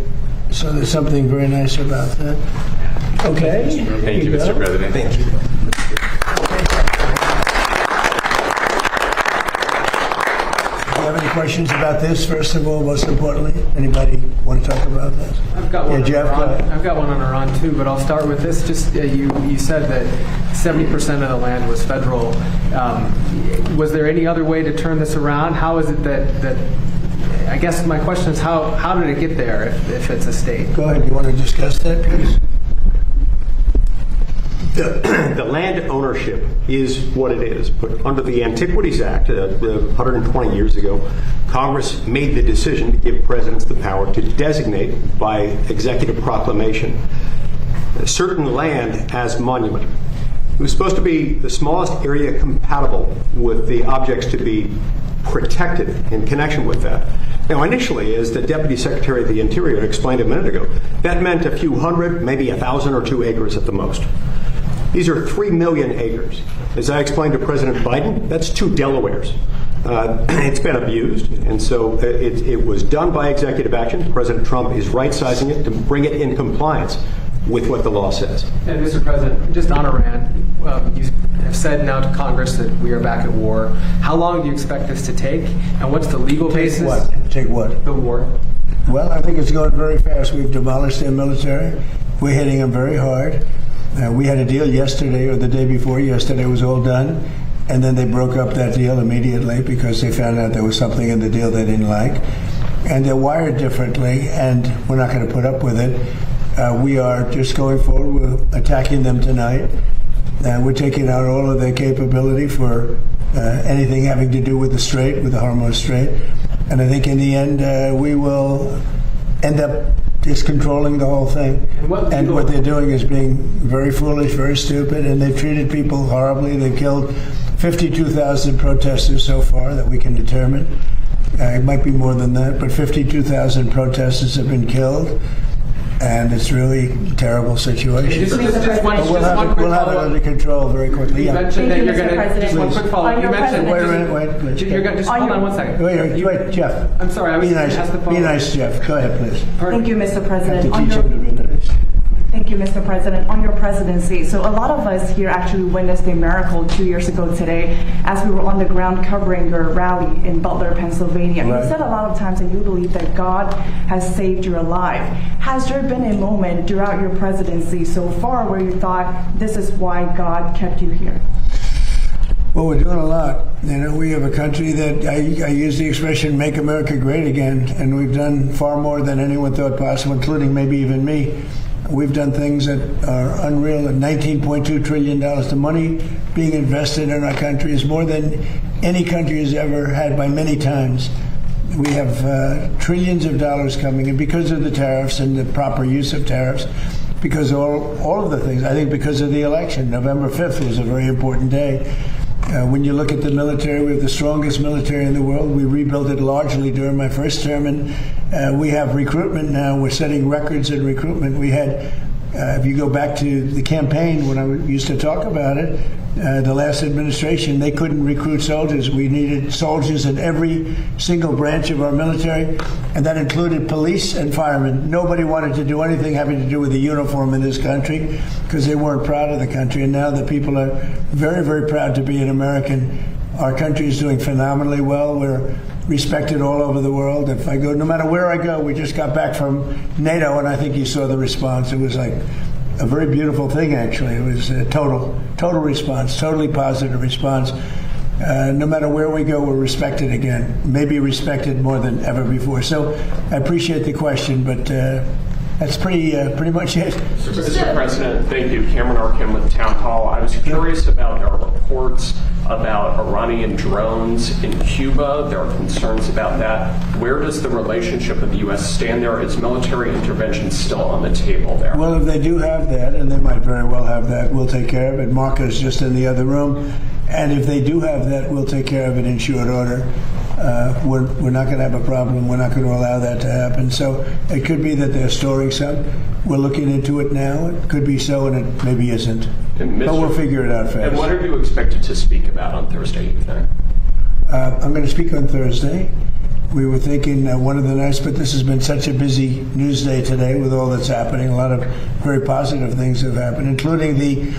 So there's something very nice about that. Okay. Thank you, Mr. President. Thank you. Do you have any questions about this, first of all, most importantly? Anybody want to talk about this? I've got one. Jeff, I've got one on Iran too, but I'll start with this. Just you said that 70% of the land was federal. Was there any other way to turn this around? How is it that I guess my question is how did it get there if it's a state? Go ahead. You want to discuss that, please? The land ownership is what it is, but under the Antiquities Act, 120 years ago, Congress made the decision to give presidents the power to designate by executive proclamation a certain land as monument. It was supposed to be the smallest area compatible with the objects to be protected in connection with that. Now, initially, as the Deputy Secretary of the Interior explained a minute ago, that meant a few hundred, maybe 1,000 or 2 acres at the most. These are 3 million acres. As I explained to President Biden, that's 2 Delawares. It's been abused, and so it was done by executive action. President Trump is right-sizing it to bring it in compliance with what the law says. And Mr. President, just on Iran, you have said now to Congress that we are back at war. How long do you expect this to take, and what's the legal basis? Take what? The war. Well, I think it's going very fast. We've demolished their military. We're hitting them very hard. We had a deal yesterday or the day before yesterday. It was all done. And then they broke up that deal immediately because they found out there was something in the deal they didn't like. And they're wired differently, and we're not going to put up with it. We are just going forward. We're attacking them tonight. We're taking out all of their capability for anything having to do with the Strait, with the Hormuz Strait. And I think in the end, we will end up just controlling the whole thing. And what they're doing is being very foolish, very stupid, and they've treated people horribly. They've killed 52,000 protesters so far that we can determine. It might be more than that, but 52,000 protesters have been killed. And it's really a terrible situation. We'll have it under control very quickly. You mentioned that you're going to, just one quick follow-up. You mentioned, wait. You're going to, just hold on one second. Wait, Jeff. I'm sorry, I was going to ask the follow-up. Be nice, Jeff. Go ahead, please. Thank you, Mr. President. I have to teach him to be nice. Thank you, Mr. President. On your presidency, so a lot of us here actually witnessed a miracle 2 years ago today as we were on the ground covering your rally in Butler, Pennsylvania. Right. You said a lot of times that you believe that God has saved your life. Has there been a moment throughout your presidency so far where you thought this is why God kept you here? Well, we're doing a lot. You know, we have a country that I use the expression "Make America Great Again," and we've done far more than anyone thought possible, including maybe even me. We've done things that are unreal. At $19.2 trillion, the money being invested in our country is more than any country has ever had by many times. We have trillions of dollars coming in because of the tariffs and the proper use of tariffs, because of all of the things. I think because of the election. November 5th was a very important day. When you look at the military, we have the strongest military in the world. We rebuilt it largely during my first term, and we have recruitment now. We're setting records in recruitment. We had, if you go back to the campaign when I used to talk about it, the last administration, they couldn't recruit soldiers. We needed soldiers in every single branch of our military, and that included police and firemen. Nobody wanted to do anything having to do with the uniform in this country because they weren't proud of the country. And now the people are very, very proud to be an American. Our country is doing phenomenally well. We're respected all over the world. If I go, no matter where I go, we just got back from NATO, and I think you saw the response. It was like a very beautiful thing, actually. It was a total response, totally positive response. No matter where we go, we're respected again, maybe respected more than ever before. So I appreciate the question, but that's pretty much it. Mr. President, thank you. Cameron Arkin with Town Hall. I was curious about our reports about Iranian drones in Cuba. There are concerns about that. Where does the relationship of the U.S. stand there? Is military intervention still on the table there? Well, if they do have that, and they might very well have that, we'll take care of it. Marco's just in the other room. And if they do have that, we'll take care of it in short order. We're not going to have a problem. We're not going to allow that to happen. So it could be that they're storing some. We're looking into it now. It could be so, and it maybe isn't. But we'll figure it out fast. And what are you expected to speak about on Thursday evening? I'm going to speak on Thursday. We were thinking one of the nights, but this has been such a busy news day today with all that's happening. A lot of very positive things have happened, including the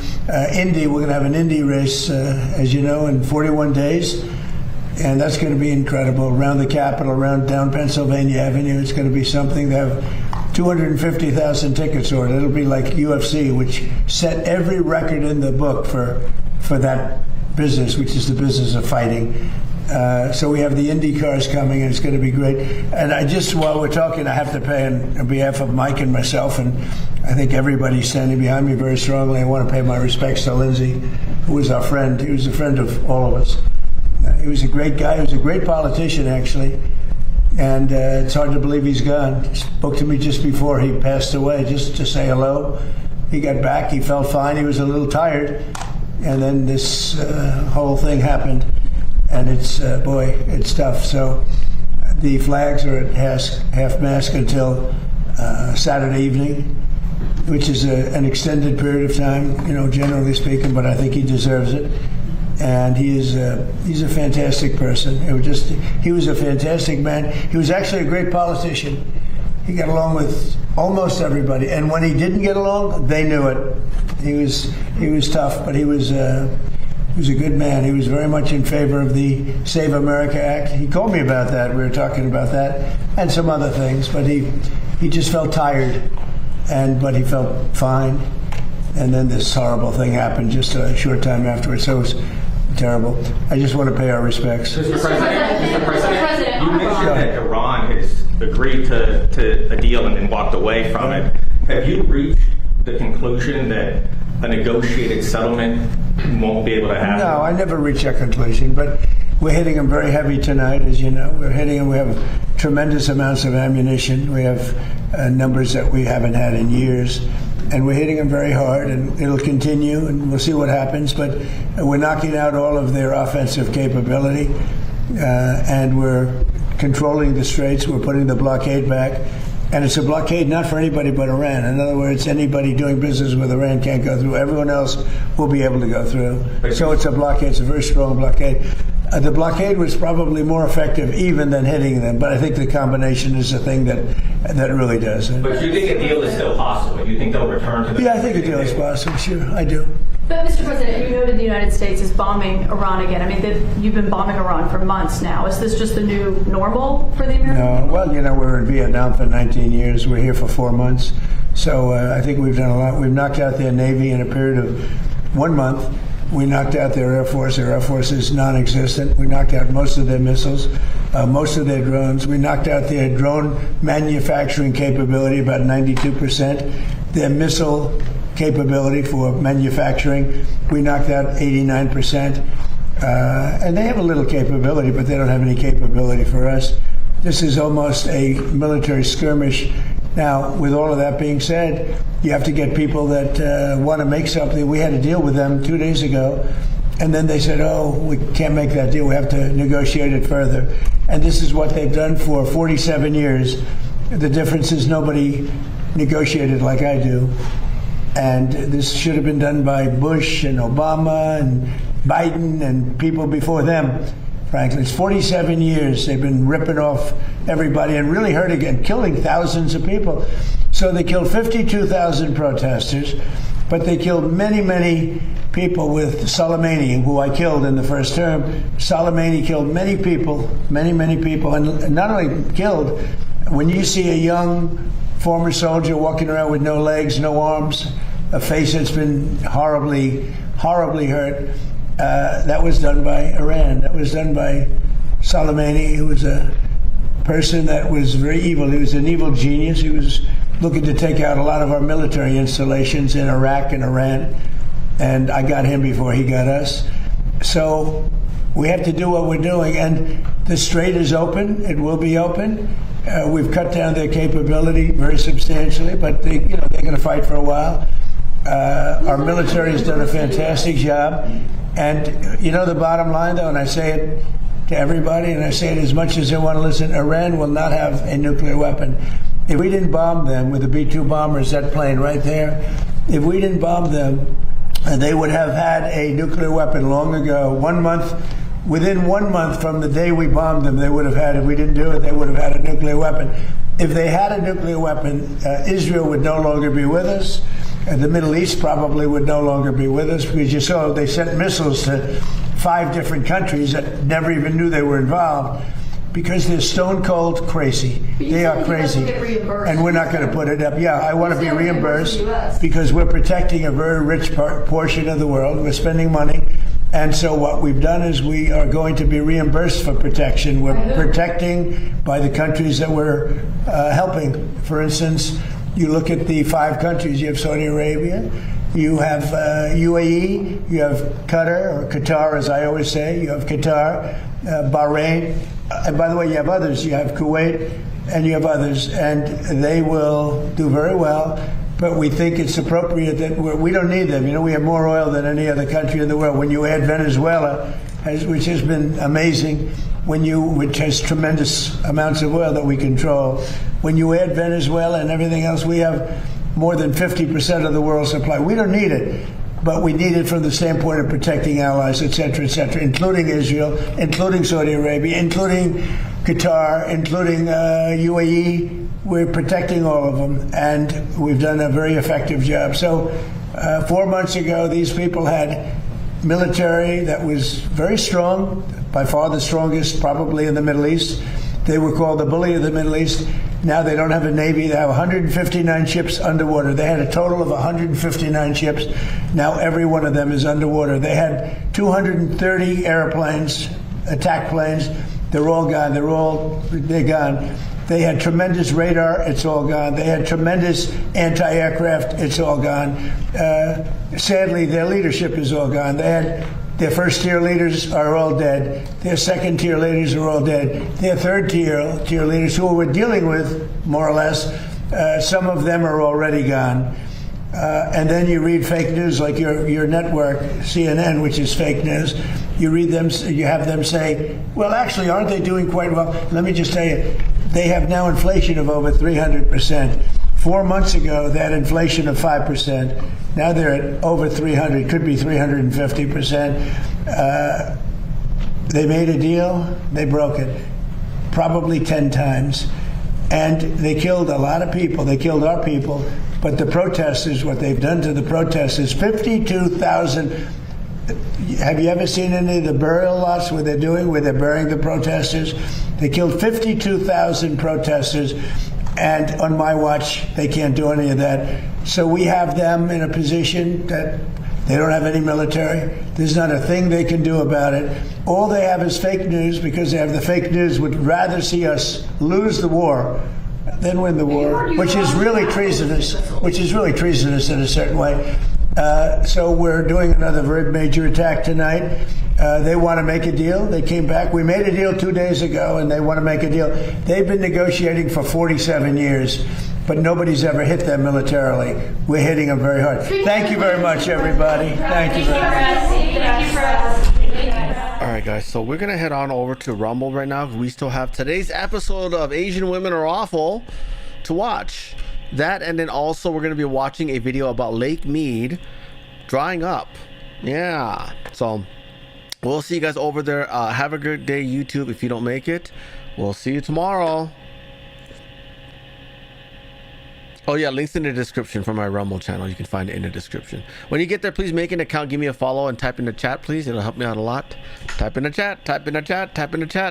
Indy. We're going to have an Indy race, as you know, in 41 days. And that's going to be incredible. Around the Capitol, around down Pennsylvania Avenue, it's going to be something. They have 250,000 tickets ordered. It'll be like UFC, which set every record in the book for that business, which is the business of fighting. So we have the Indy cars coming, and it's going to be great. And while we're talking, I have to pay on behalf of Mike and myself, and I think everybody's standing behind me very strongly. I want to pay my respects to Lindsey, who was our friend. He was a friend of all of us. He was a great guy. He was a great politician, actually. And it's hard to believe he's gone. He spoke to me just before he passed away, just to say hello. He got back. He felt fine. He was a little tired. And then this whole thing happened. And it's tough. So the flags are at half-mast until Saturday evening, which is an extended period of time, generally speaking, but I think he deserves it. and he's a fantastic person. He was a fantastic man. He was actually a great politician. He got along with almost everybody, and when he didn't get along, they knew it. He was tough, but he was a good man. He was very much in favor of the Save America Act. He called me about that. We were talking about that and some other things, but he just felt tired, but he felt fine. And then this horrible thing happened just a short time afterwards. So it was terrible. I just want to pay our respects. Mr. President, you mentioned that Iran has agreed to a deal and then walked away from it. Have you reached the conclusion that a negotiated settlement won't be able to happen? No, I never reached that conclusion, but we're hitting them very heavy tonight, as you know. We're hitting them. We have tremendous amounts of ammunition. We have numbers that we haven't had in years. And we're hitting them very hard, and it'll continue, and we'll see what happens. But we're knocking out all of their offensive capability, and we're controlling the straits. We're putting the blockade back. And it's a blockade not for anybody but Iran. In other words, anybody doing business with Iran can't go through. Everyone else will be able to go through. So it's a blockade. It's a very strong blockade. The blockade was probably more effective even than hitting them, but I think the combination is the thing that really does it. But you think a deal is still possible? You think they'll return to the... Yeah, I think a deal is possible. Sure, I do. But, Mr. President, you noted the United States is bombing Iran again. I mean, you've been bombing Iran for months now. Is this just the new normal for the Americans? No. Well, you know, we're in Vietnam for 19 years. We're here for 4 months. So I think we've done a lot. We've knocked out their Navy in a period of 1 month. We knocked out their Air Force. Their Air Force is non-existent. We knocked out most of their missiles, most of their drones. We knocked out their drone manufacturing capability, about 92%. Their missile capability for manufacturing, we knocked out 89%. And they have a little capability, but they don't have any capability for us. This is almost a military skirmish. Now, with all of that being said, you have to get people that want to make something. We had a deal with them 2 days ago, and then they said, oh, we can't make that deal. We have to negotiate it further. And this is what they've done for 47 years. The difference is nobody negotiated like I do. And this should have been done by Bush and Obama and Biden and people before them. Frankly, it's 47 years they've been ripping off everybody and really hurting and killing thousands of people. So they killed 52,000 protesters, but they killed many, many people with Soleimani, who I killed in the first term. Soleimani killed many people, many people, and not only killed, when you see a young former soldier walking around with no legs, no arms, a face that's been horribly hurt, that was done by Iran. That was done by Soleimani, who was a person that was very evil. He was an evil genius. He was looking to take out a lot of our military installations in Iraq and Iran, and I got him before he got us. So we have to do what we're doing, and the strait is open. It will be open. We've cut down their capability very substantially, but they're going to fight for a while. Our military has done a fantastic job. And the bottom line, though, and I say it to everybody, and I say it as much as they want to listen, Iran will not have a nuclear weapon. If we didn't bomb them with the B-2 bombers, that plane right there, if we didn't bomb them, they would have had a nuclear weapon long ago. 1 month, within 1 month from the day we bombed them, they would have had, if we didn't do it, they would have had a nuclear weapon. If they had a nuclear weapon, Israel would no longer be with us. The Middle East probably would no longer be with us, because you saw they sent missiles to 5 different countries that never even knew they were involved, because they're stone cold crazy. They are crazy. And we're not going to put it up. Yeah, I want to be reimbursed because we're protecting a very rich portion of the world. We're spending money. And so what we've done is we are going to be reimbursed for protection. We're protecting by the countries that we're helping. For instance, you look at the 5 countries. You have Saudi Arabia, you have UAE, you have Qatar, or Qatar as I always say, you have Qatar, Bahrain, and by the way, you have others. You have Kuwait, and you have others, and they will do very well. But we think it's appropriate that we don't need them. We have more oil than any other country in the world. When you add Venezuela, which has been amazing, which has tremendous amounts of oil that we control, when you add Venezuela and everything else, we have more than 50% of the world's supply. We don't need it. but we need it from the standpoint of protecting allies, et cetera, including Israel, including Saudi Arabia, including Qatar, including UAE. We're protecting all of them, and we've done a very effective job. So 4 months ago, these people had military that was very strong, by far the strongest probably in the Middle East. They were called the bully of the Middle East. Now they don't have a Navy. They have 159 ships underwater. They had a total of 159 ships. Now every one of them is underwater. They had 230 airplanes, attack planes. They're all gone. They're gone. They had tremendous radar. It's all gone. They had tremendous anti-aircraft. It's all gone. Sadly, their leadership is all gone. They had their first-tier leaders are all dead. Their second-tier leaders are all dead. Their third-tier leaders, who we're dealing with, more or less, some of them are already gone. And then you read fake news like your network, CNN, which is fake news. You read them, you have them say, well, actually, aren't they doing quite well? Let me just tell you, they have now inflation of over 300%. 4 months ago, they had inflation of 5%. Now they're at over 300, could be 350%. They made a deal, they broke it, probably 10 times. And they killed a lot of people. They killed our people. But the protesters, what they've done to the protesters, 52,000. Have you ever seen any of the burial lots where they're burying the protesters? They killed 52,000 protesters. And on my watch, they can't do any of that. So we have them in a position that they don't have any military. There's not a thing they can do about it. All they have is fake news, because they have the fake news, would rather see us lose the war than win the war, which is really treasonous, in a certain way. So we're doing another very major attack tonight. They want to make a deal. They came back. We made a deal 2 days ago, and they want to make a deal. They've been negotiating for 47 years, but nobody's ever hit them militarily. We're hitting them very hard. Thank you very much, everybody. Thank you very much. All right, guys, so we're going to head on over to Rumble right now. We still have today's episode of Asian Women Are Awful to watch. That, and then also we're going to be watching a video about Lake Mead drying up. Yeah. So we'll see you guys over there. Have a good day, YouTube. If you don't make it, we'll see you tomorrow. Oh yeah, links in the description for my Rumble channel. You can find it in the description. When you get there, please make an account, give me a follow, and type in the chat, please. It'll help me out a lot. Type in the chat.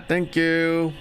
Thank you.